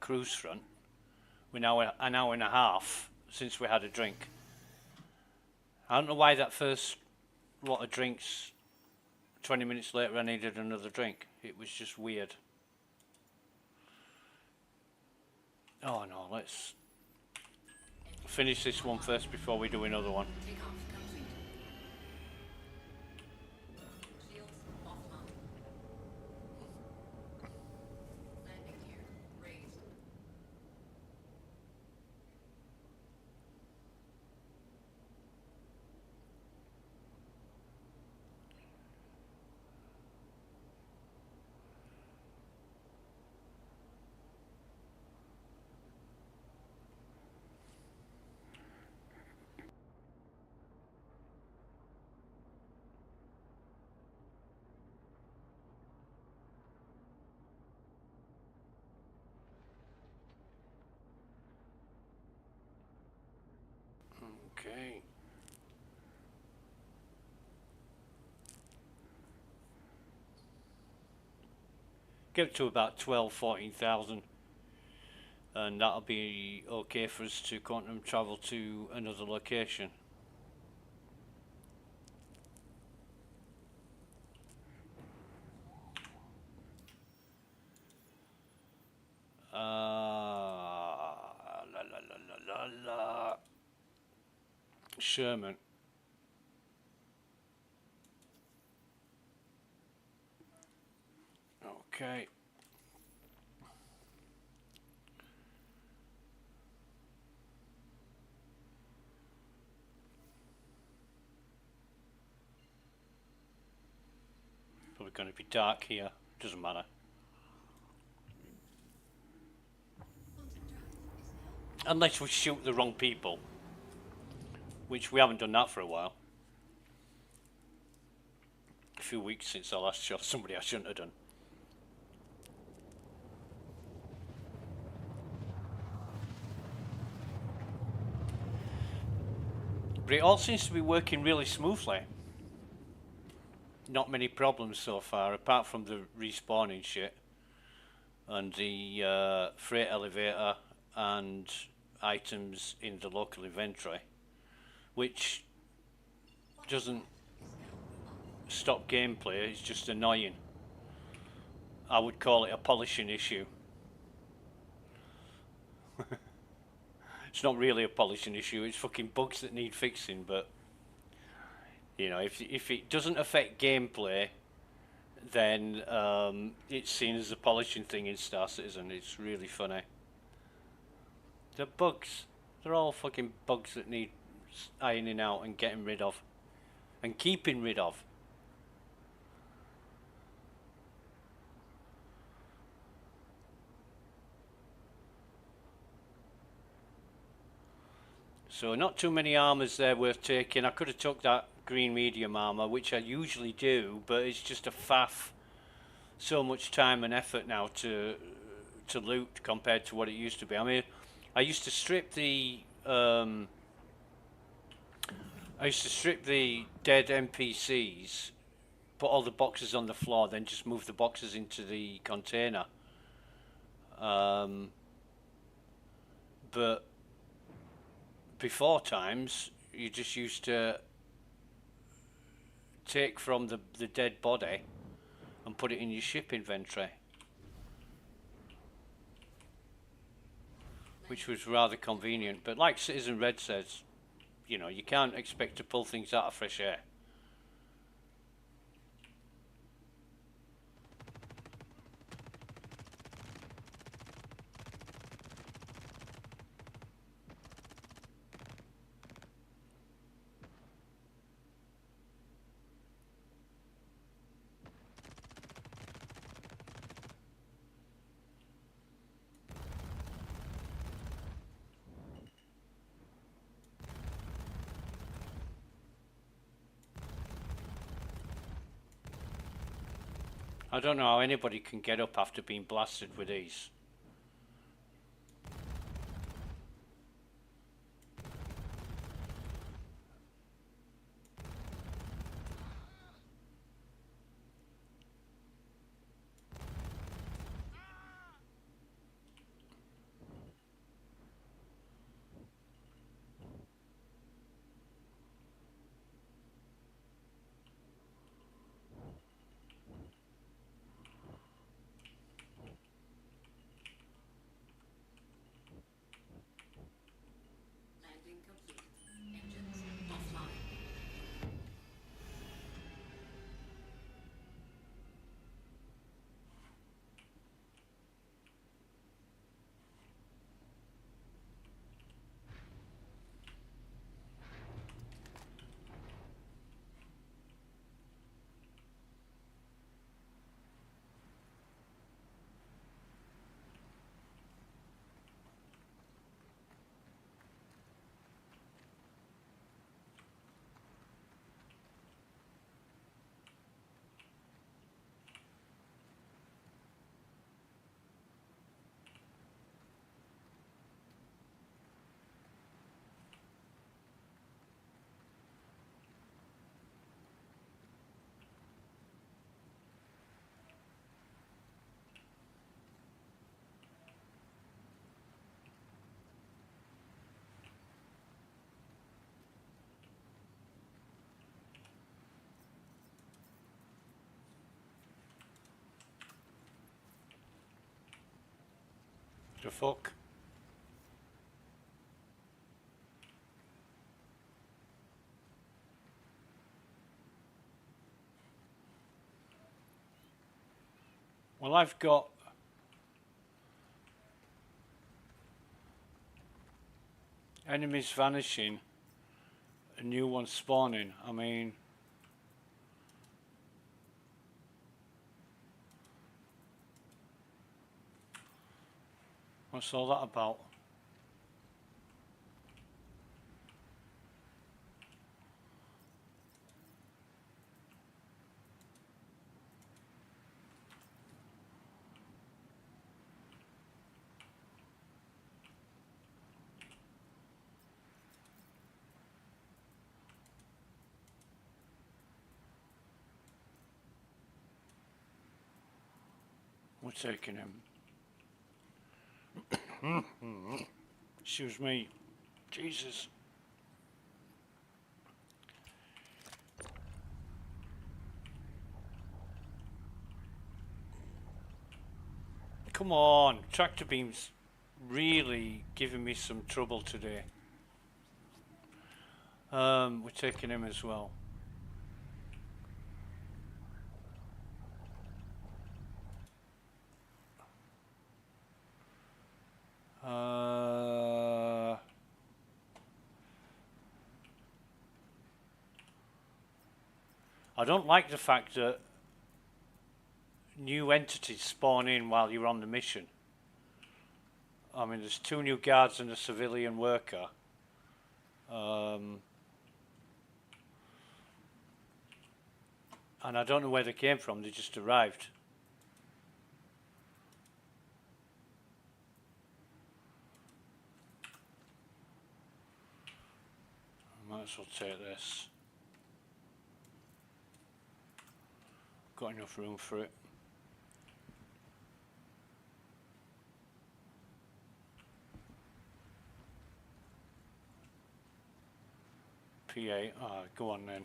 cruise front. We're now an hour and a half since we had a drink. I don't know why that first lot of drinks, 20 minutes later I needed another drink. It was just weird. Oh no, let's finish this one first before we do another one. Takeoff complete. Shields offline. Landing gear raised. Okay. Get it to about 14,000 and that'll be okay for us to quantum travel to another location. La la la la la la. Sherman. Okay. Probably going to be dark here. Doesn't matter. Unless we shoot the wrong people. Which we haven't done that for a while. A few weeks since I last shot somebody I shouldn't have done. But it all seems to be working really smoothly. Not many problems so far, apart from the respawning shit. And the freight elevator and items in the local inventory. Which doesn't stop gameplay, it's just annoying. I would call it a polishing issue. It's not really a polishing issue, it's fucking bugs that need fixing, but you know, if it doesn't affect gameplay, then it's seen as a polishing thing in Star Citizen. It's really funny. The bugs, they're all fucking bugs that need ironing out and getting rid of and keeping rid of. So not too many armors there worth taking. I could have took that green medium armor, which I usually do, but it's just a faff. So much time and effort now to loot compared to what it used to be. I mean, I used to strip the dead NPCs, put all the boxes on the floor, then just move the boxes into the container. But before times, you just used to take from the dead body and put it in your ship inventory, which was rather convenient. But like Citizen Red says, you know, you can't expect to pull things out of fresh air. I don't know how anybody can get up after being blasted with these. Landing complete. Engines offline. The fuck? Well, I've got enemies vanishing, a new one spawning. I mean, what's all that about? We're taking him. Excuse me. Jesus. Come on, tractor beam's really giving me some trouble today. We're taking him as well. I don't like the fact that new entities spawn in while you're on the mission. I mean, there's 2 new guards and a civilian worker. And I don't know where they came from, they just arrived. I might as well take this. Got enough room for it. P8, go on then.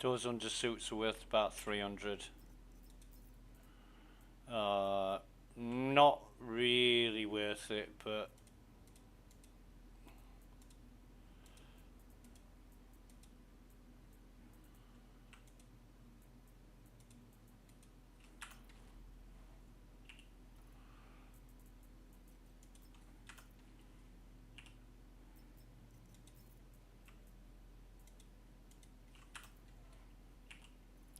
Those undersuits are worth about 300. Not really worth it, but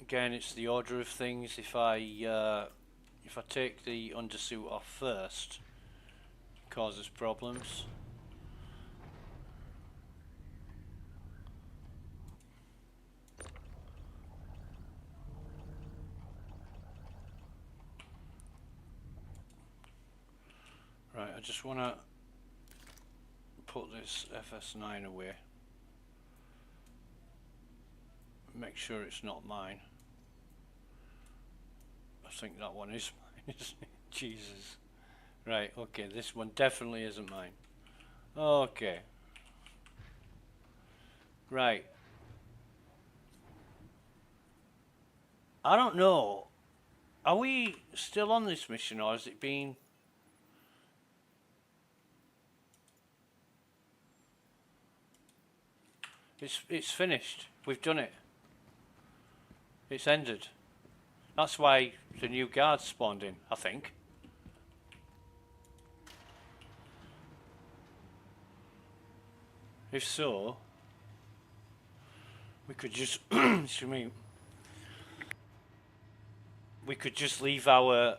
again, it's the order of things. If I take the undersuit off first, it causes problems. Right, I just want to put this FS9 away. Make sure it's not mine. I think that one is mine, isn't it? Jesus. Right, okay, this one definitely isn't mine. Okay. Right. I don't know. Are we still on this mission, or has it been... It's finished. We've done it. It's ended. That's why the new guards spawned in, I think. If so, we could just excuse me. We could just leave our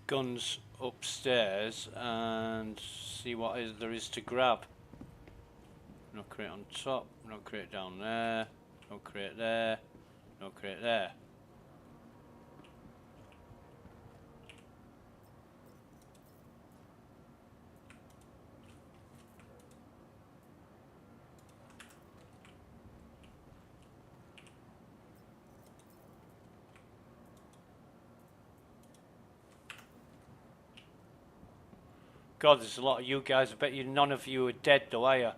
guns upstairs and see what there is to grab. No crate on top, no crate down there, no crate there, no crate there. God, there's a lot of you guys. I bet you none of you are dead though, are you?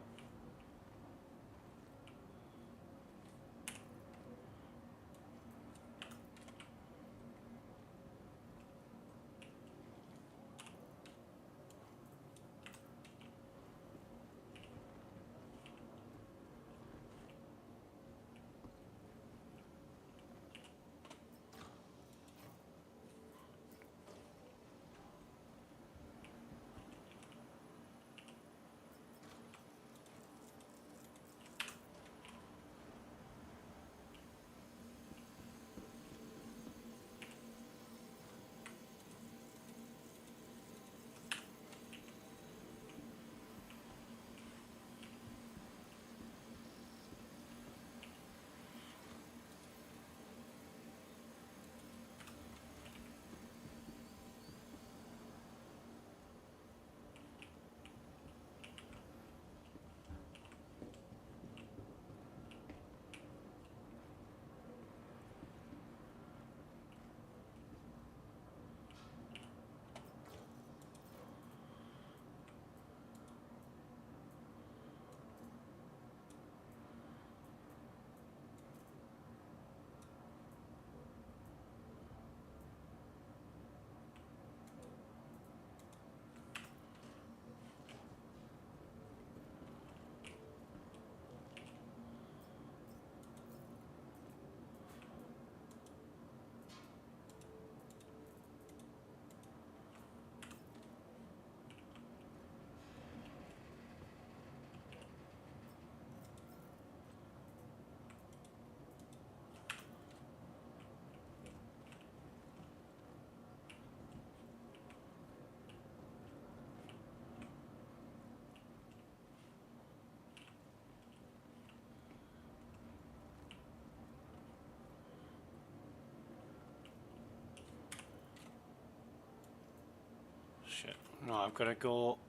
Shit. No, I've got to go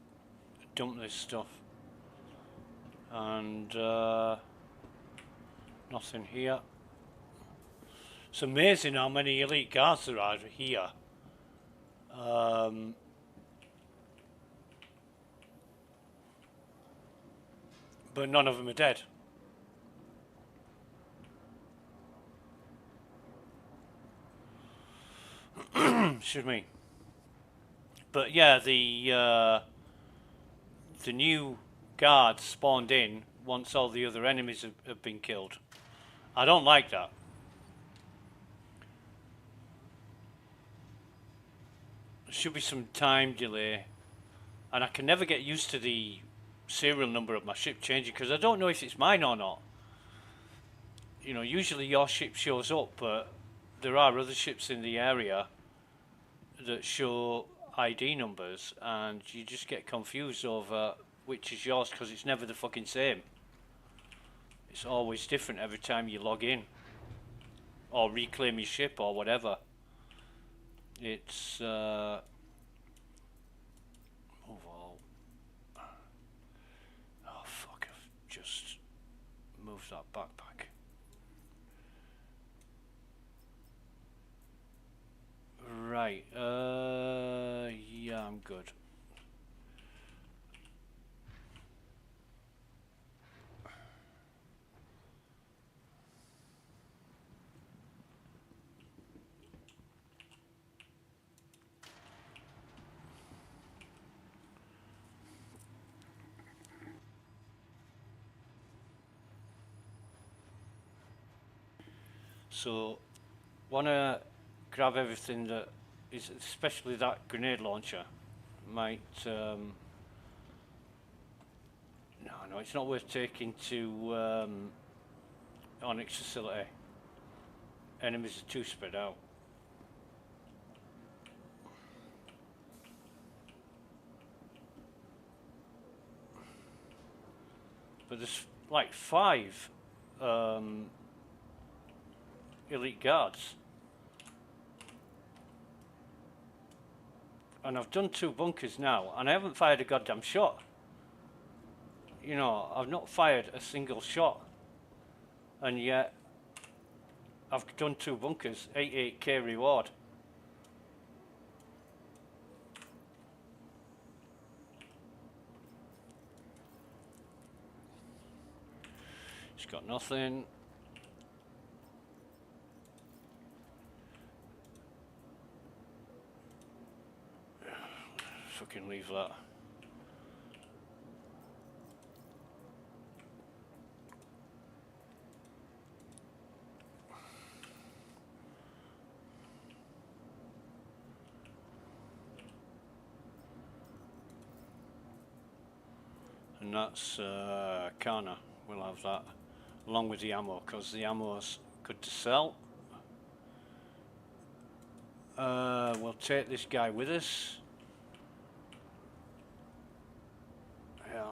dump this stuff. And nothing here. It's amazing how many elite guards there are here. But none of them are dead. Excuse me. But yeah, the new guards spawned in once all the other enemies have been killed. I don't like that. There should be some time delay, and I can never get used to the serial number of my ship changing because I don't know if it's mine or not. You know, usually your ship shows up, but there are other ships in the area that show ID numbers, and you just get confused over which is yours because it's never the fucking same. It's always different every time you log in or reclaim your ship or whatever. It's move all. Oh fuck! I've just moved that backpack. Right. Yeah, I'm good. So, wanna grab everything that is, especially that grenade launcher. Might no, it's not worth taking to Onyx facility. Enemies are too spread out. But there's like 5 elite guards. And I've done 2 bunkers now, and I haven't fired a goddamn shot. You know, I've not fired a single shot. And yet, I've done 2 bunkers, 88k reward. It's got nothing. Fucking leave that. And that's Kana. We'll have that along with the ammo because the ammo's good to sell. We'll take this guy with us. Yeah.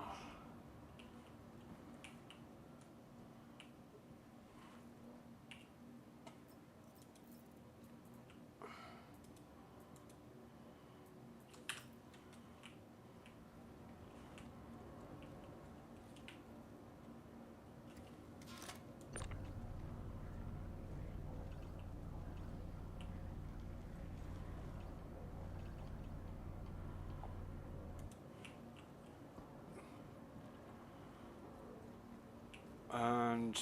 And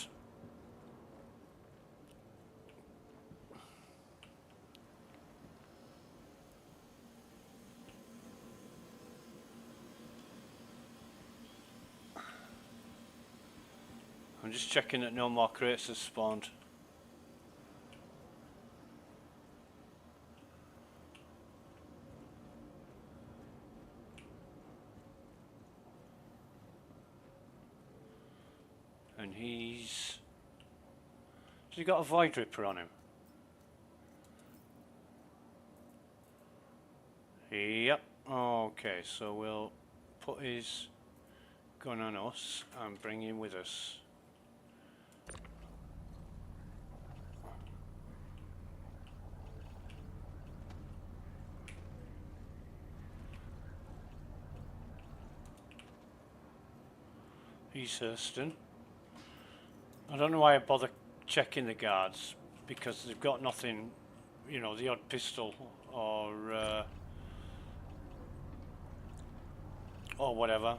I'm just checking that no more crates have spawned. And has he got a Void Ripper on him? Yep. Okay, so we'll put his gun on us and bring him with us. He's Hurston. I don't know why I bother checking the guards, because they've got nothing, you know, the odd pistol or whatever.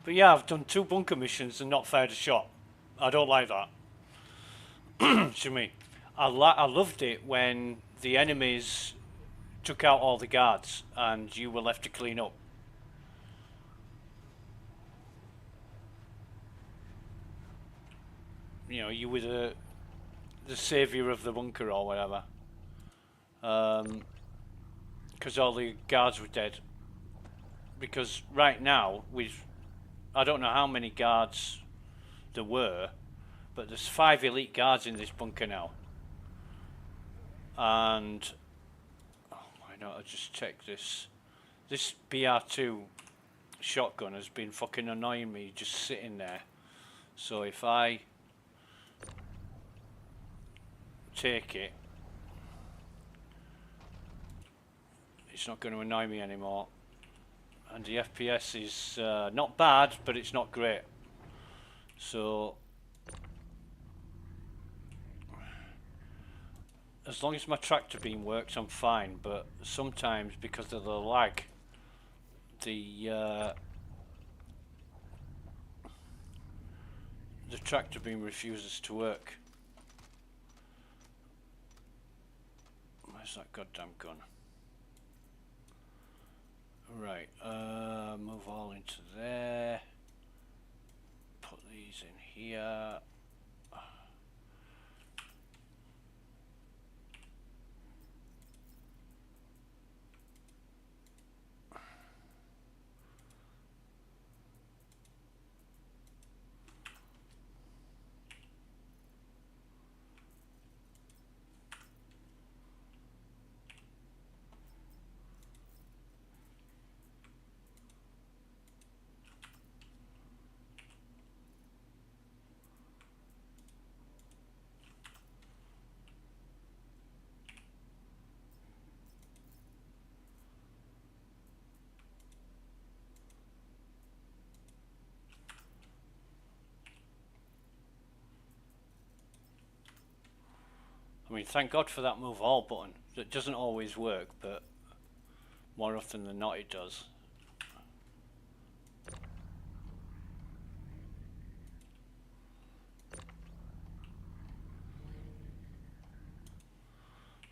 But yeah, I've done 2 bunker missions and not fired a shot. I don't like that. To me, I loved it when the enemies took out all the guards and you were left to clean up. You know, you were the savior of the bunker or whatever. Because all the guards were dead. Because right now, I don't know how many guards there were, but there's 5 elite guards in this bunker now. And why not? I just check this. This BR2 shotgun has been fucking annoying me just sitting there. So if I take it, it's not going to annoy me anymore. And the FPS is not bad, but it's not great. So as long as my tractor beam works, I'm fine. But sometimes, because of the lag, the tractor beam refuses to work. Where's that goddamn gun? Right, move all into there. Put these in here. I mean, thank God for that move all button. It doesn't always work, but more often than not it does.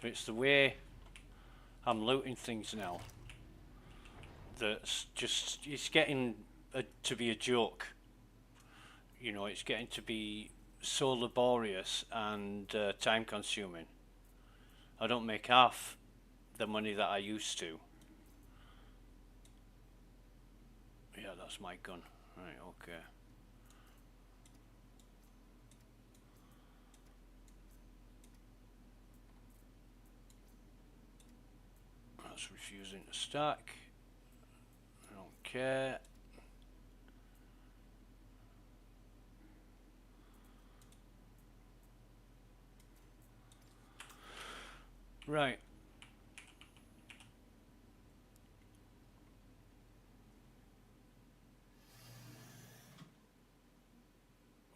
But it's the way I'm looting things now that's just, it's getting to be a joke. You know, it's getting to be so laborious and time consuming. I don't make half the money that I used to. Yeah, that's my gun. Right, okay. That's refusing to stack. I don't care. Right.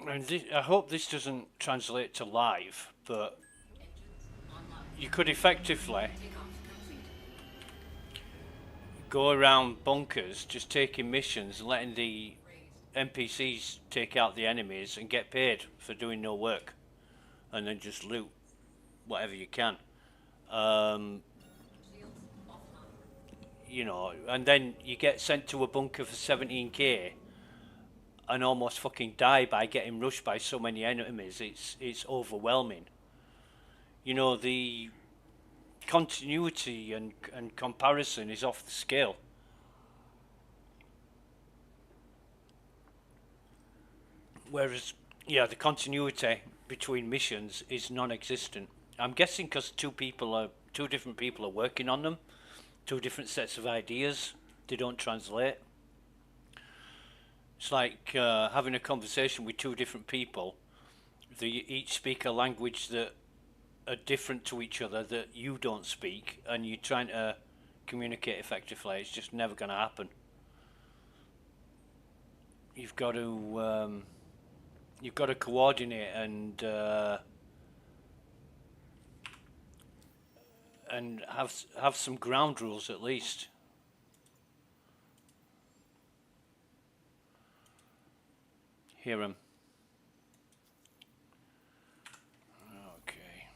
And I hope this doesn't translate to live, but you could effectively go around bunkers just taking missions and letting the NPCs take out the enemies and get paid for doing no work, and then just loot whatever you can. You know, and then you get sent to a bunker for 17k and almost fucking die by getting rushed by so many enemies. It's overwhelming. You know, the continuity and comparison is off the scale. Whereas, yeah, the continuity between missions is non-existent. I'm guessing because two different people are working on them, 2 different sets of ideas. They don't translate. It's like having a conversation with 2 different people. They each speak a language that are different to each other that you don't speak, and you're trying to communicate effectively. It's just never going to happen. You've got to coordinate and have some ground rules at least. Hear 'em. Okay.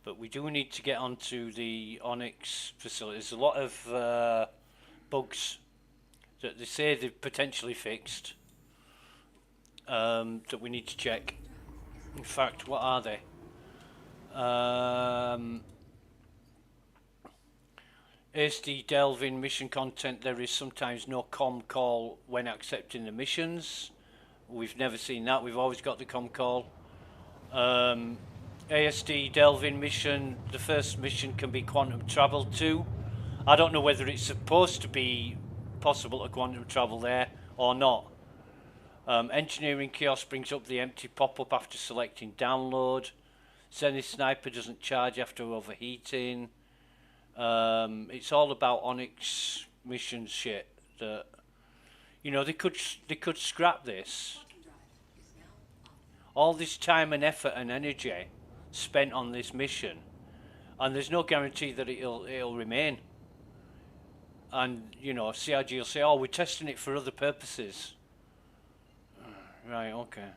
But we do need to get onto the Onyx facility. There's a lot of bugs that they say they've potentially fixed that we need to check. In fact, what are they? Is the delving mission content? There is sometimes no com call when accepting the missions. We've never seen that. We've always got the com call. ASD delving mission. The first mission can be quantum travel too. I don't know whether it's supposed to be possible to quantum travel there or not. Engineering kiosk brings up the empty pop-up after selecting download. Zenith Sniper doesn't charge after overheating. It's all about Onyx mission shit that, you know, they could scrap this. All this time and effort and energy spent on this mission, and there's no guarantee that it'll remain. And you know, CRG will say, "Oh, we're testing it for other purposes." Right, okay.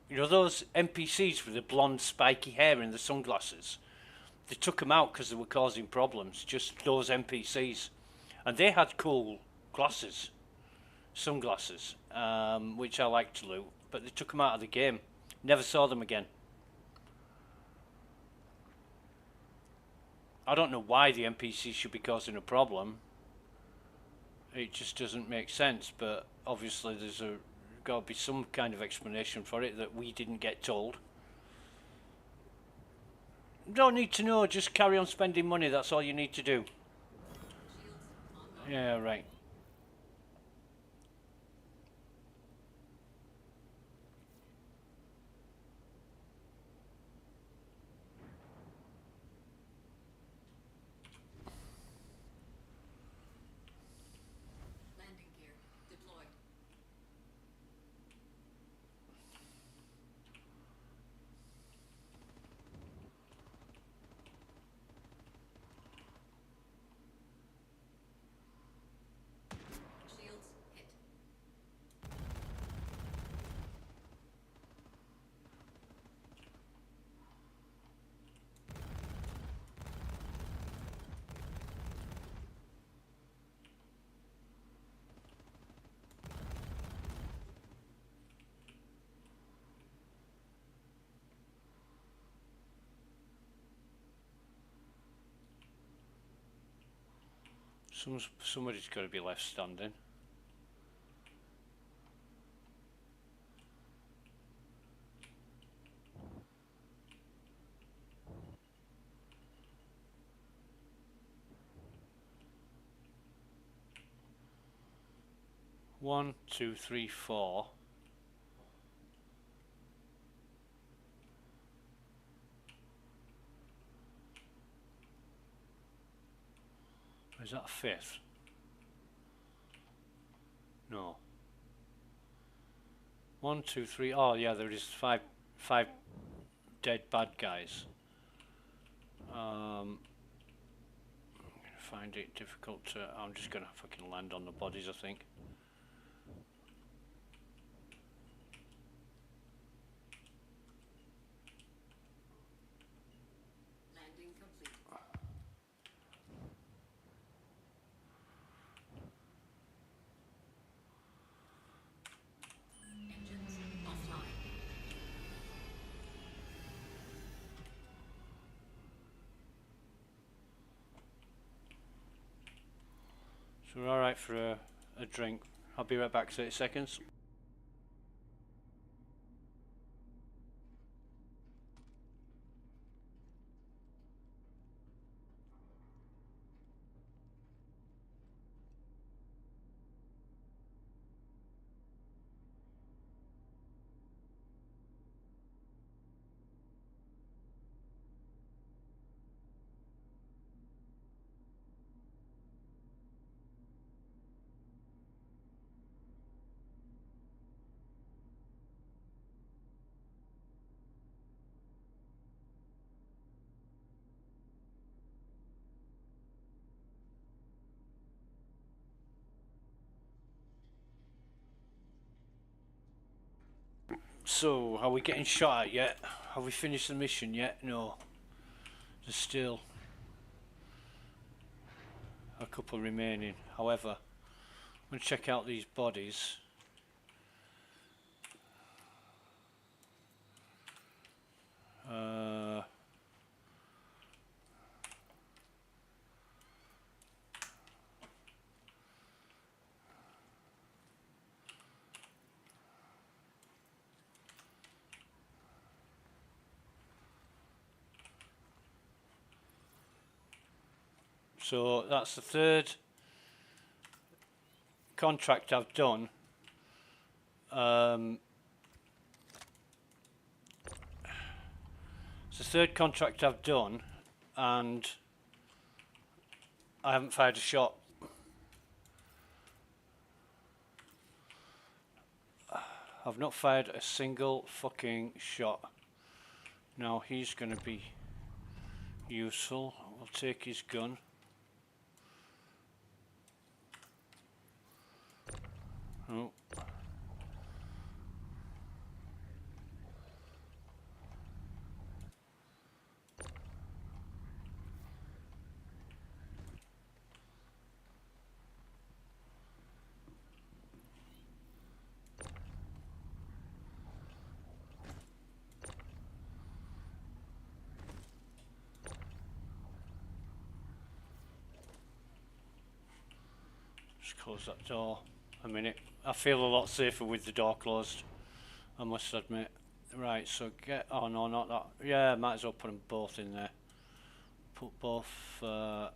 You know those NPCs with the blonde spiky hair and the sunglasses? They took them out because they were causing problems, just those NPCs. And they had cool glasses, sunglasses, which I like to loot, but they took them out of the game. Never saw them again. I don't know why the NPCs should be causing a problem. It just doesn't make sense, but obviously there's got to be some kind of explanation for it that we didn't get told. Don't need to know, just carry on spending money, that's all you need to do. Yeah, right. Landing gear deployed. Shields hit. Somebody's got to be left standing. One, two, three, four. Is that a fifth? No. One, two, three. Oh yeah, there is five dead bad guys. I'm gonna find it difficult to. I'm just gonna fucking land on the bodies, I think. Landing complete. Engines offline. So we're all right for a drink. I'll be right back. 30 seconds. So, are we getting shot at yet? Have we finished the mission yet? No. There's still a couple remaining. However, I'm going to check out these bodies. So that's the third contract I've done. It's the third contract I've done, and I haven't fired a shot. I've not fired a single fucking shot. Now he's going to be useful. I'll take his gun. Oh. Just close that door a minute. I feel a lot safer with the door closed, I must admit. Right, so get... Oh no, not that. Yeah, might as well put them both in there. Put both FS9s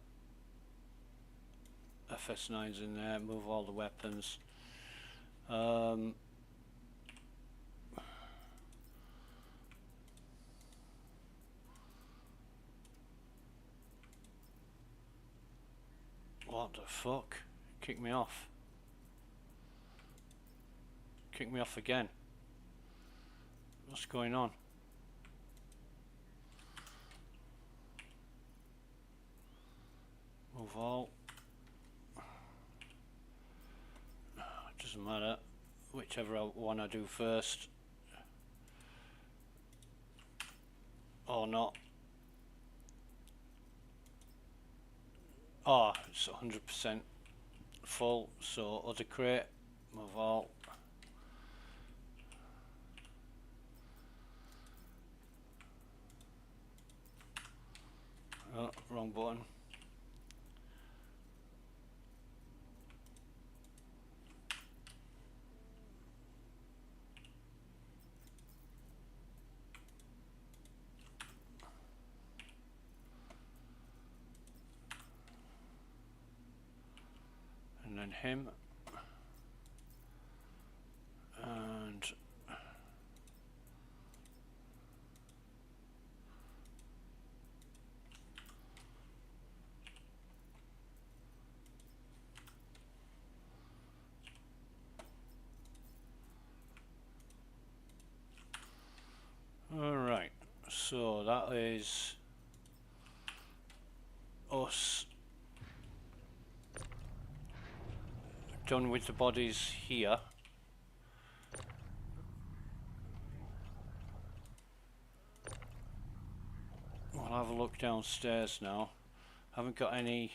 in there, move all the weapons. What the fuck? Kick me off. Kick me off again. What's going on? Move all. Doesn't matter. Whichever one I do first. Or not. Oh, it's 100% full. So other crate. Move all. Oh, wrong button. And then him. And alright, so that is us done with the bodies here. We'll have a look downstairs now. Haven't got any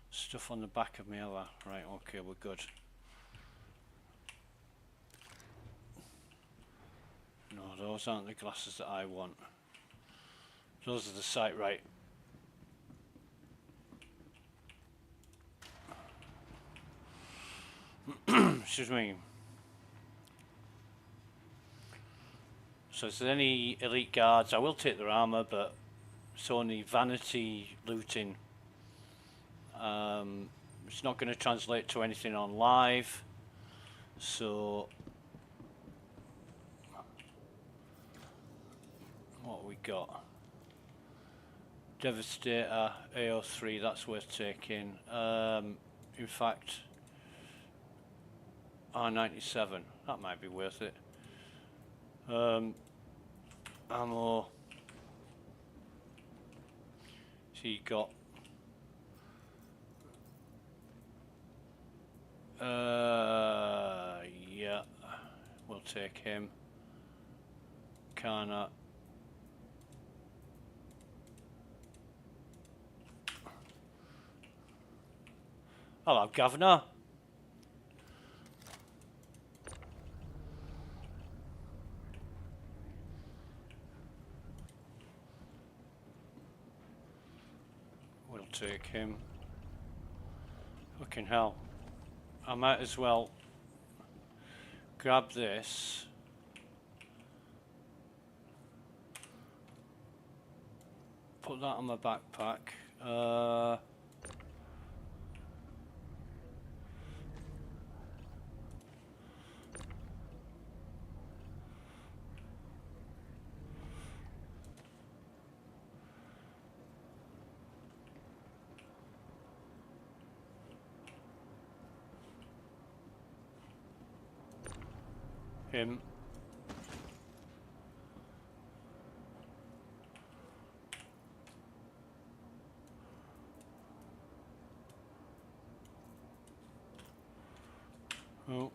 stuff on the back of me, have I? Right, okay, we're good. No, those aren't the glasses that I want. Those are the sight right. Excuse me. So if there's any elite guards, I will take their armor, but it's only vanity looting. It's not going to translate to anything on live. So what we got? Devastator, AO3, that's worth taking. In fact, R97, that might be worth it. Ammo. So you got yeah, we'll take him. can I? Hello, Governor. We'll take him. Fucking hell. I might as well grab this. Put that on my backpack. Him. Oh.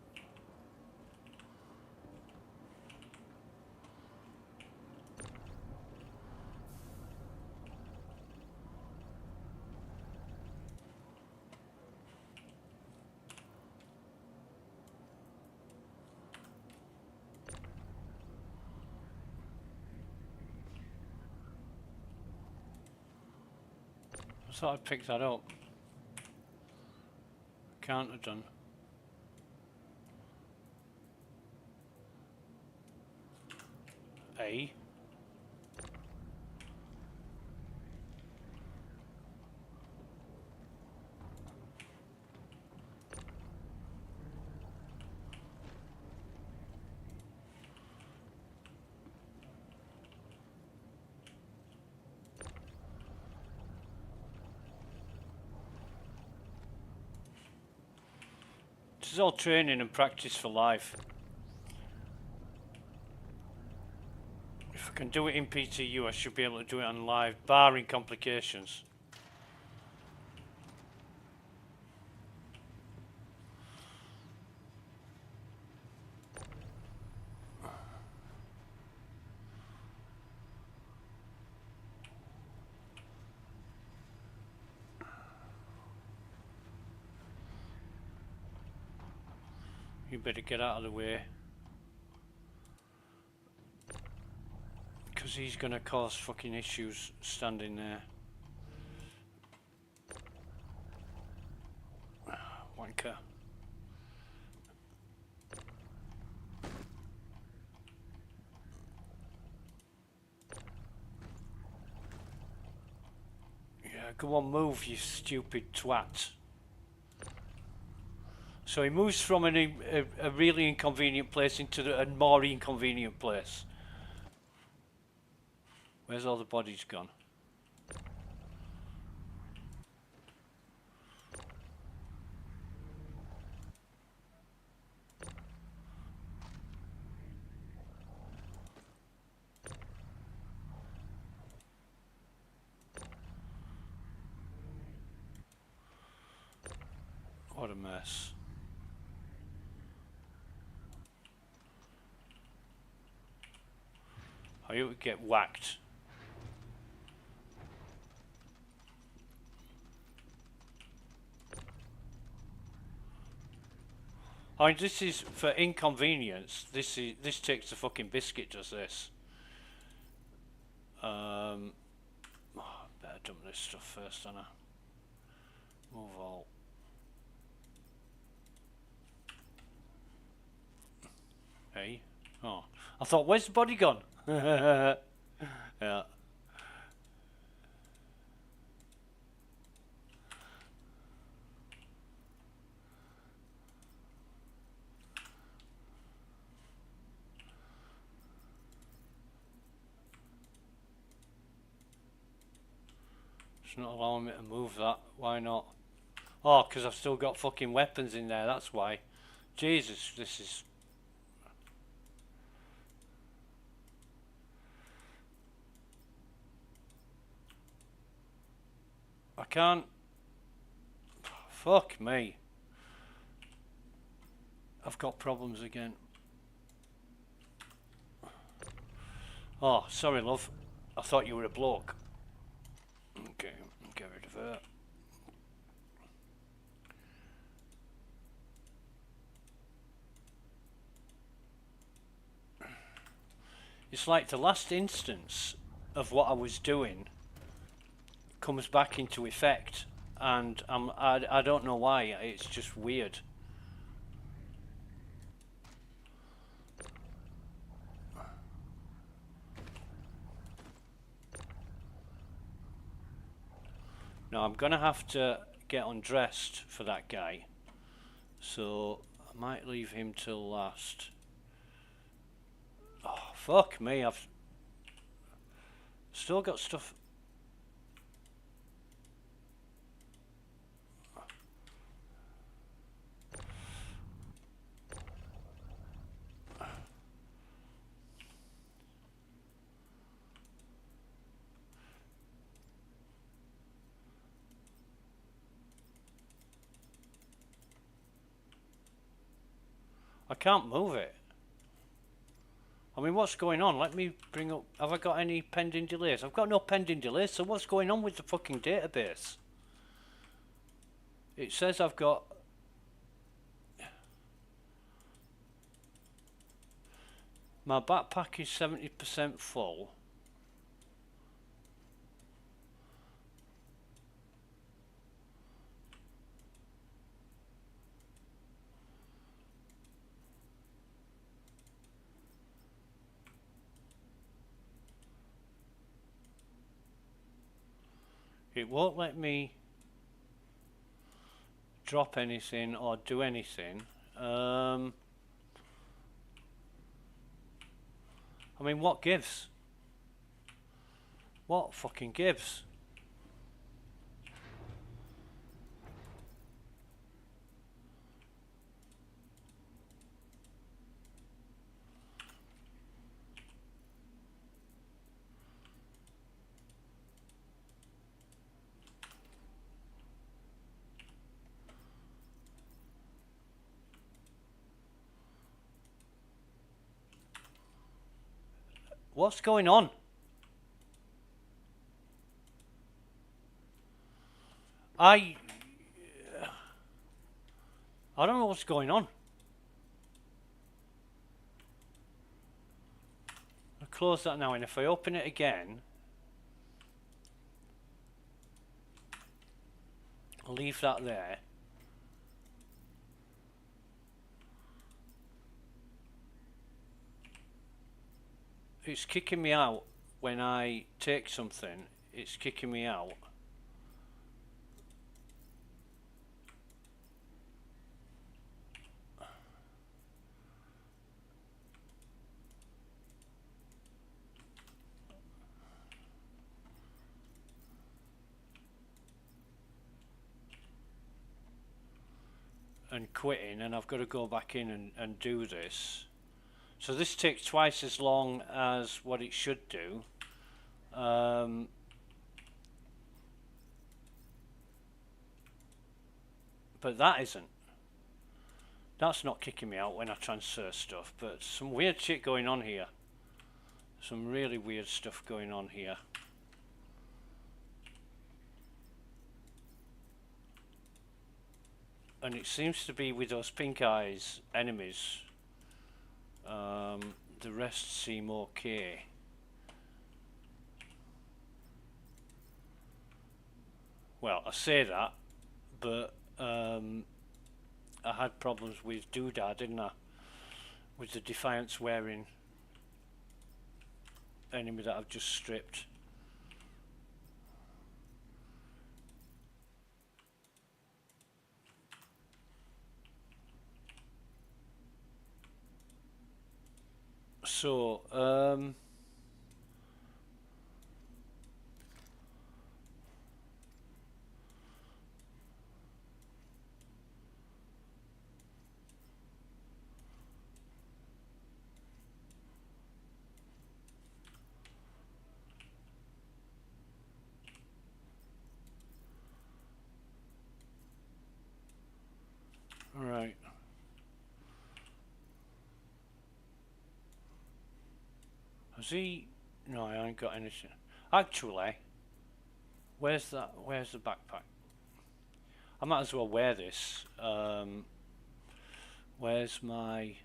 I thought I'd pick that up. Can't have done. A. This is all training and practice for life. If I can do it in PTU, I should be able to do it on live, barring complications. You better get out of the way. Because he's going to cause fucking issues standing there. Wanker. Yeah, go on, move, you stupid twat. So he moves from a really inconvenient place into a more inconvenient place. Where's all the bodies gone? What a mess. I hope we get whacked. I mean, this is for inconvenience. This takes the fucking biscuit. Does this? Better dump this stuff first, don't I? Move all. Hey, oh, I thought, where's the body gone? Yeah. It's not allowing me to move that. Why not? Oh, because I've still got fucking weapons in there, that's why. Jesus, this is... I can't... Fuck me. I've got problems again. Oh, sorry, love. I thought you were a bloke. Okay, get rid of her. It's like the last instance of what I was doing comes back into effect, and I don't know why. It's just weird. Now I'm gonna have to get undressed for that guy, so I might leave him till last. Oh, fuck me, I've still got stuff. I can't move it. I mean, what's going on? Let me bring up... Have I got any pending delays? I've got no pending delays, so what's going on with the fucking database? It says I've got... My backpack is 70% full. It won't let me drop anything or do anything. I mean, what gives? What fucking gives? What's going on? I don't know what's going on. I'll close that now, and if I open it again, I'll leave that there. It's kicking me out when I take something. It's kicking me out. And quitting, and I've got to go back in and do this. So this takes twice as long as what it should do. But that isn't. That's not kicking me out when I transfer stuff, but some weird shit going on here. Some really weird stuff going on here. And it seems to be with those pink eyes enemies. The rest seem okay. Well, I say that, but I had problems with Doodah, didn't I? With the Defiance wearing enemy that I've just stripped. So, alright. Has he... No, I ain't got anything. Actually, where's the backpack? I might as well wear this. Where's my...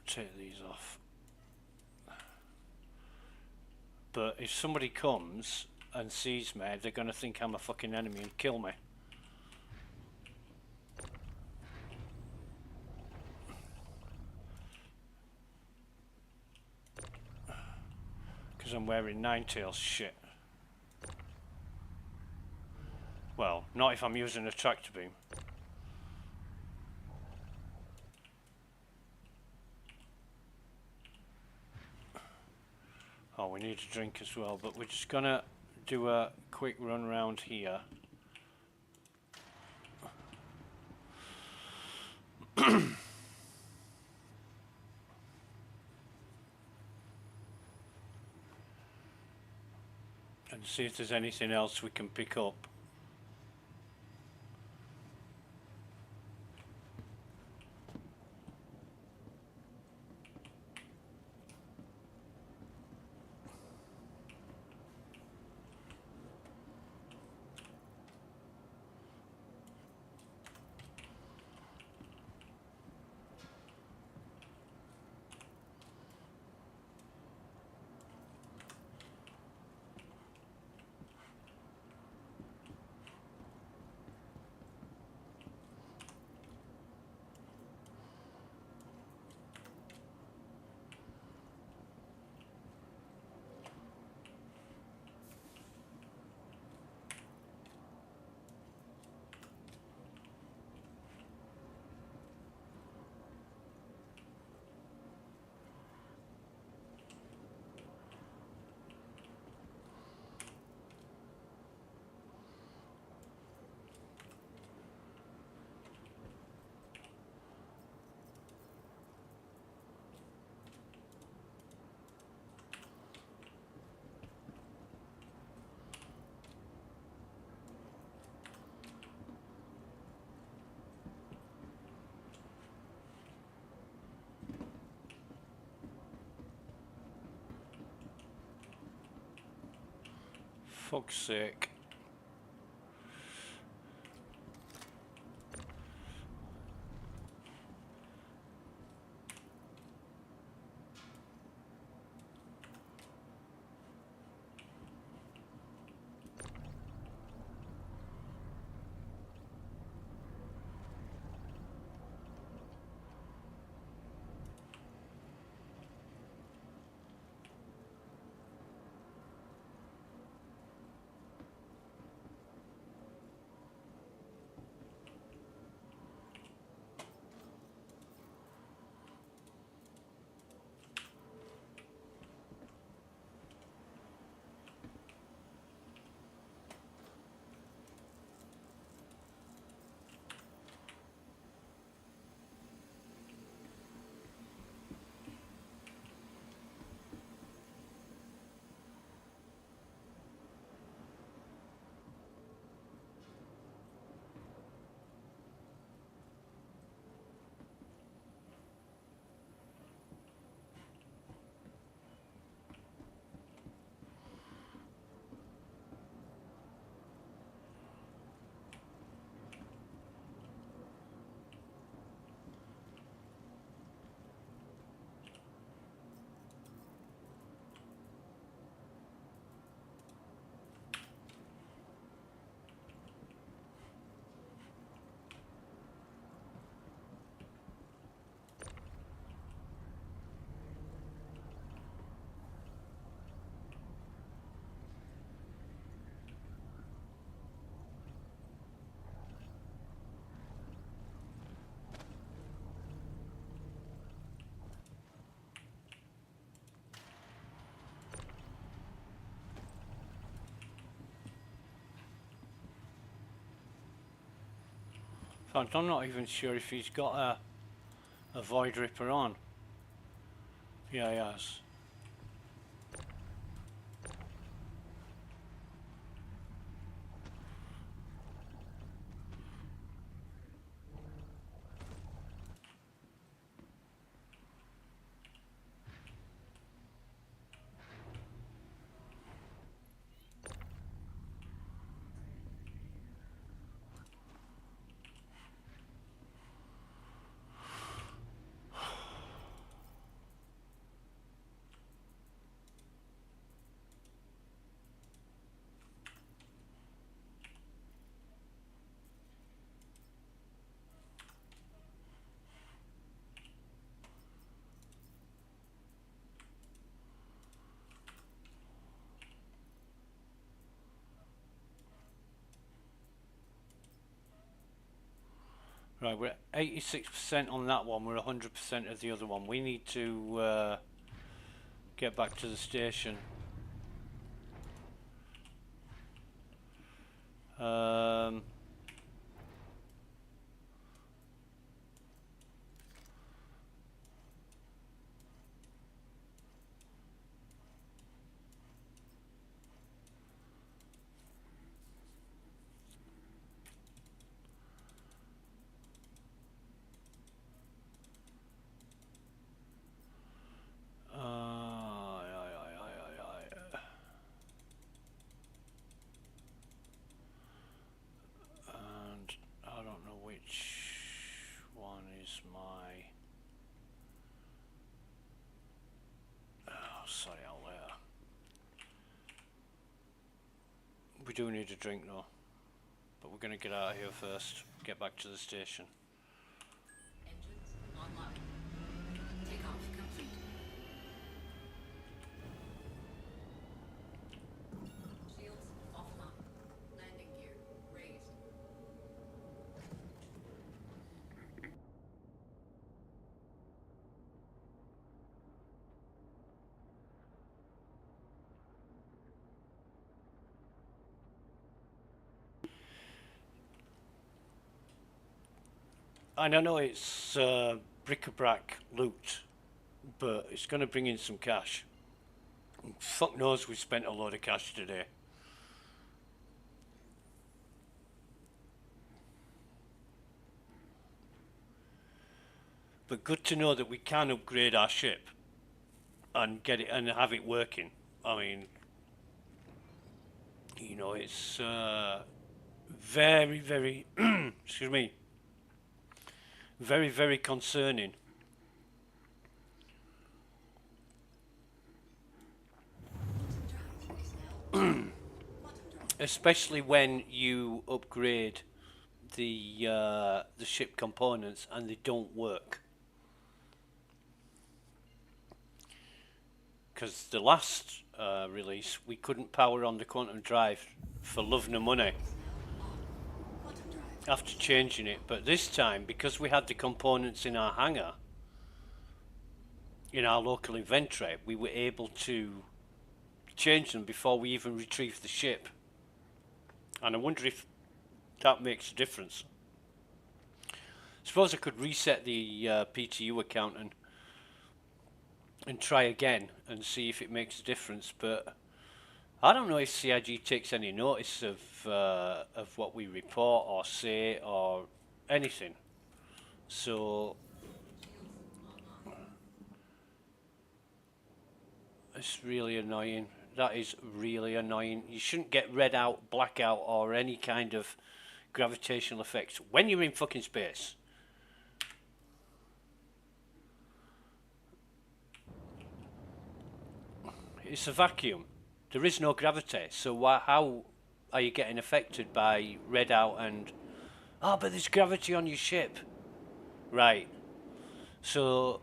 Take these off. But if somebody comes and sees me, they're gonna think I'm a fucking enemy and kill me. Because I'm wearing Ninetales shit. Well, not if I'm using a tractor beam. Oh, we need a drink as well, but we're just gonna do a quick run around here. And see if there's anything else we can pick up. Fuck's sake. In fact, I'm not even sure if he's got a Void Ripper on. Yeah, he has. Right, we're at 86% on that one, we're 100% of the other one. We need to get back to the station. And I don't know which one is my... Oh, sorry, I'll later. We do need a drink though, but we're going to get out of here first, get back to the station. Engines online. Takeoff complete. Shields offline. Landing gear raised. I don't know it's bric-a-brac loot, but it's going to bring in some cash. And fuck knows we spent a load of cash today. But good to know that we can upgrade our ship and get it and have it working. I mean, you know, it's very, very, excuse me, very, very concerning. Especially when you upgrade the ship components and they don't work. Because the last release we couldn't power on the quantum drive for love nor money after changing it, but this time, because we had the components in our hangar, in our local inventory, we were able to change them before we even retrieved the ship. And I wonder if that makes a difference. I suppose I could reset the PTU account and try again and see if it makes a difference, but I don't know if CIG takes any notice of what we report or say or anything. So it's really annoying. That is really annoying. You shouldn't get red out, blackout or any kind of gravitational effects when you're in fucking space. It's a vacuum. There is no gravity. So how are you getting affected by red out and... Oh, but there's gravity on your ship. Right. So,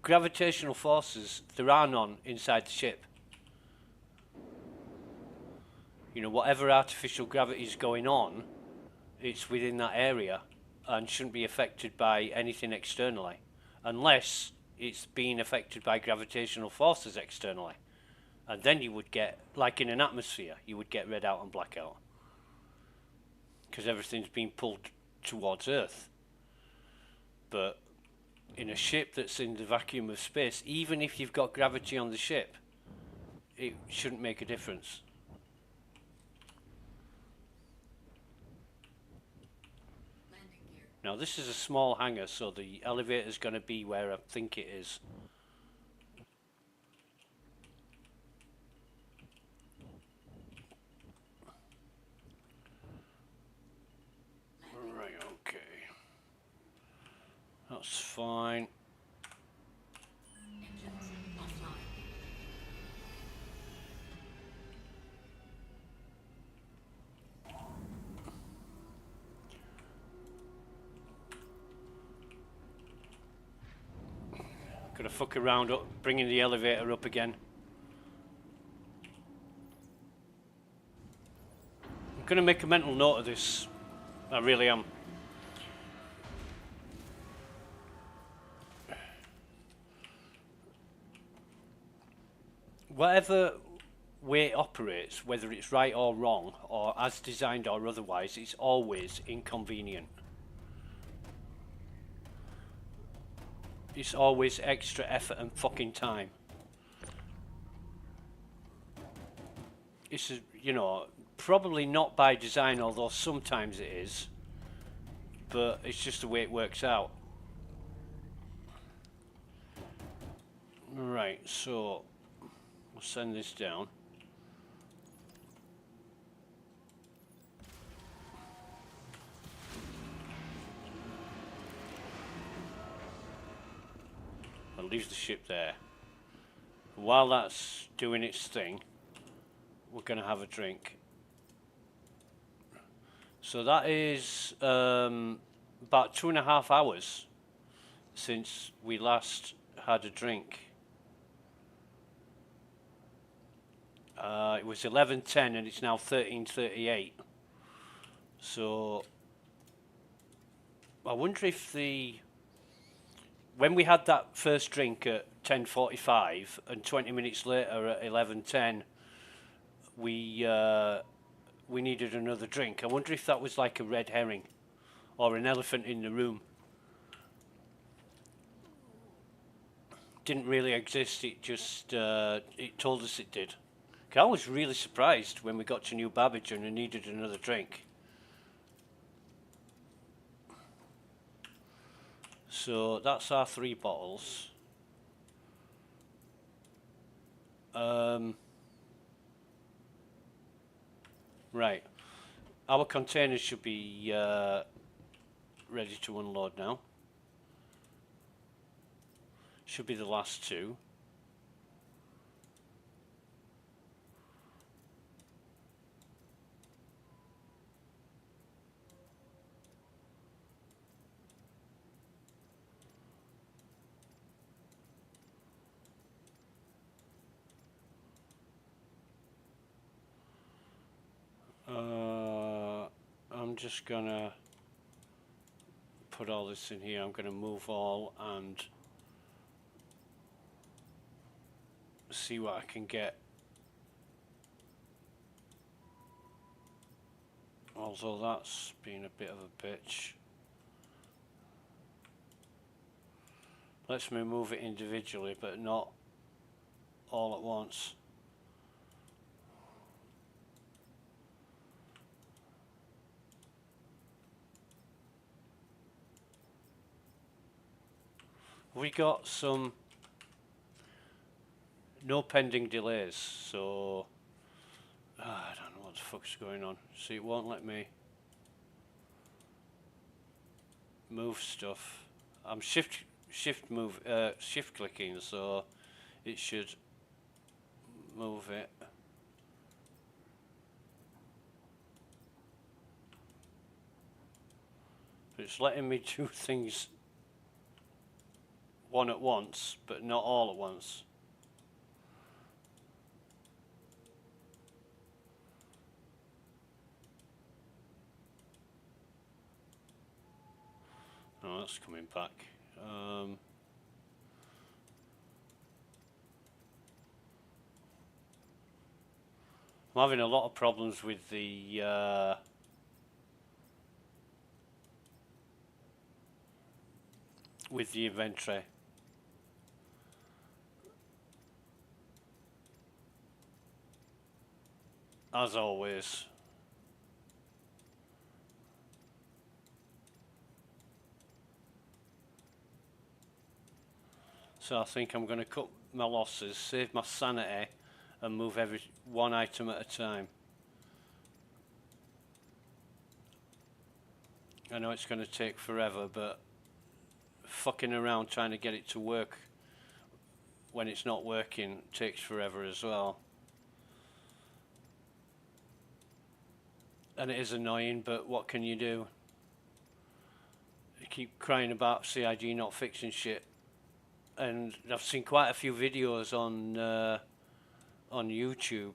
gravitational forces, there are none inside the ship. You know, whatever artificial gravity is going on, it's within that area and shouldn't be affected by anything externally. Unless it's being affected by gravitational forces externally. And then you would get, like in an atmosphere, you would get red out and blackout. Because everything's being pulled towards Earth. But in a ship that's in the vacuum of space, even if you've got gravity on the ship, it shouldn't make a difference. Now this is a small hangar, so the elevator's going to be where I think it is. Right, okay. That's fine. Engines offline. Gotta fuck around up, bringing the elevator up again. I'm gonna make a mental note of this. I really am. whatever way it operates, whether it's right or wrong, or as designed or otherwise, it's always inconvenient. It's always extra effort and fucking time. It's, you know, probably not by design, although sometimes it is, but it's just the way it works out. Right, so we'll send this down. I'll leave the ship there. While that's doing its thing, we're going to have a drink. So that is about 2.5 hours since we last had a drink. It was 11:10 and it's now 13:38. So I wonder if when we had that first drink at 10:45 and 20 minutes later at 11:10 we needed another drink. I wonder if that was like a red herring or an elephant in the room. Didn't really exist, it just it told us it did. I was really surprised when we got to New Babbage and needed another drink. So that's our 3 bottles. Right, our containers should be ready to unload now. Should be the last 2. I'm just gonna put all this in here. I'm gonna move all and see what I can get. Although that's been a bit of a bitch. Let's move it individually, but not all at once. We got some no pending delays, so I don't know what the fuck's going on. See, it won't let me move stuff. I'm shift clicking, so it should move it. But it's letting me do things one at once, but not all at once. Oh, that's coming back. I'm having a lot of problems with the inventory. As always. So I think I'm going to cut my losses, save my sanity, and move one item at a time. I know it's going to take forever, but fucking around trying to get it to work when it's not working takes forever as well. And it is annoying, but what can you do? You keep crying about CIG not fixing shit. And I've seen quite a few videos on YouTube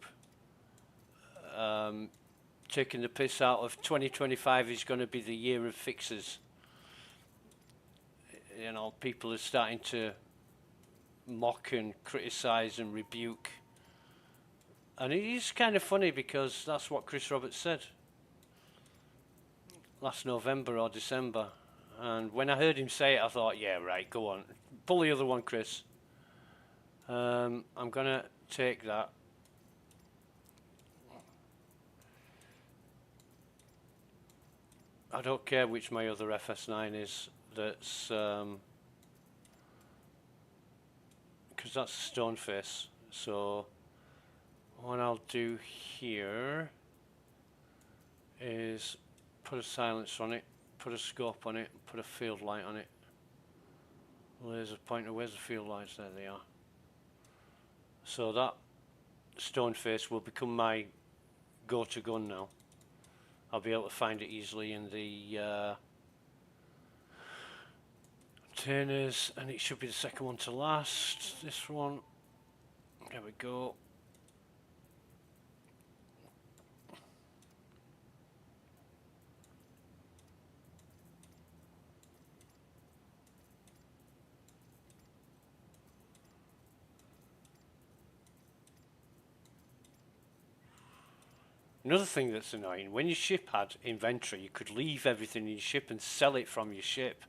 taking the piss out of 2025 is going to be the year of fixes. You know, people are starting to mock and criticize and rebuke And it is kind of funny because that's what Chris Roberts said last November or December. And when I heard him say it, I thought, yeah, right, go on. Pull the other one, Chris. I'm going to take that. I don't care which my other FS9 is. That's because that's a stone face. So what I'll do here is put a silence on it, put a scope on it, put a field light on it. Laser pointer, where's the field lights? There they are. So that stone face will become my go-to gun now. I'll be able to find it easily in the containers, and it should be the second one to last. This one, there we go. Another thing that's annoying, when your ship had inventory, you could leave everything in your ship and sell it from your ship.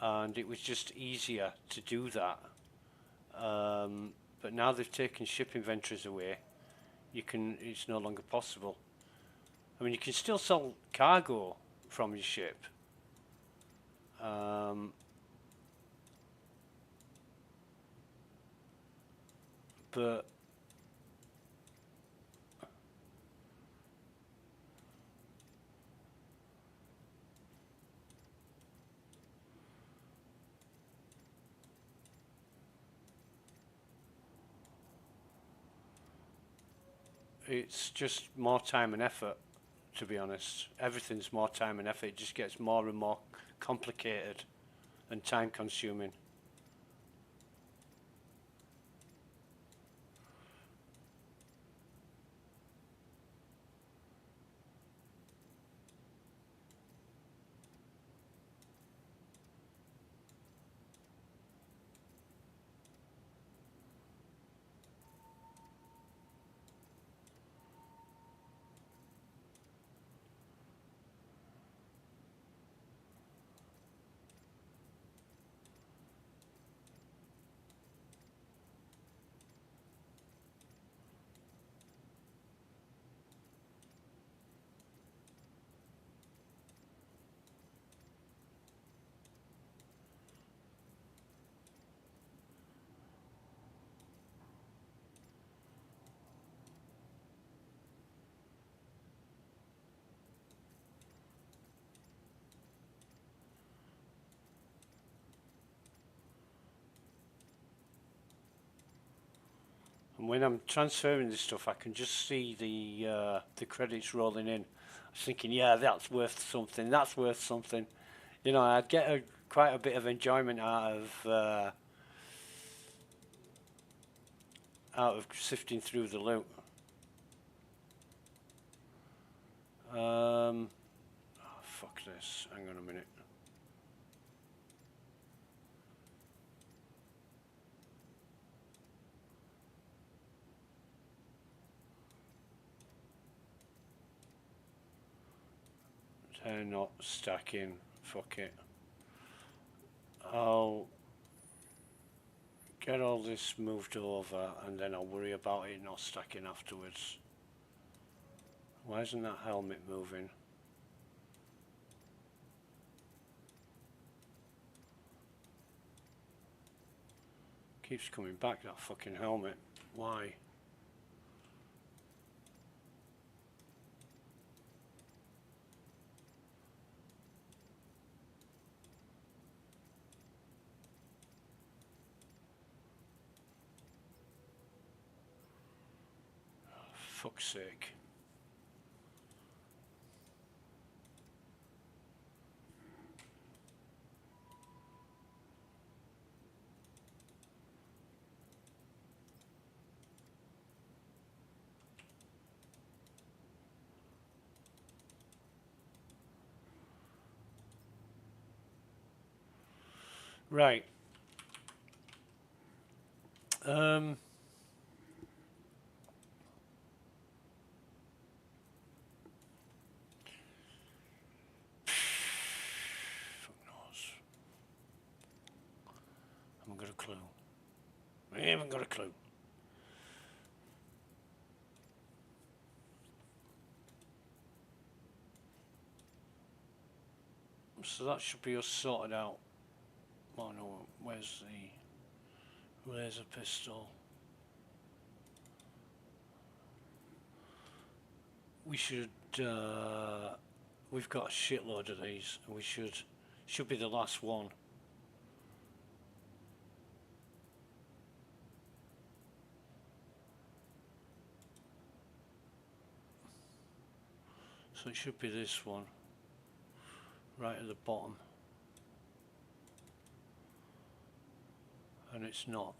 And it was just easier to do that. But now they've taken ship inventories away, it's no longer possible. I mean, you can still sell cargo from your ship. But it's just more time and effort, to be honest. Everything's more time and effort. It just gets more and more complicated and time consuming. And when I'm transferring this stuff, I can just see the credits rolling in. I was thinking, yeah, that's worth something. That's worth something. You know, I'd get quite a bit of enjoyment out of sifting through the loot. Oh, fuck this. Hang on a minute. They're not stacking. Fuck it. I'll get all this moved over and then I'll worry about it not stacking afterwards. Why isn't that helmet moving? Keeps coming back, that fucking helmet. Why? Fuck's sake. Right. ain't got a clue. So that should be us sorted out. Oh no, where's the laser pistol? We should, we've got a shitload of these, and we should be the last one. So it should be this one, right at the bottom. And it's not.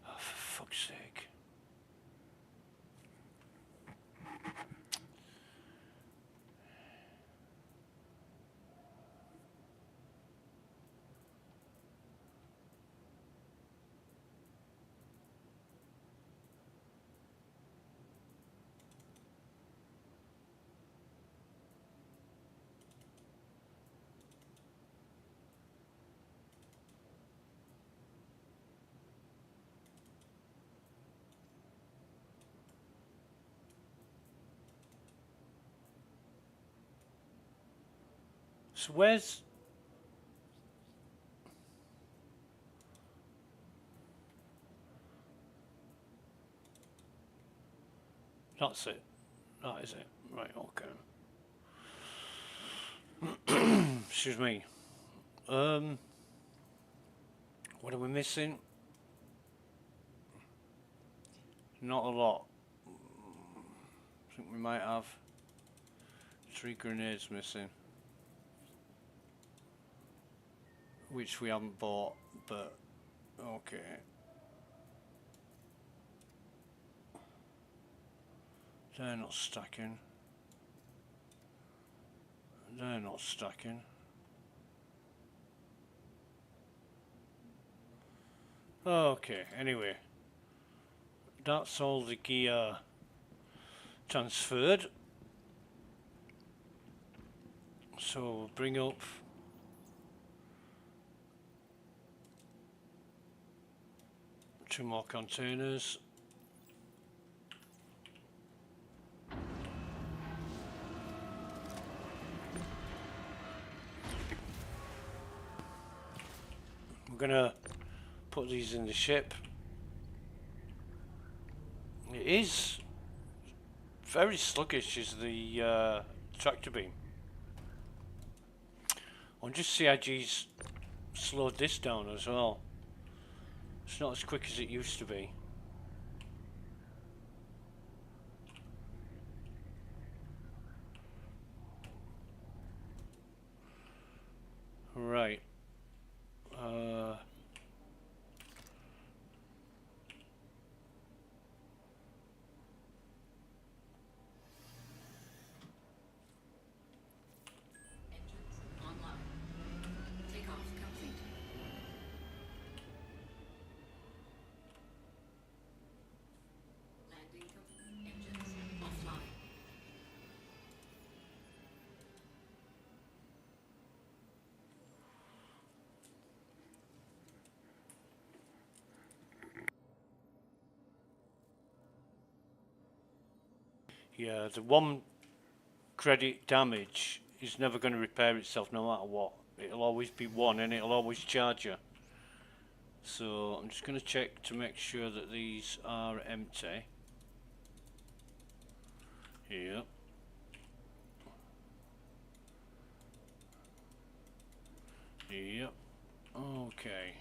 Oh, for fuck's sake. So where's... That's it. That is it. Right, okay. Excuse me. What are we missing? Not a lot. I think we might have 3 grenades missing, which we haven't bought, but okay. They're not stacking. They're not stacking. Okay, anyway. That's all the gear transferred. So we'll bring up two more containers. We're gonna put these in the ship. It is very sluggish, is the tractor beam. I wonder if CIG's slowed this down as well. It's not as quick as it used to be. Right. Engines online. Takeoff complete. Landing complete. Engines offline. Yeah, the 1 credit damage is never going to repair itself no matter what. It'll always be 1 and it'll always charge you. So I'm just going to check to make sure that these are empty. Yep. Yep. Okay.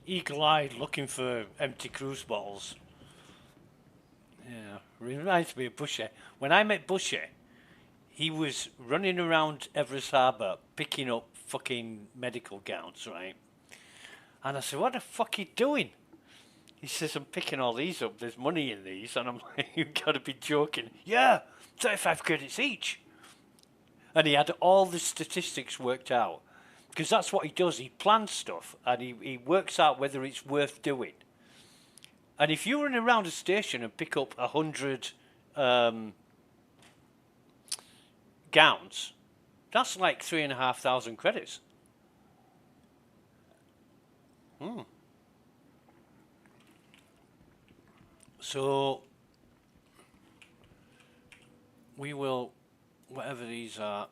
eagle-eyed looking for empty cruise bottles. Yeah, reminds me of Bushy. When I met Bushy, he was running around Everest Harbour picking up fucking medical gowns, right? And I said, what the fuck are you doing? He says, I'm picking all these up, there's money in these. And I'm like, you gotta be joking. Yeah, 35 credits each. And he had all the statistics worked out. Because that's what he does, he plans stuff and he works out whether it's worth doing. And if you run around a station and pick up 100 gowns, that's like 3,500 credits. So we will, whatever these are,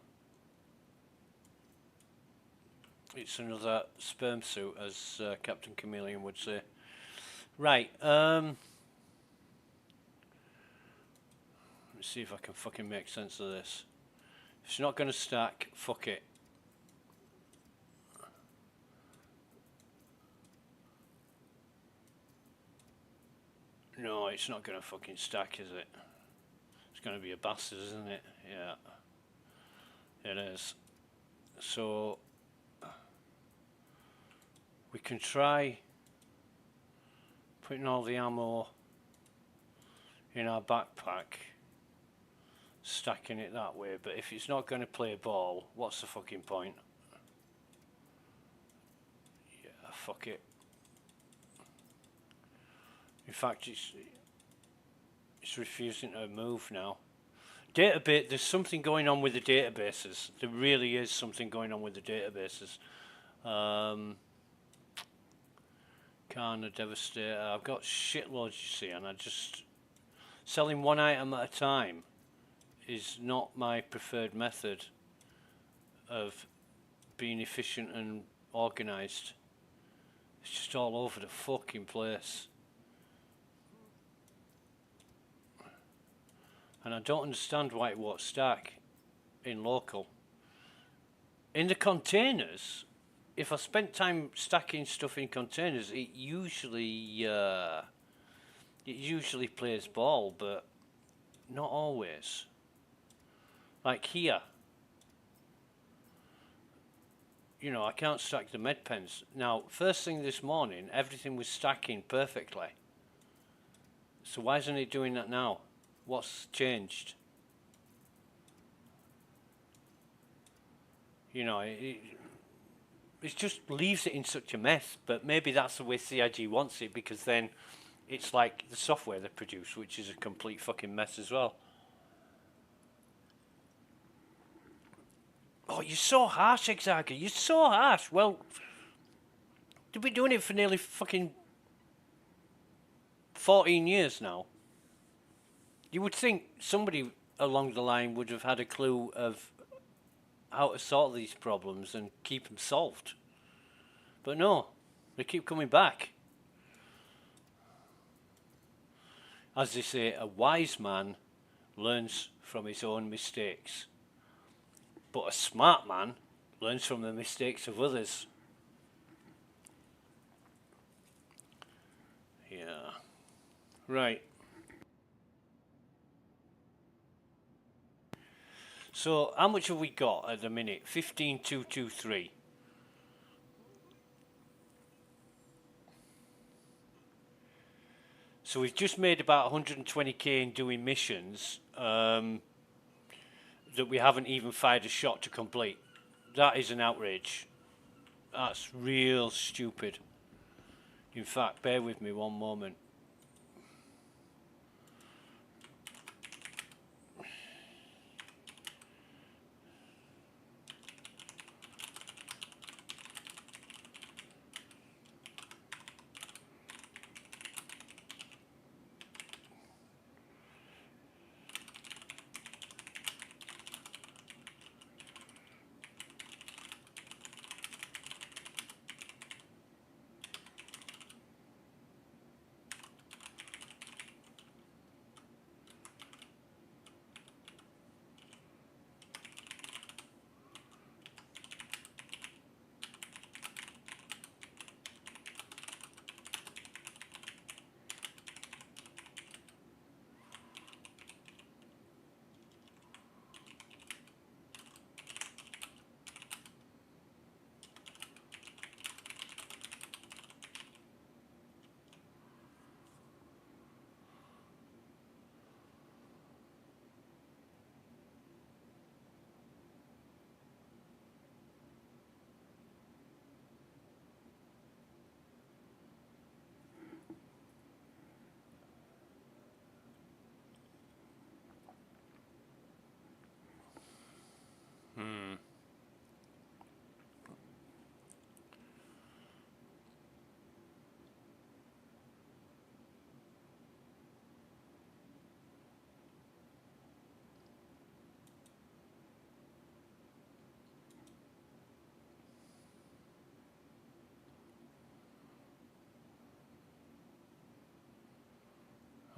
it's another sperm suit, as Captain Chameleon would say. Right, let's see if I can fucking make sense of this. If it's not going to stack, fuck it. No, it's not going to fucking stack, is it? It's going to be a bastard, isn't it? Yeah. It is. So we can try putting all the ammo in our backpack, stacking it that way, but if it's not going to play ball, what's the fucking point? Yeah, fuck it. In fact, it's refusing to move now. Database, there's something going on with the databases. There really is something going on with the databases. Carna, Devastator, I've got shitloads, you see, and I just... Selling one item at a time is not my preferred method of being efficient and organised. It's just all over the fucking place. And I don't understand why it won't stack in local. In the containers, if I spent time stacking stuff in containers, it usually plays ball, but not always. Like here, you know, I can't stack the med pens. Now, first thing this morning, everything was stacking perfectly. So why isn't it doing that now? What's changed? You know, it just leaves it in such a mess, but maybe that's the way CIG wants it, because then it's like the software they produce, which is a complete fucking mess as well. Oh, you're so harsh, Exarga. You're so harsh. Well, they've been doing it for nearly fucking 14 years now. You would think somebody along the line would have had a clue of how to solve these problems and keep them solved. But no, they keep coming back. As they say, a wise man learns from his own mistakes. But a smart man learns from the mistakes of others. Yeah. Right. So, how much have we got at the minute? 15,223. So we've just made about 120k in doing missions that we haven't even fired a shot to complete. That is an outrage. That's real stupid. In fact, bear with me one moment.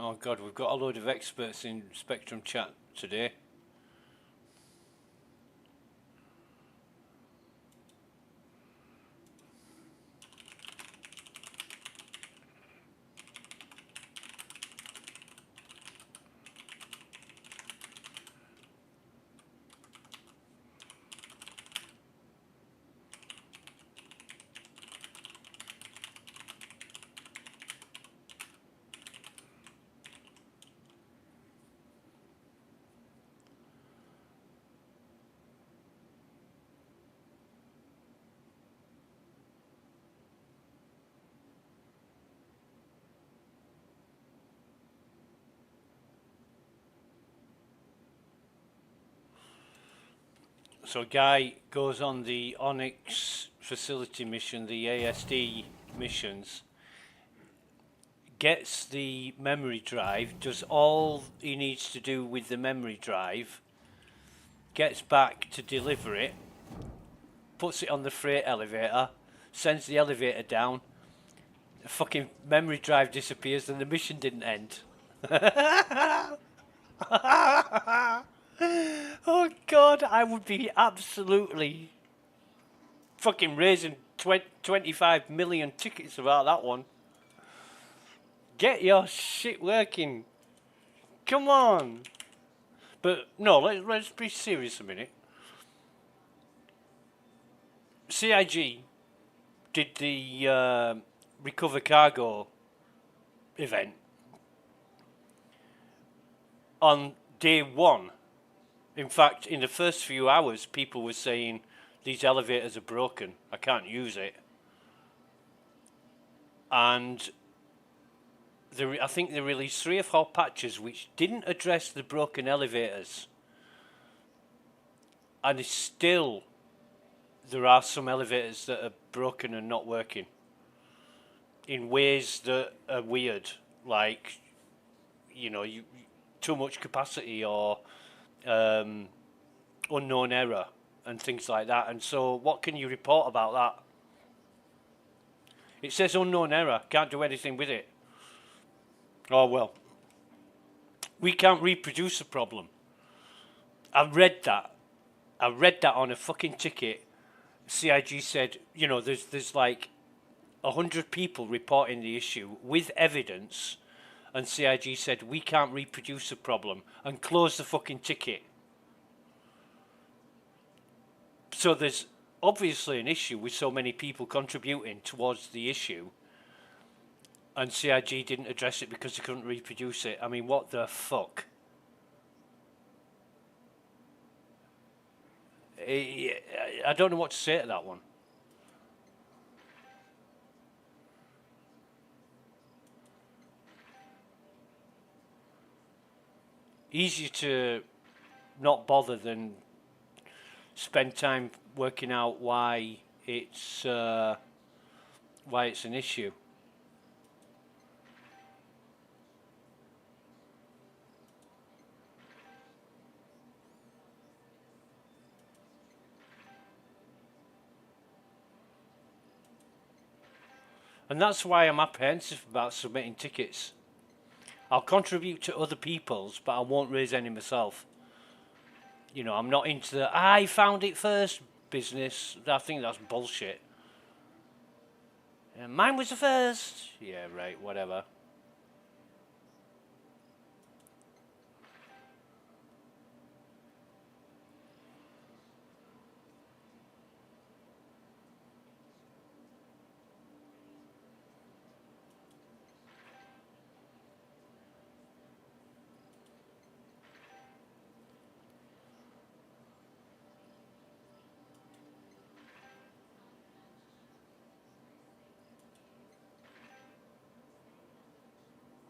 Oh God, we've got a load of experts in Spectrum chat today. So a guy goes on the Onyx facility mission, the ASD missions, gets the memory drive, does all he needs to do with the memory drive, gets back to deliver it, puts it on the freight elevator, sends the elevator down, the fucking memory drive disappears and the mission didn't end. Oh God, I would be absolutely fucking raising 25 million tickets about that one. Get your shit working. Come on. But no, let's be serious a minute. CIG did the Recover Cargo event on day one. In fact, in the first few hours, people were saying, these elevators are broken, I can't use it. And I think they released 3 or 4 patches which didn't address the broken elevators. And still, there are some elevators that are broken and not working in ways that are weird, like, you know, too much capacity or unknown error and things like that. And so what can you report about that? It says unknown error, can't do anything with it. Oh well, we can't reproduce a problem. I read that on a fucking ticket. CIG said, you know, there's like 100 people reporting the issue with evidence, and CIG said we can't reproduce a problem and close the fucking ticket. So there's obviously an issue with so many people contributing towards the issue, and CIG didn't address it because they couldn't reproduce it. I mean, what the fuck? I don't know what to say to that one. Easier to not bother than spend time working out why it's an issue. And that's why I'm apprehensive about submitting tickets. I'll contribute to other people's, but I won't raise any myself. You know, I'm not into the I found it first business. I think that's bullshit. Mine was the first. Yeah, right, whatever.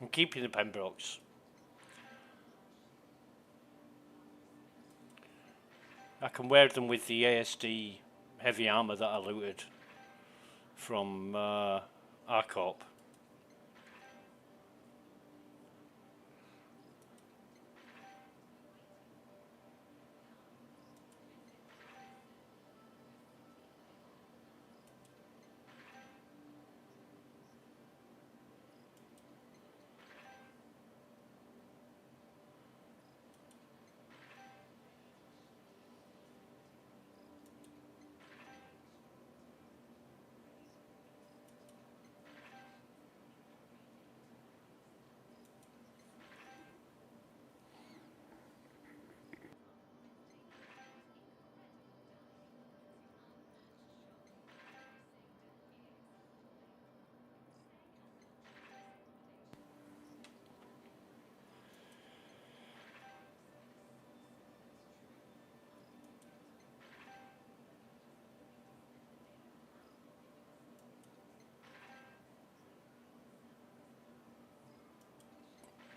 I'm keeping the Pembrokes. I can wear them with the ASD heavy armour that I looted from RCorp.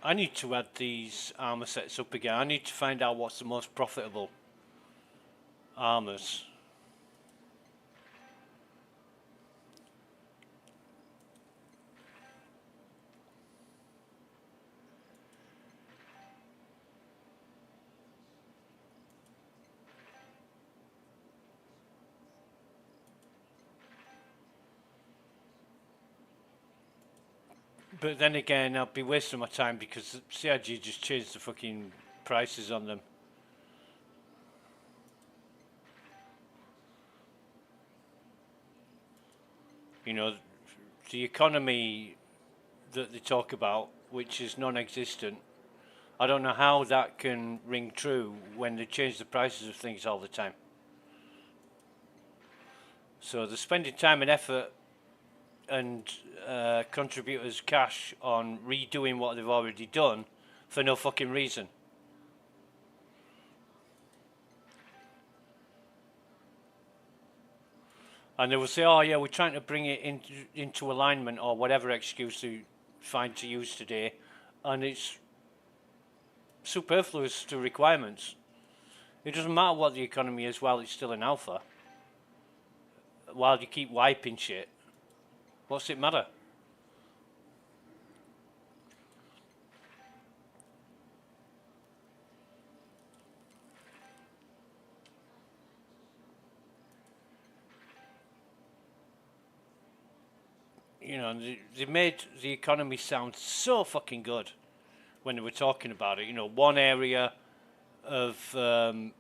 I need to add these armor sets up again. I need to find out what's the most profitable armors. But then again, I'll be wasting my time because CIG just changed the fucking prices on them. You know, the economy that they talk about, which is non-existent, I don't know how that can ring true when they change the prices of things all the time. So they're spending time and effort and contributors' cash on redoing what they've already done for no fucking reason. And they will say, oh yeah, we're trying to bring it into alignment, or whatever excuse they find to use today, and it's superfluous to requirements. It doesn't matter what the economy is while it's still in alpha. While you keep wiping shit, what's it matter? You know, they made the economy sound so fucking good when they were talking about it. You know, one area of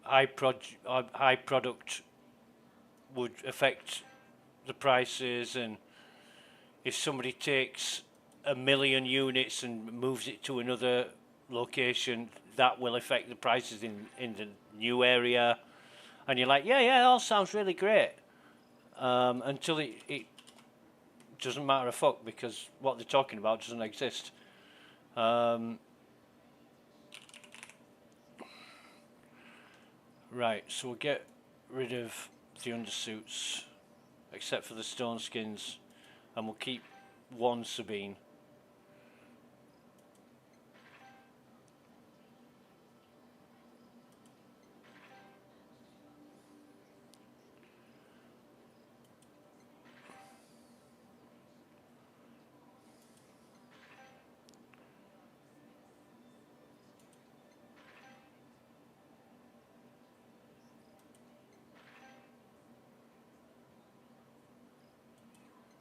high product would affect the prices, and if somebody takes 1 million units and moves it to another location, that will affect the prices in the new area. And you're like, yeah, it all sounds really great, until it doesn't matter a fuck, because what they're talking about doesn't exist. Right, so we'll get rid of the undersuits, except for the stone skins, and we'll keep one Sabine.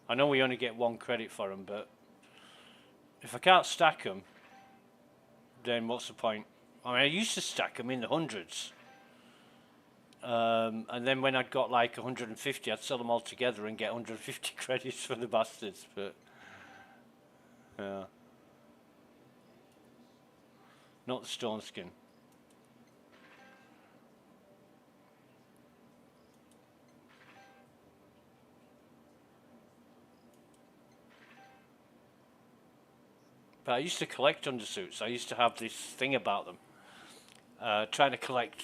I know we only get 1 credit for them, but if I can't stack them, then what's the point? I mean, I used to stack them in the hundreds. And then when I'd got like 150, I'd sell them all together and get 150 credits for the bastards, but yeah. Not the stone skin. But I used to collect undersuits. I used to have this thing about them, trying to collect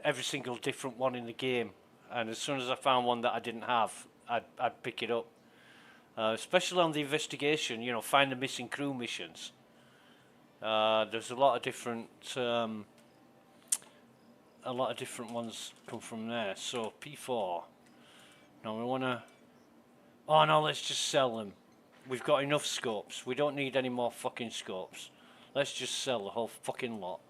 every single different one in the game. And as soon as I found one that I didn't have, I'd pick it up. Especially on the investigation, you know, find the missing crew missions. There's a lot of different ones come from there. So P4. Now we wanna. Oh no, let's just sell them. We've got enough scopes. We don't need any more fucking scopes. Let's just sell the whole fucking lot.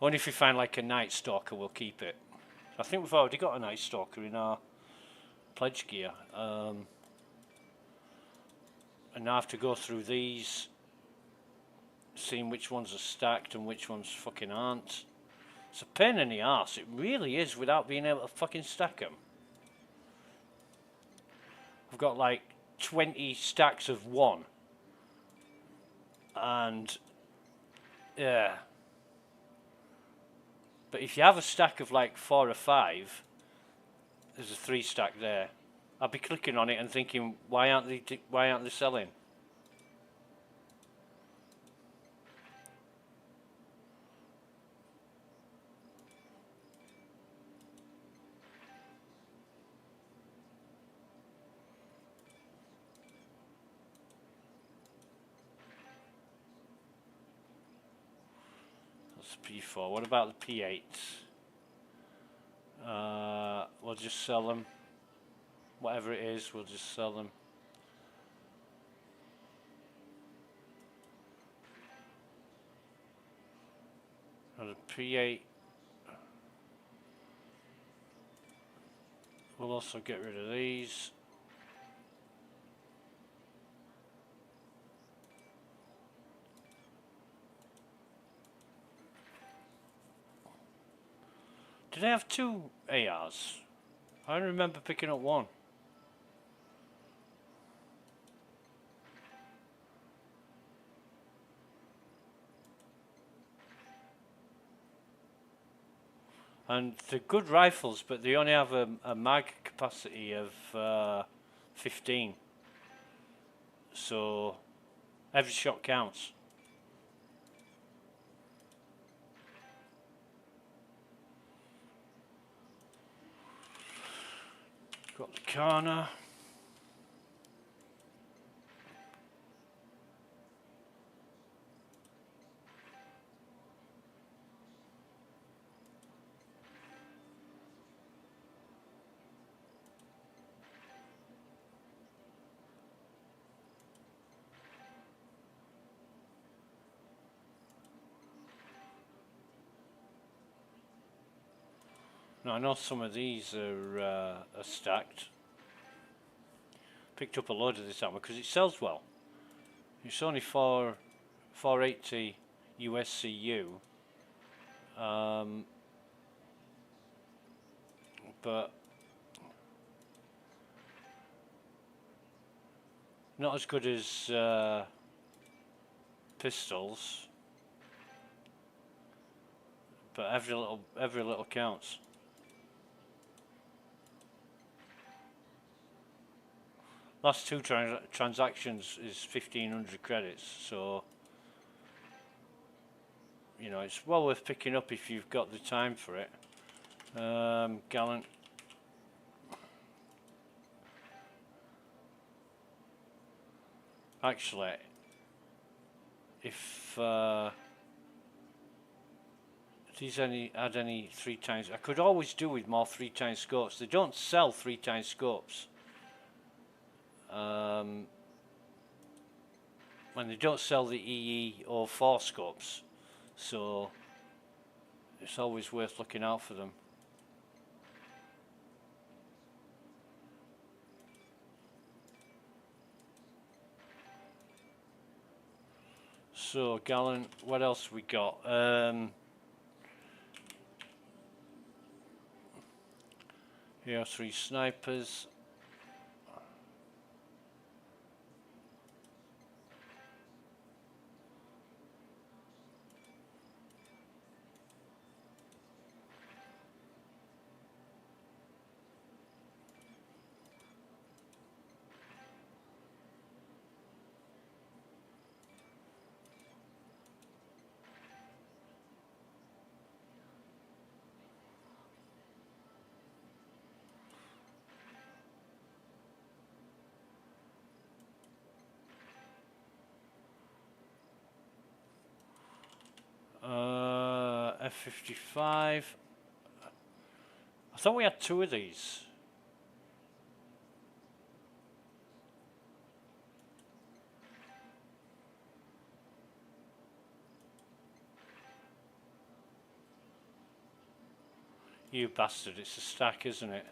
Only if we find like a Night Stalker, we'll keep it. I think we've already got a Night Stalker in our pledge gear. And now I have to go through these, seeing which ones are stacked and which ones fucking aren't. It's a pain in the arse, it really is, without being able to fucking stack them. I've got like 20 stacks of one. And yeah. But if you have a stack of like 4 or 5, there's a 3 stack there. I'll be clicking on it and thinking, why aren't they selling? That's P4. What about the P8? We'll just sell them. Whatever it is, we'll just sell them. And the P8, we'll also get rid of these. Did I have 2 ARs? I remember picking up 1. And they're good rifles, but they only have a mag capacity of 15. So every shot counts. Got the corner. Now I know some of these are stacked. Picked up a load of this ammo because it sells well. It's only 480 USCU, but not as good as pistols. But every little counts. Last 2 transactions is 1,500 credits, so you know it's well worth picking up if you've got the time for it. Gallant. Actually, if these add any 3 times, I could always do with more 3 times scopes. They don't sell 3 times scopes. And they don't sell the EE or 4 scopes, so it's always worth looking out for them. So Gallant, what else we got? Here are 3 snipers. F-55. I thought we had 2 of these. You bastard, it's a stack, isn't it?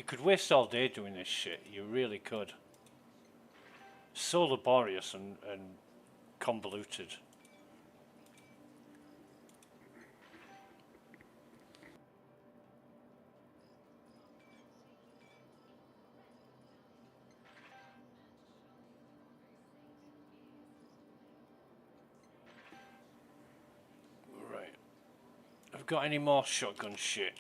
You could waste all day doing this shit. You really could. So laborious and convoluted. Right. I've got any more shotgun shit?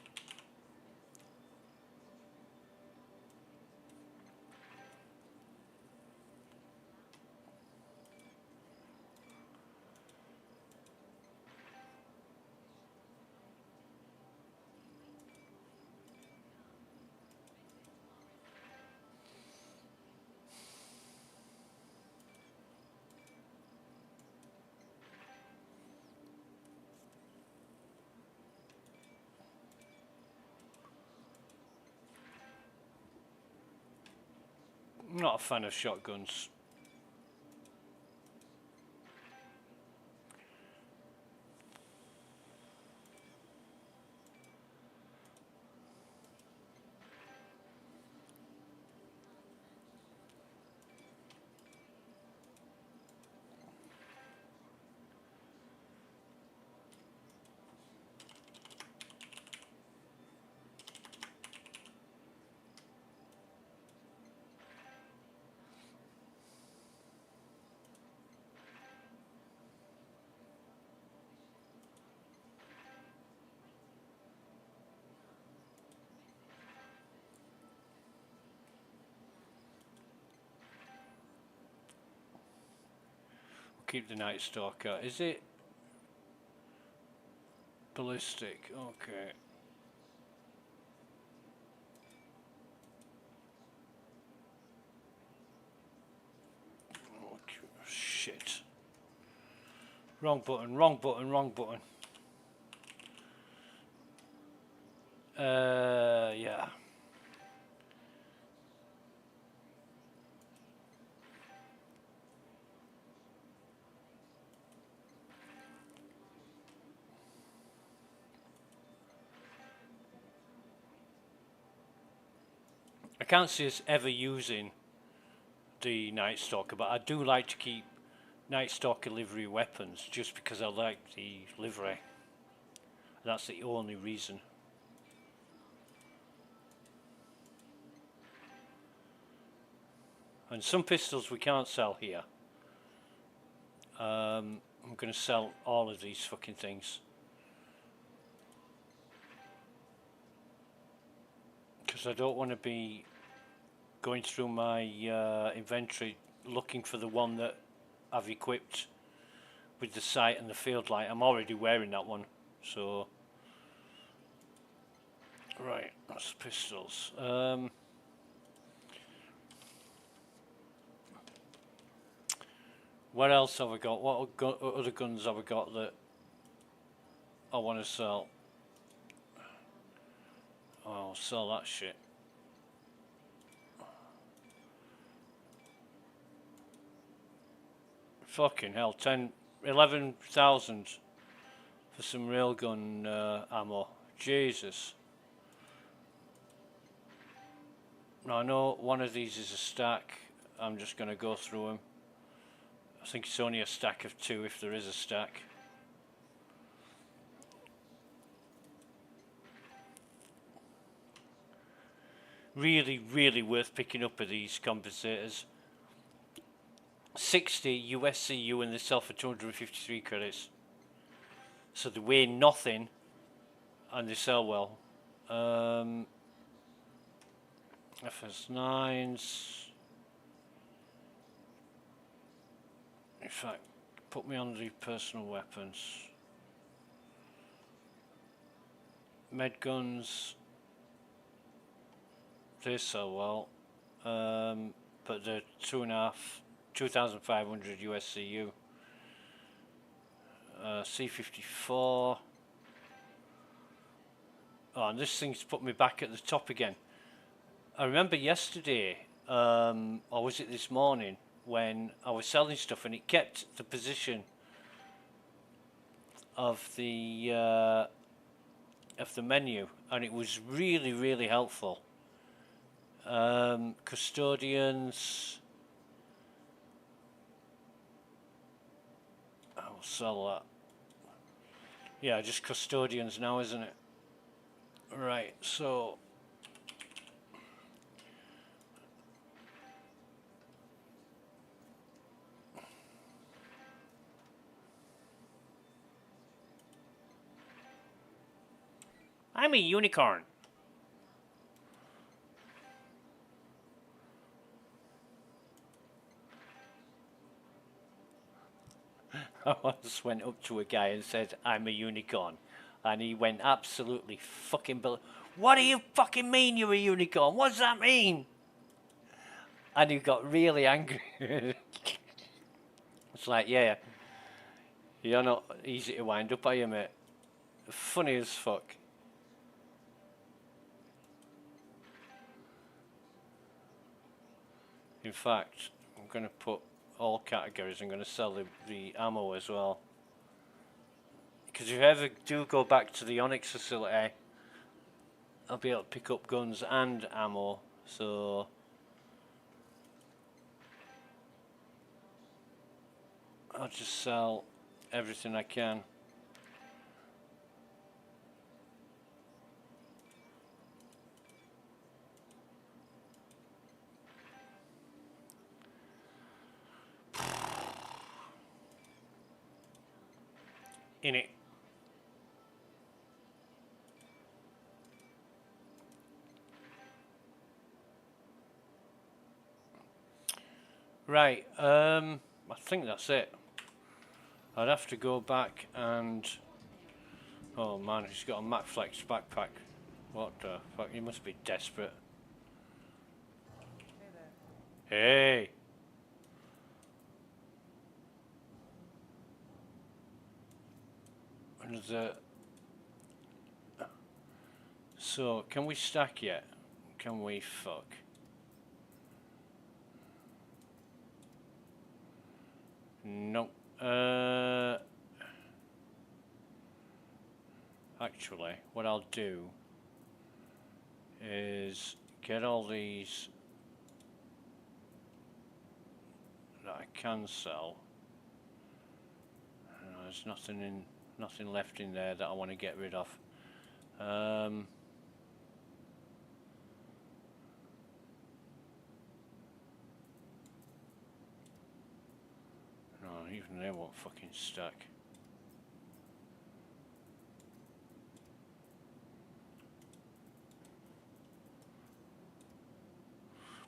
I'm not a fan of shotguns. Keep the Night Stalker. Is it ballistic? Okay. Oh, shit. Wrong button, wrong button, wrong button. Yeah. I can't see us ever using the Night Stalker, but I do like to keep Night Stalker livery weapons just because I like the livery. That's the only reason. And some pistols we can't sell here. I'm going to sell all of these fucking things. Because I don't want to be going through my inventory looking for the one that I've equipped with the sight and the field light. I'm already wearing that one, so right, that's pistols. What else have I got? What other guns have I got that I want to sell? Oh, I'll sell that shit. Fucking hell, 11,000 for some railgun ammo. Jesus. Now I know one of these is a stack. I'm just going to go through them. I think it's only a stack of 2 if there is a stack. Really, really worth picking up of these compensators. 60 USCU and they sell for 253 credits. So they weigh nothing and they sell well. FS9s. In fact, put me on the personal weapons. Med guns. They sell well. But they're 2,500 USCU. C54. Oh, and this thing's put me back at the top again. I remember yesterday, or was it this morning, when I was selling stuff and it kept the position of the menu, and it was really, really helpful Custodians. I'll sell that. Yeah, just custodians now, isn't it? Right, so I'm a unicorn. I once went up to a guy and said, I'm a unicorn. And he went absolutely fucking... What do you fucking mean you're a unicorn? What does that mean? And he got really angry. It's like, yeah, you're not easy to wind up, are you, mate? Funny as fuck. In fact, I'm going to put all categories. I'm going to sell the ammo as well. Because if you ever do go back to the Onyx facility, I'll be able to pick up guns and ammo. So I'll just sell everything I can. In it. Right, I think that's it. I'd have to go back and... Oh man, he's got a Matflex backpack. What the fuck, he must be desperate. Hey there. Hey! And so, can we stack yet? Can we fuck? No. Actually, what I'll do is get all these that I can sell. There's nothing left in there that I want to get rid of. No, even they won't fucking stack.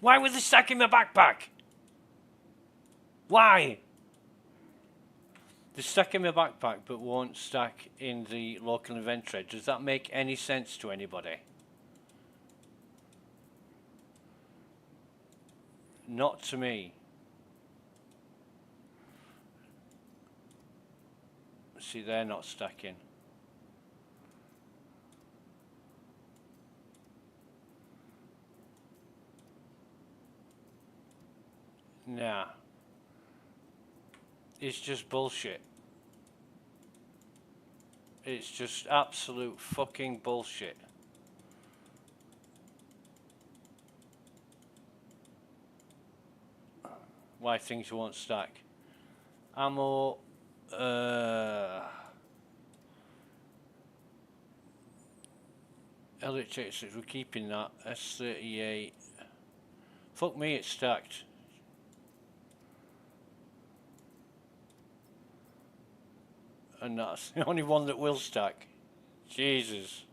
Why would they stack in my backpack? Why? They stack in my backpack but won't stack in the local inventory. Does that make any sense to anybody? Not to me. See, they're not stacking. Nah. It's just bullshit. It's just absolute fucking bullshit. Why things won't stack. Ammo, LH86, we're keeping that. S38. Fuck me, it's stacked. And that's the only one that will stack. Jesus.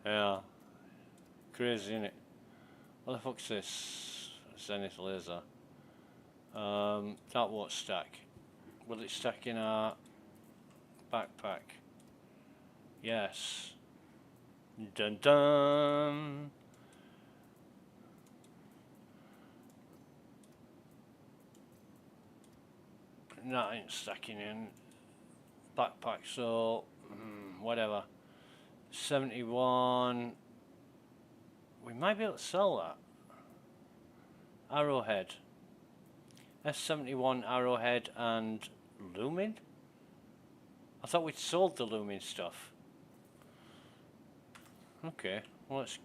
Yeah. Crazy, innit? What the fuck's this? Zenith laser. That won't stack. Will it stack in our backpack? Yes. Dun dun. That ain't stacking in backpack, so whatever. 71. We might be able to sell that. Arrowhead. S71 Arrowhead and Lumin? I thought we'd sold the Lumin stuff. Okay, well, let's.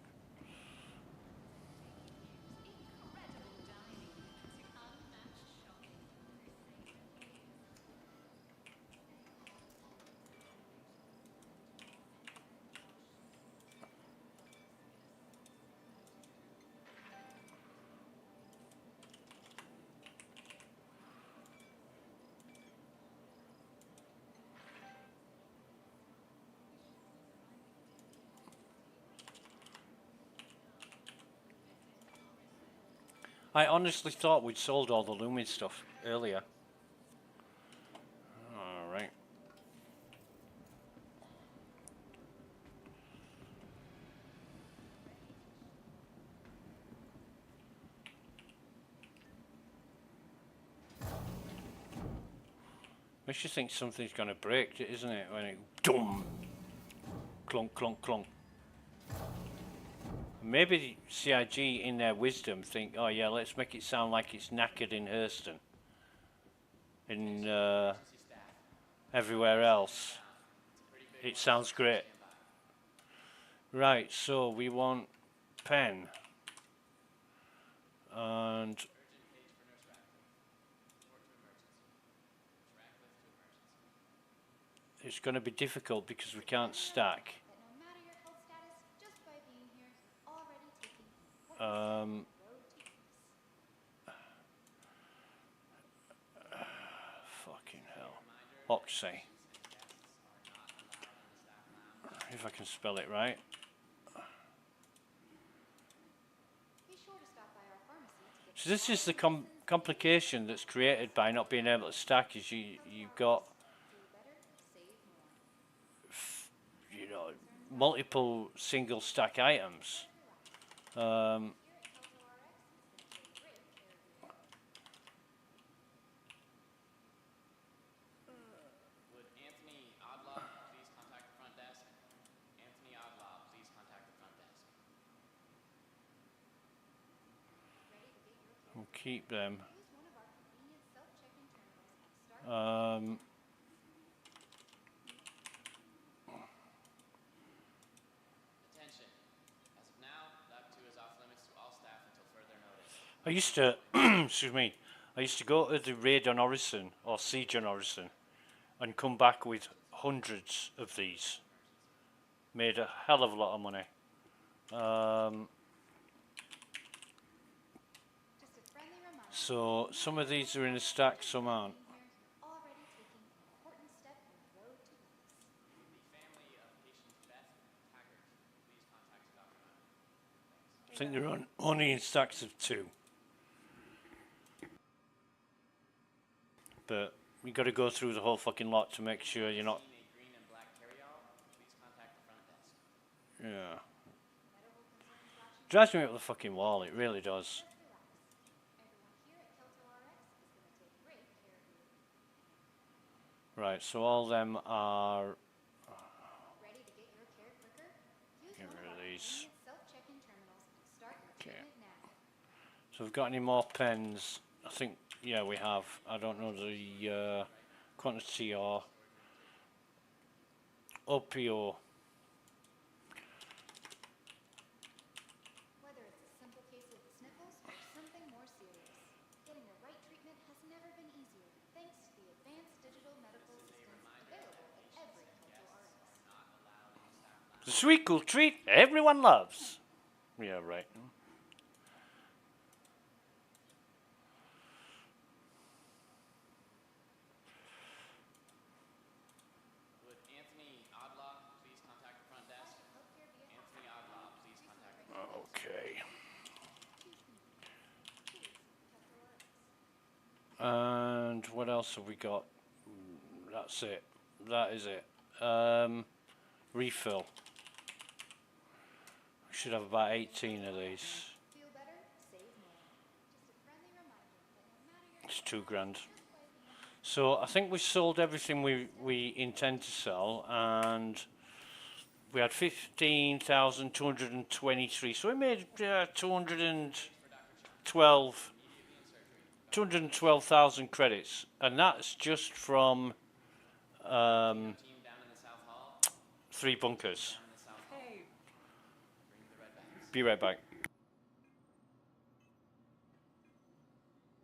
I honestly thought we'd sold all the Lumen stuff earlier. Alright. Makes you think something's gonna break, isn't it? When it dum, clunk, clunk, clunk. Maybe CIG, in their wisdom, think, oh yeah, let's make it sound like it's knackered in Hurston. In everywhere else, it sounds great. Right, so we want pen, and it's going to be difficult because we can't stack. That no matter your health status, just by being here, you're already taking an important step on the road to peace. Fucking hell. Oxy. If I can spell it right. Be sure to stop by our pharmacy to get So this is the complication that's created by not being able to stack. Is you've got, do better, save more. you know, multiple single stack items. Here at Kelto RX is going to take great care of you. Would Anthony Odlaw please contact the front desk? Anthony Odlaw, please contact the front desk. Ready to get your care? We'll keep them. Use one of our convenient self-check-in terminals and start Attention. As of now, Lab 2 is off limits to all staff until further notice. I used to, excuse me, I used to go to the raid on Orison or siege on Orison and come back with hundreds of these. Made a hell of a lot of money. Just a friendly reminder. So some of these are in a stack, some aren't. Being here, you're already taking an important step on the road to peace. The family of patient Beth Taggart, please contact Dr. Hunt. I think they're only in stacks of 2. But we got to go through the whole fucking lot to make sure you're not. A green and black carryall, please contact the front desk. Yeah. Medical concerns got you. Drives me up the fucking wall, it really does. Just relax. Everyone here at Kelto RX is going to take great care of you. Right, so all them are. Ready to get your care quicker? Use Get one rid of of our these. convenient self-check-in terminals and start your Okay. treatment now. So we've got any more pens? I think, yeah, we have. I don't know the quantity or opio. Whether it's a simple case of the sniffles or something more serious, getting the right treatment has never been easier thanks to the advanced digital medical systems available at every Kelto RX. The sweet cool treat everyone loves. Yeah, right. Would Anthony Odlaw please contact the front desk? Healthcare via Anthony Odlaw, please contact the Okay. Kelto RX. And what else have we got? That's it. That is it. Refill. We should have about 18 of these. Feel better, save more. Just a friendly reminder that no matter your It's $2,000. just by being here, So I think we sold everything we intend to sell, and we had 15,223. So we made 212,000 credits, and that's just from team down in the South Hall. 3 bunkers. Hey, Be right back.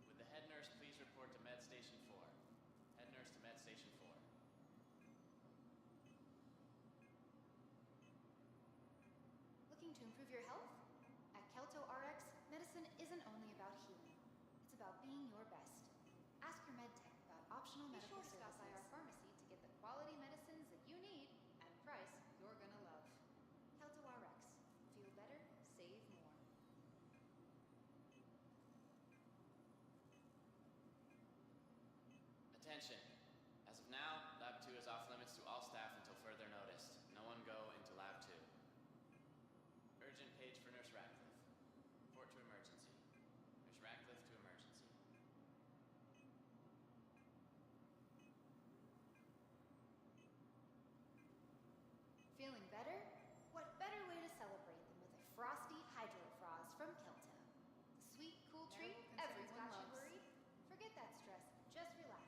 Would the head nurse please report to Med Station 4? Head nurse to Med Station 4. Looking to improve your health? At Kelto RX, medicine isn't only about healing. It's about being your best. Ask your med tech about optional medical services. Be sure to stop by our pharmacy to get the quality medicines that you need at a price you're gonna love. Kelto RX. Feel better, save more. Attention. As of now, Lab 2 is off limits to all staff until further notice. No one go into Lab 2. Urgent page for Nurse Ratcliffe. Report to emergency. Nurse Ratcliffe to emergency. Feeling better? What better way to celebrate than with a frosty Hydro Frost from Kelto? The sweet, cool treat everyone's got you worried. Forget that stress. Just relax.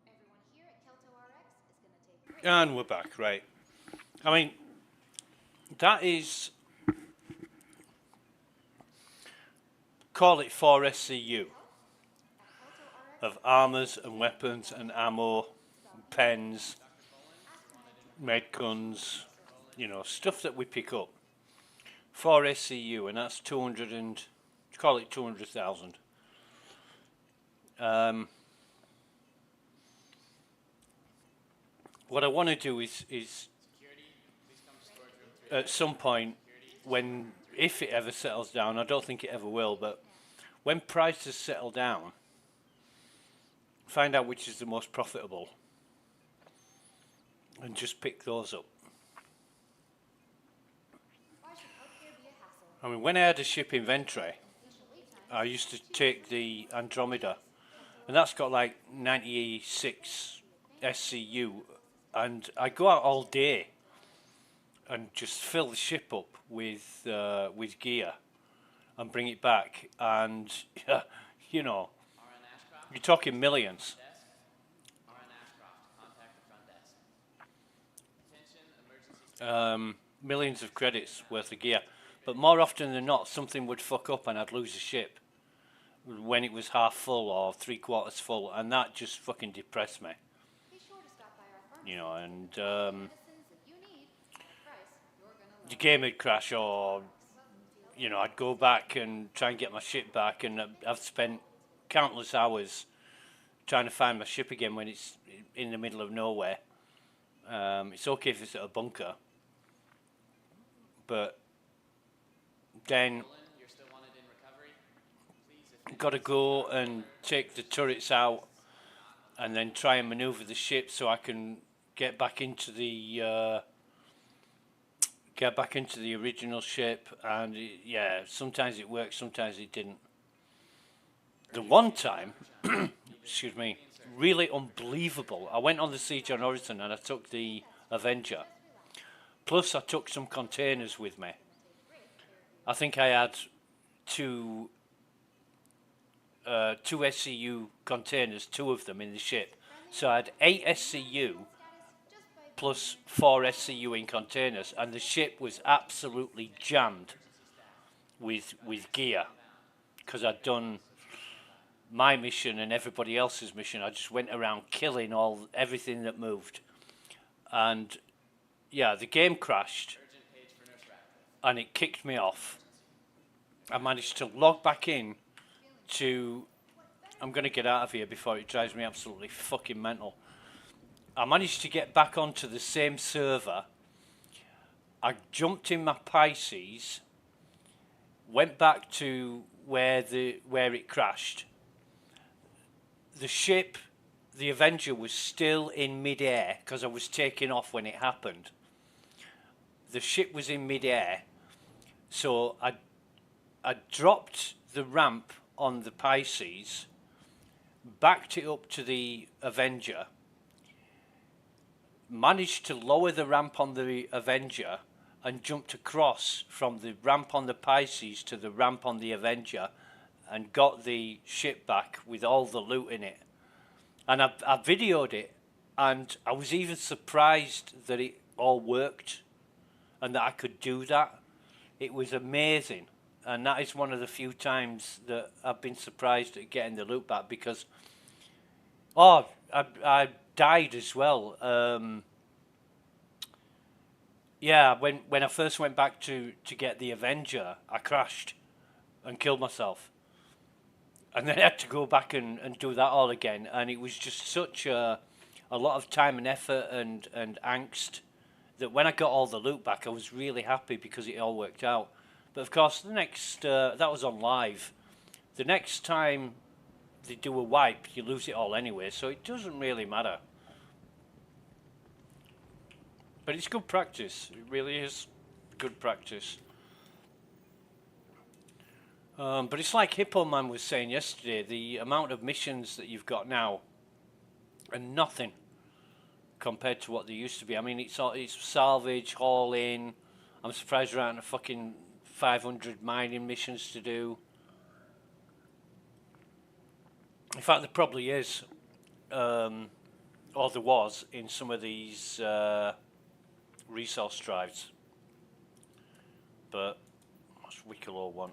Everyone here at Kelto RX is going to take great And we're back, right. I mean, that is, call it 4 SCU of armors and weapons and ammo, pens, med guns, you know, stuff that we pick up. 4 SCU, and that's 200 and, call it 200,000. What I want to do is at some point, when, if it ever settles down, I don't think it ever will, but when prices settle down, find out which is the most profitable and just pick those up. Why should healthcare be a hassle? I mean, when I had a ship inventory, I used to take the Andromeda, and that's got like 96 SCU, and I go out all day and just fill the ship up with gear and bring it back, and you know, you're talking millions. Millions of credits worth of gear, but more often than not, something would fuck up and I'd lose a ship when it was half full or 3/4 full, and that just fucking depressed me. Be sure to stop by our pharmacy. You know, and Medicines that you need at a price you're gonna love. the game would crash, or you know, I'd go back and try and get my ship back, and I've spent countless hours trying to find my ship again when it's in the middle of nowhere. It's okay if it's at a bunker, but then got to go and take the turrets out and then try and maneuver the ship so I can get back into the original ship. And yeah, sometimes it worked, sometimes it didn't. The one time, excuse me, really unbelievable, I went on the Siege on Horizon and I took the Avenger, plus I took some containers with me. I think I had two SCU containers, 2 of them in the ship. So I had 8 SCU plus 4 SCU in containers, and the ship was absolutely jammed with gear because I'd done my mission and everybody else's mission. I just went around killing everything that moved, and yeah, the game crashed and it kicked me off. I managed to log back in to, I'm going to get out of here before it drives me absolutely fucking mental. I managed to get back onto the same server. I jumped in my Pisces, went back to where it crashed. The ship, the Avenger, was still in mid-air because I was taking off when it happened. The ship was in mid-air, so I dropped the ramp on the Pisces, backed it up to the Avenger, managed to lower the ramp on the Avenger and jumped across from the ramp on the Pisces to the ramp on the Avenger and got the ship back with all the loot in it. And I videoed it, and I was even surprised that it all worked and that I could do that. It was amazing, and that is one of the few times that I've been surprised at getting the loot back because, I died as well. Yeah, when I first went back to get the Avenger, I crashed and killed myself. And then I had to go back and do that all again. And it was just such a lot of time and effort and angst that when I got all the loot back, I was really happy because it all worked out. But of course, the next, that was on live. The next time they do a wipe, you lose it all anyway, so it doesn't really matter. But it's good practice. It really is good practice. But it's like Hippo Man was saying yesterday, the amount of missions that you've got now are nothing compared to what they used to be. I mean, it's salvage, haul in. I'm surprised there aren't a fucking 500 mining missions to do. In fact, there probably is, or there was in some of these resource drives. But what's Wicklow want?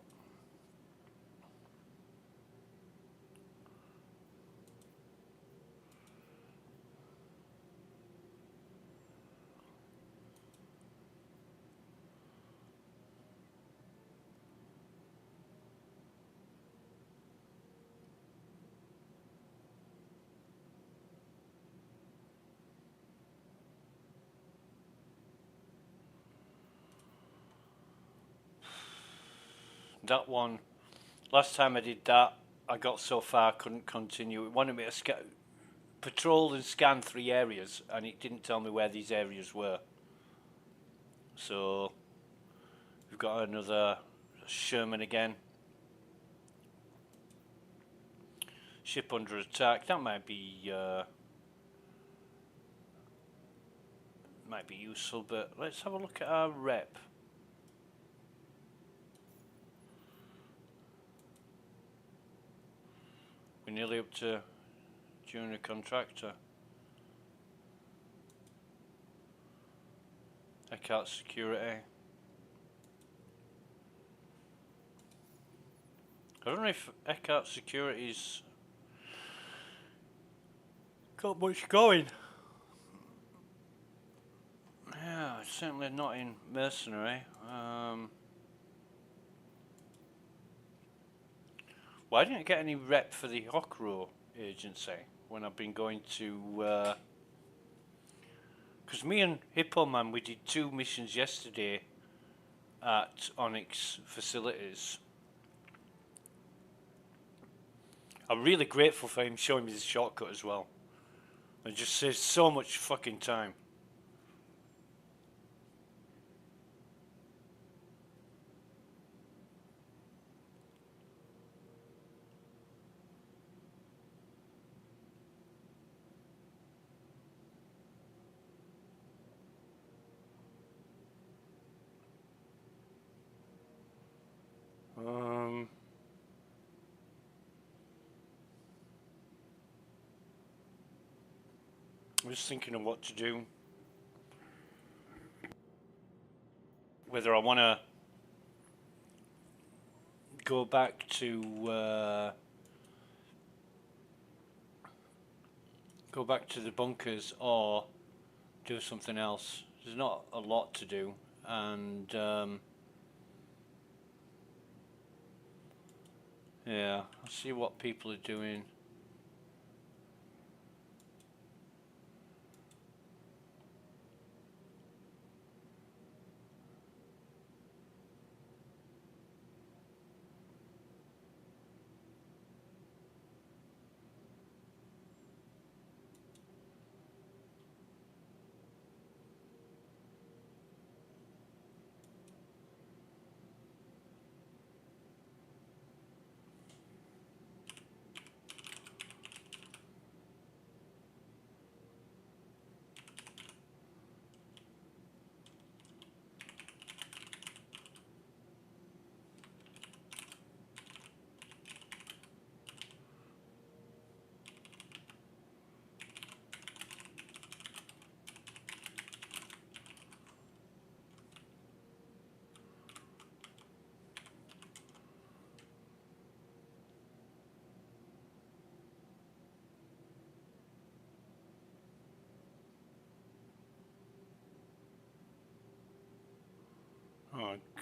That one, last time I did that, I got so far I couldn't continue. It wanted me to patrol and scan 3 areas, and it didn't tell me where these areas were. So we've got another Sherman again. Ship under attack. That might be useful, but let's have a look at our rep. We're nearly up to junior contractor. Account security. I don't know if Eckhart Security's got much going. Yeah, certainly not in mercenary. Why didn't I get any rep for the Hokro agency when I've been going to... Because me and Hippo Man, we did 2 missions yesterday at Onyx facilities. I'm really grateful for him showing me the shortcut as well. It just saves so much fucking time. I'm just thinking of what to do. Whether I want to go back to the bunkers or do something else. There's not a lot to do, and yeah, I'll see what people are doing.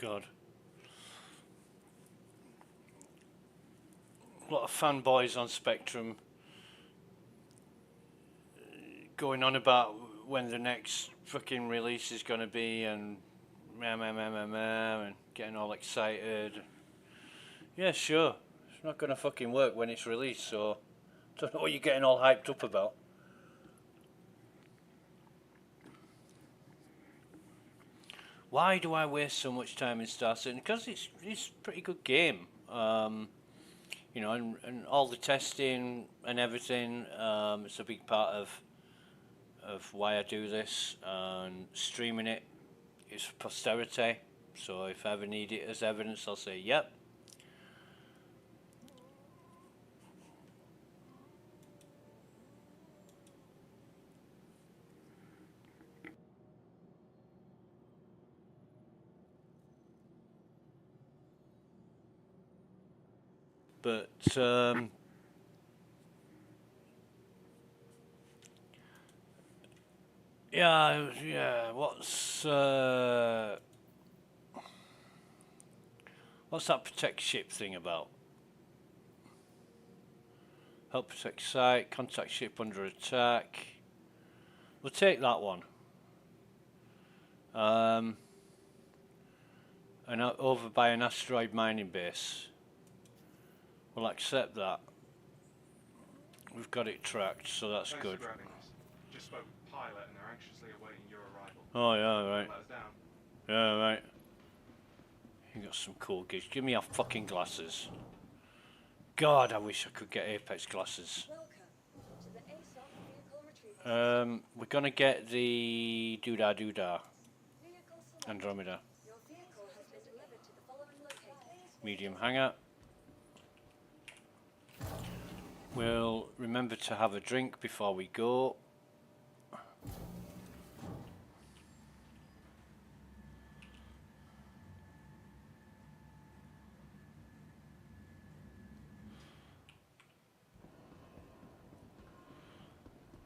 God. A lot of fanboys on Spectrum going on about when the next fucking release is going to be and and getting all excited. Yeah, sure. It's not going to fucking work when it's released, so I don't know what you're getting all hyped up about. Why do I waste so much time in Star Citizen? Because it's a pretty good game. You know, and all the testing and everything, it's a big part of why I do this. And streaming it is for posterity. So if I ever need it as evidence, I'll say, yep. But yeah. What's that protect ship thing about? Help protect site, contact ship under attack. We'll take that one. And over by an asteroid mining base. We'll accept that. We've got it tracked, so that's Thanks good. for grabbing us. Just spoke with the pilot and they're anxiously awaiting your arrival. Oh yeah, right. Let us down. Yeah, right. You got some cool gigs. Give me your fucking glasses. God, I wish I could get Apex glasses. We're gonna get the Doodah Andromeda. Medium hangar. We'll remember to have a drink before we go.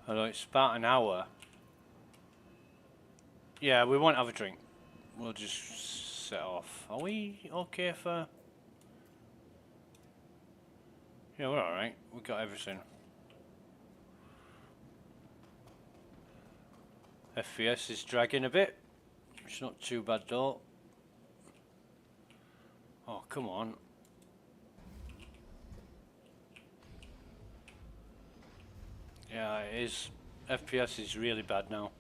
Although it's about an hour. Yeah, we won't have a drink. We'll just set off. Are we okay for... Yeah, we're alright. We got everything. FPS is dragging a bit. It's not too bad though. Oh, come on. Yeah, it is. FPS is really bad now.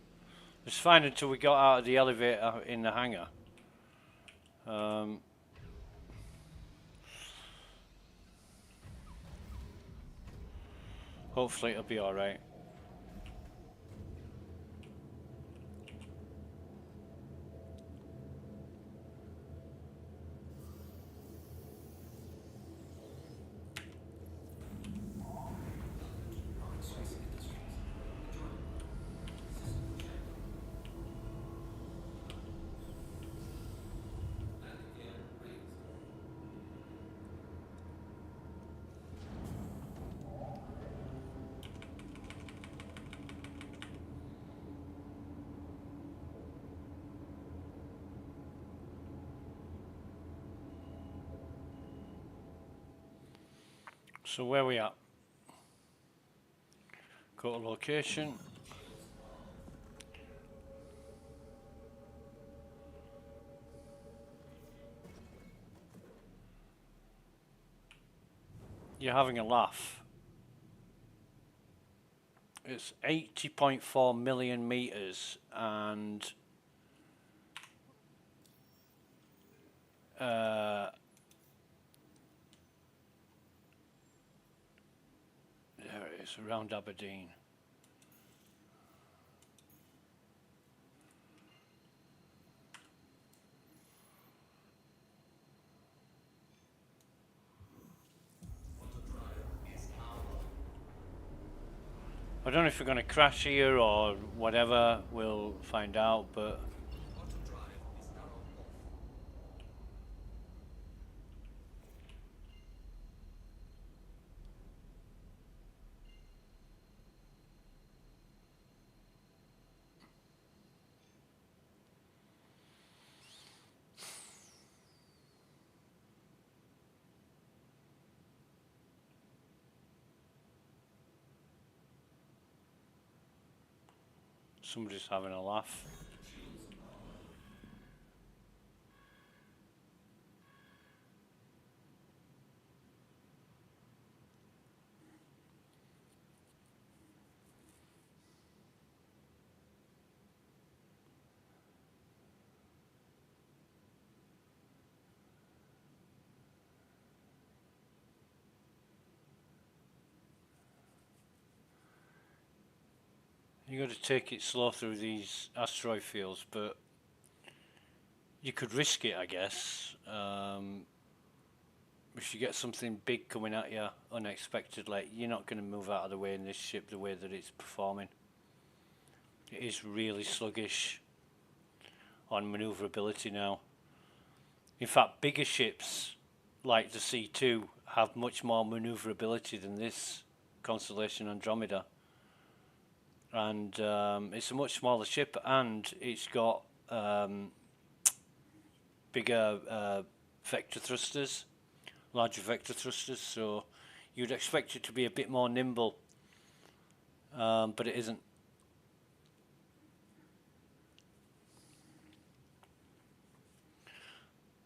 It's fine until we got out of the elevator in the hangar. Hopefully it'll be alright. So where we at? Go to location. You're having a laugh. It's 80.4 million meters and there it is, around Aberdeen. I don't know if we're going to crash here or whatever, we'll find out, but Somebody's having a laugh. You got to take it slow through these asteroid fields, but you could risk it, I guess. If you get something big coming at you unexpectedly, you're not going to move out of the way in this ship the way that it's performing. It is really sluggish on manoeuvrability now. In fact, bigger ships like the C2 have much more manoeuvrability than this Constellation Andromeda. And it's a much smaller ship, and it's got bigger vector thrusters, larger vector thrusters, so you'd expect it to be a bit more nimble, but it isn't.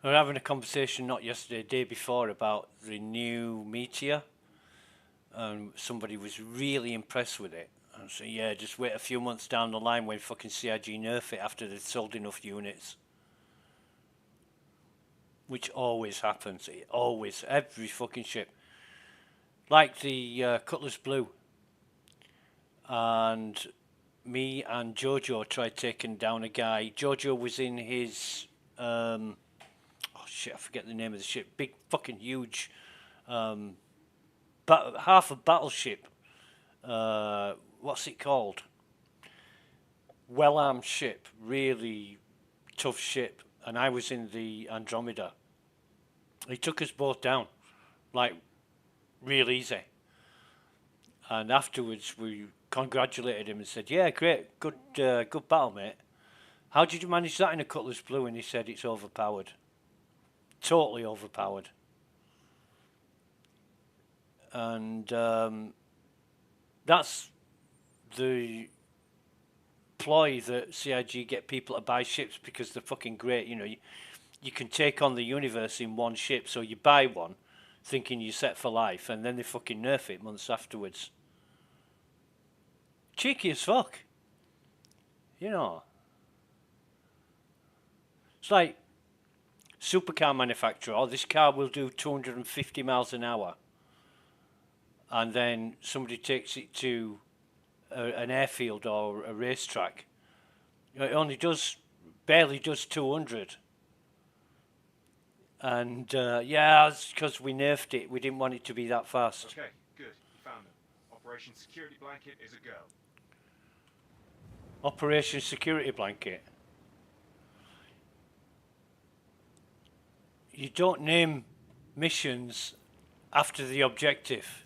We were having a conversation not yesterday, day before, about the new Meteor, and somebody was really impressed with it. And so yeah, just wait a few months down the line when fucking CIG nerf it after they've sold enough units. Which always happens. It always, every fucking ship. Like the Cutlass Blue. And me and Jojo tried taking down a guy. Jojo was in his oh shit, I forget the name of the ship. Big fucking huge half a battleship. What's it called? Well-armed ship, really tough ship, and I was in the Andromeda. He took us both down, like, real easy. And afterwards we congratulated him and said, yeah, great, good battle, mate. How did you manage that in a Cutlass Blue? And he said it's overpowered. Totally overpowered. And that's the ploy that CIG get people to buy ships, because they're fucking great. You know, you can take on the universe in one ship, so you buy one thinking you're set for life, and then they fucking nerf it months afterwards. Cheeky as fuck. You know. It's like supercar manufacturer, oh, this car will do 250 miles an hour. And then somebody takes it to an airfield or a racetrack. It only barely does 200. And yeah, it's because we nerfed it. We didn't want it to be that fast. Okay, good. You found them. Operation Security Blanket is a go. Operation Security Blanket. You don't name missions after the objective.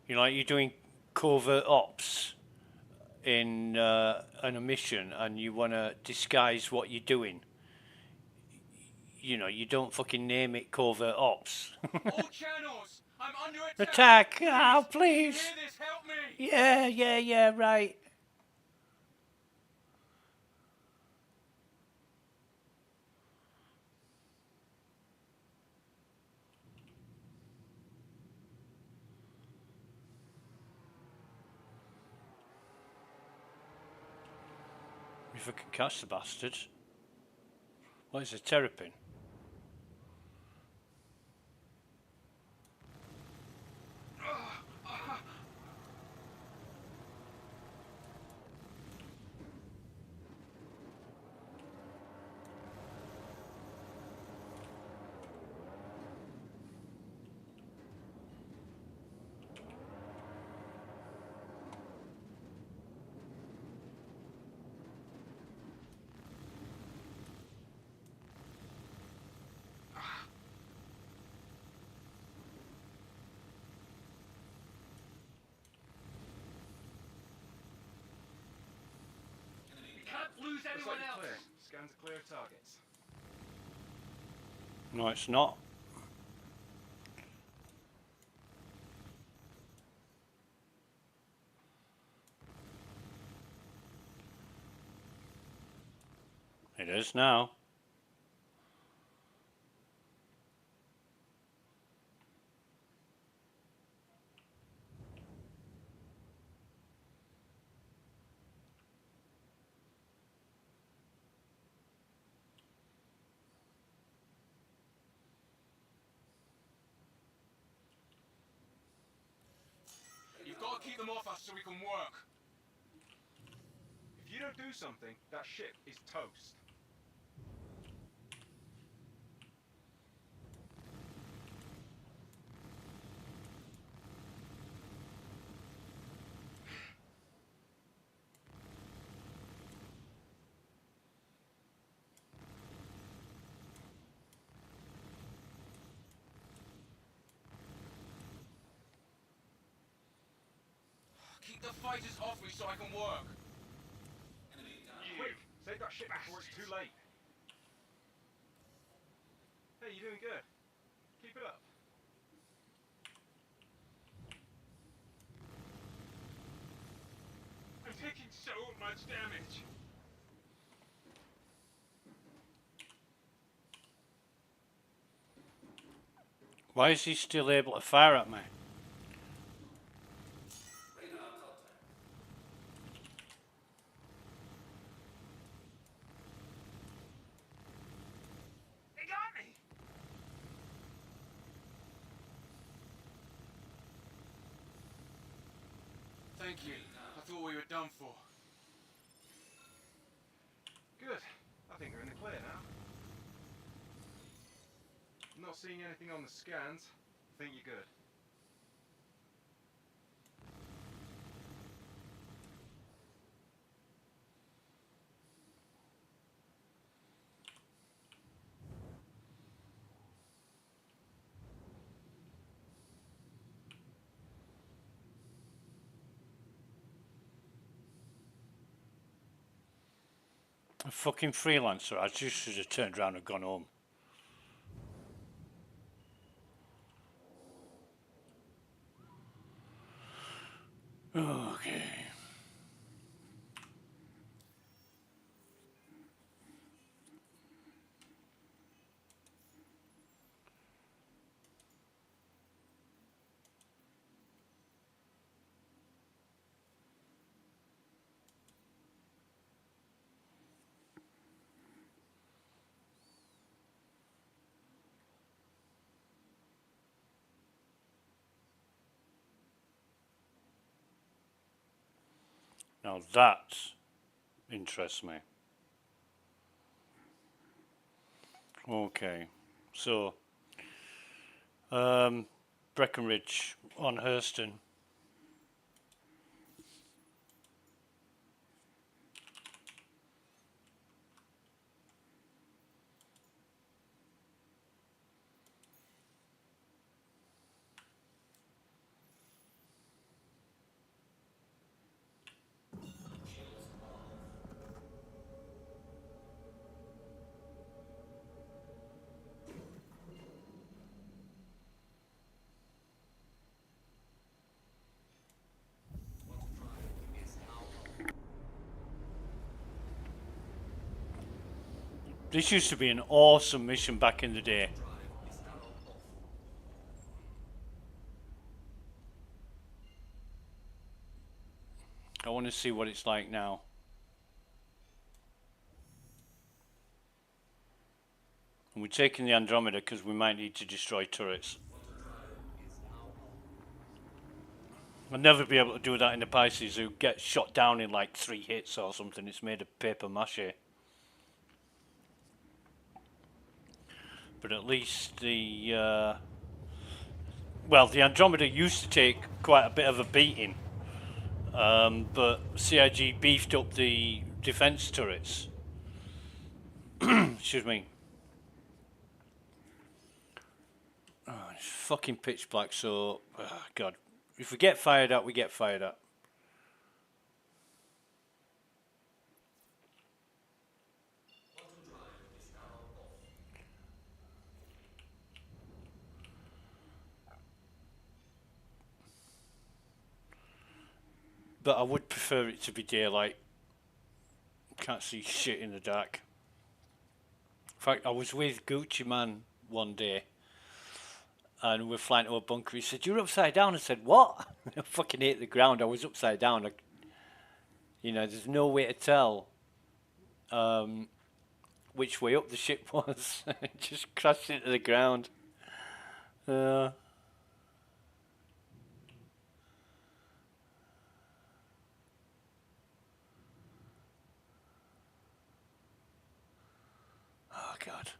You know, like you're doing covert ops in an mission, and you want to disguise what you're doing. You know, you don't fucking name it covert ops. All channels! I'm under Attack! Oh, please! Hear this, help me! Yeah, right. If I can catch the bastard. What is a terrapin? Lose anyone else. scans are clear of targets. No, it's not. It is now. You've got to keep them off us so we can work. If you don't do something, that ship is toast. Keep the fighters off me so I can work. Quick, save that ship before it's too late. Hey, you're doing good. Keep it up. I'm taking so much damage. Why is he still able to fire at me? They got me. Thank you. I thought we were done for. Good. I think we're in the clear now. I'm not seeing anything on the scans. I think you're good. A fucking freelancer. I just should have turned around and gone home. Okay. Now that interests me. Okay, so Breckenridge on Hurston. This used to be an awesome mission back in the day. I want to see what it's like now. And we're taking the Andromeda because we might need to destroy turrets. I'll never be able to do that in the Pisces, who get shot down in like 3 hits or something. It's made of paper mache. But at least the well, the Andromeda used to take quite a bit of a beating, but CIG beefed up the defense turrets. Excuse me. Oh, it's fucking pitch black, so God, if we get fired up, we get fired up. But I would prefer it to be daylight. Can't see shit in the dark. In fact, I was with Gucci Man one day, and we were flying to a bunker. He said, "You're upside down." I said, "What?" I fucking hate the ground. I was upside down. You know, there's no way to tell which way up the ship was. It just crashed into the ground. Oh God.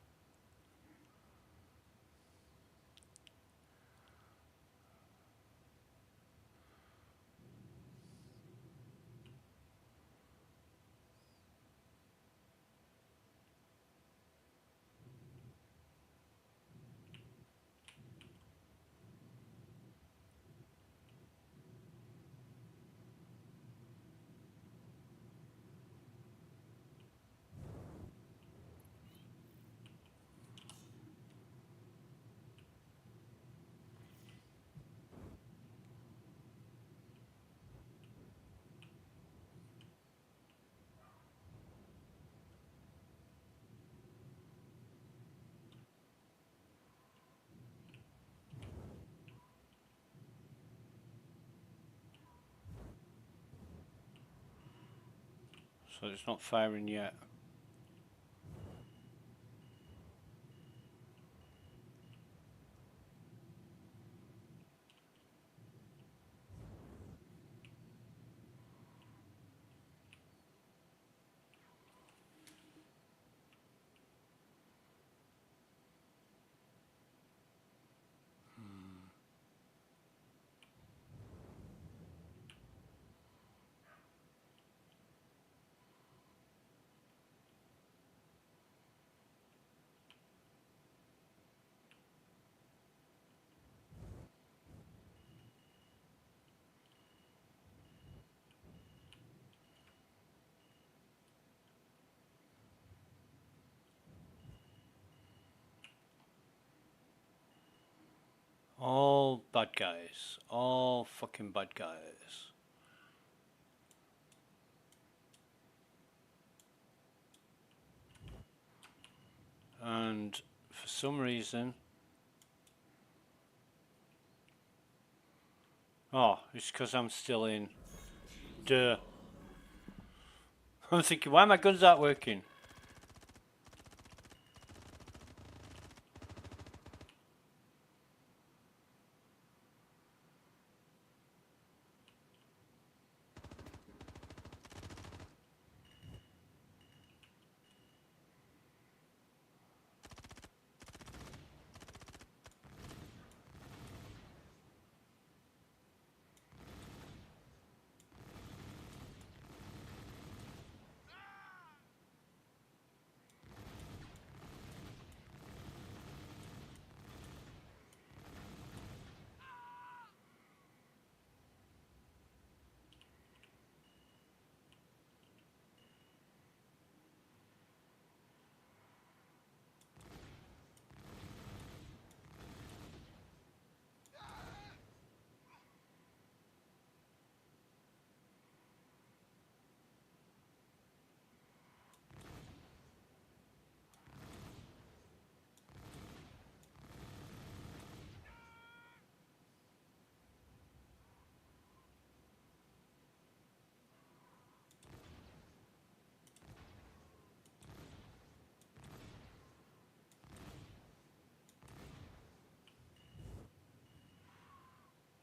So it's not firing yet. All bad guys. All fucking bad guys. And for some reason... Oh, it's because I'm still in. Duh. I'm thinking, why my guns aren't working?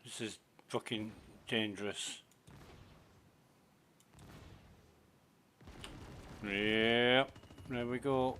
This is fucking dangerous. Yep, there we go.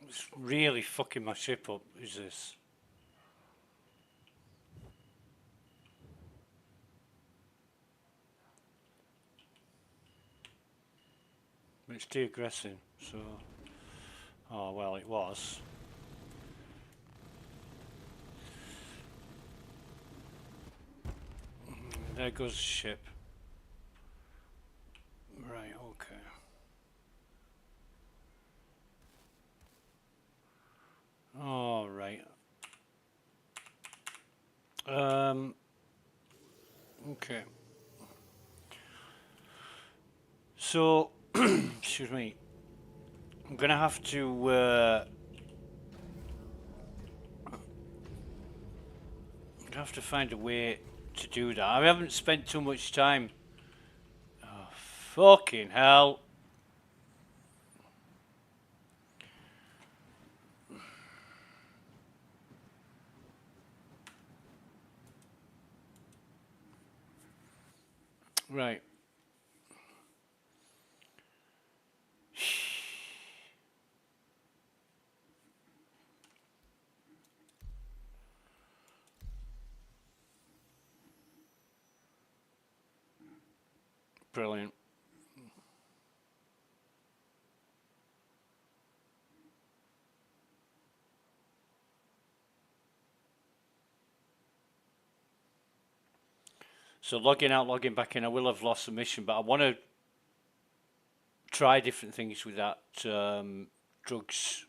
It's really fucking my ship up, is this? It's deaggressing, so... Oh, well, it was. There goes the ship. Right, okay. All right. Okay. So, excuse me. I'm gonna have to find a way to do that. I haven't spent too much time. Oh, fucking hell. Right. Brilliant. So logging out, logging back in, I will have lost the mission, but I want to try different things with that drugs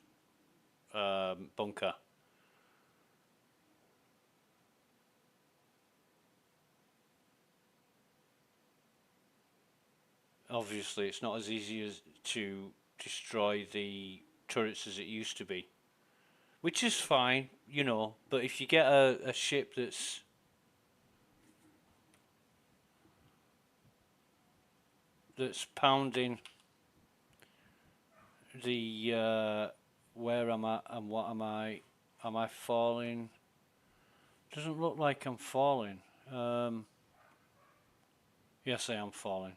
bunker. Obviously, it's not as easy as to destroy the turrets as it used to be, which is fine, you know. But if you get a ship that's pounding the where am I and what am I falling? Doesn't look like I'm falling. Yes, I am falling.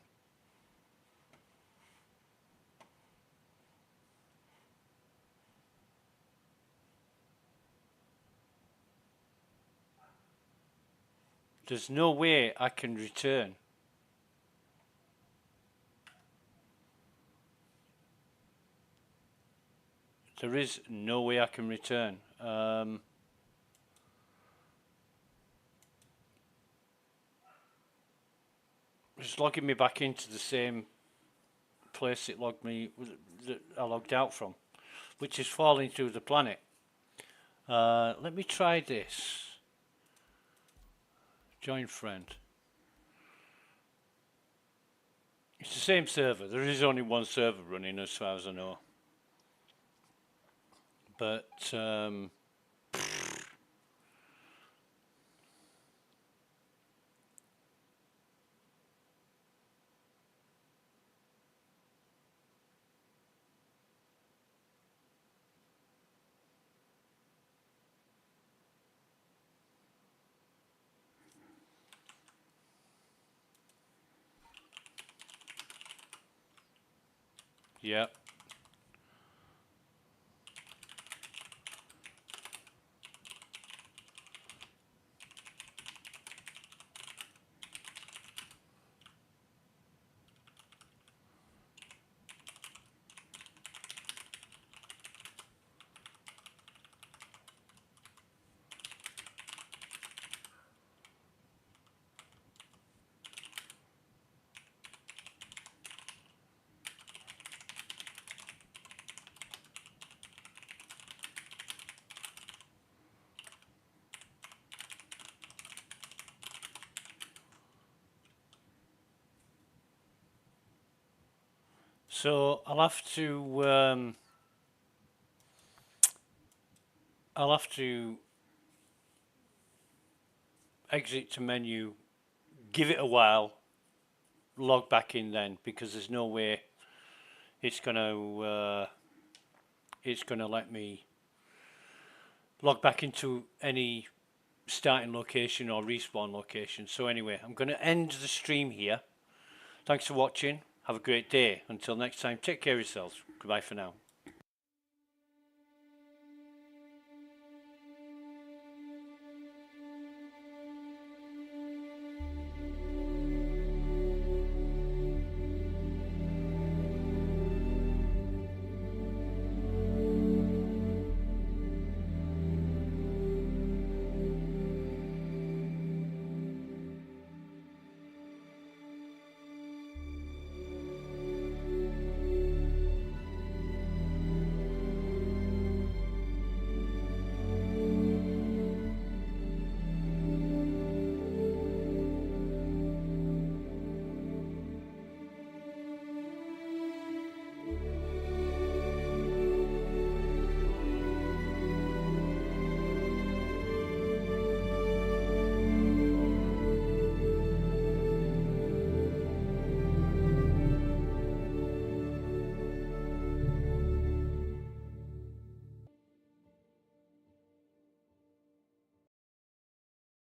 There's no way I can return. There is no way I can return. It's logging me back into the same place it logged me that I logged out from, which is falling through the planet. Let me try this. Join friend. It's the same server. There is only one server running as far as I know. But yeah. So I'll have to exit to menu, give it a while, log back in then, because there's no way it's gonna let me log back into any starting location or respawn location. So anyway, I'm going to end the stream here. Thanks for watching. Have a great day. Until next time, take care of yourselves. Goodbye for now.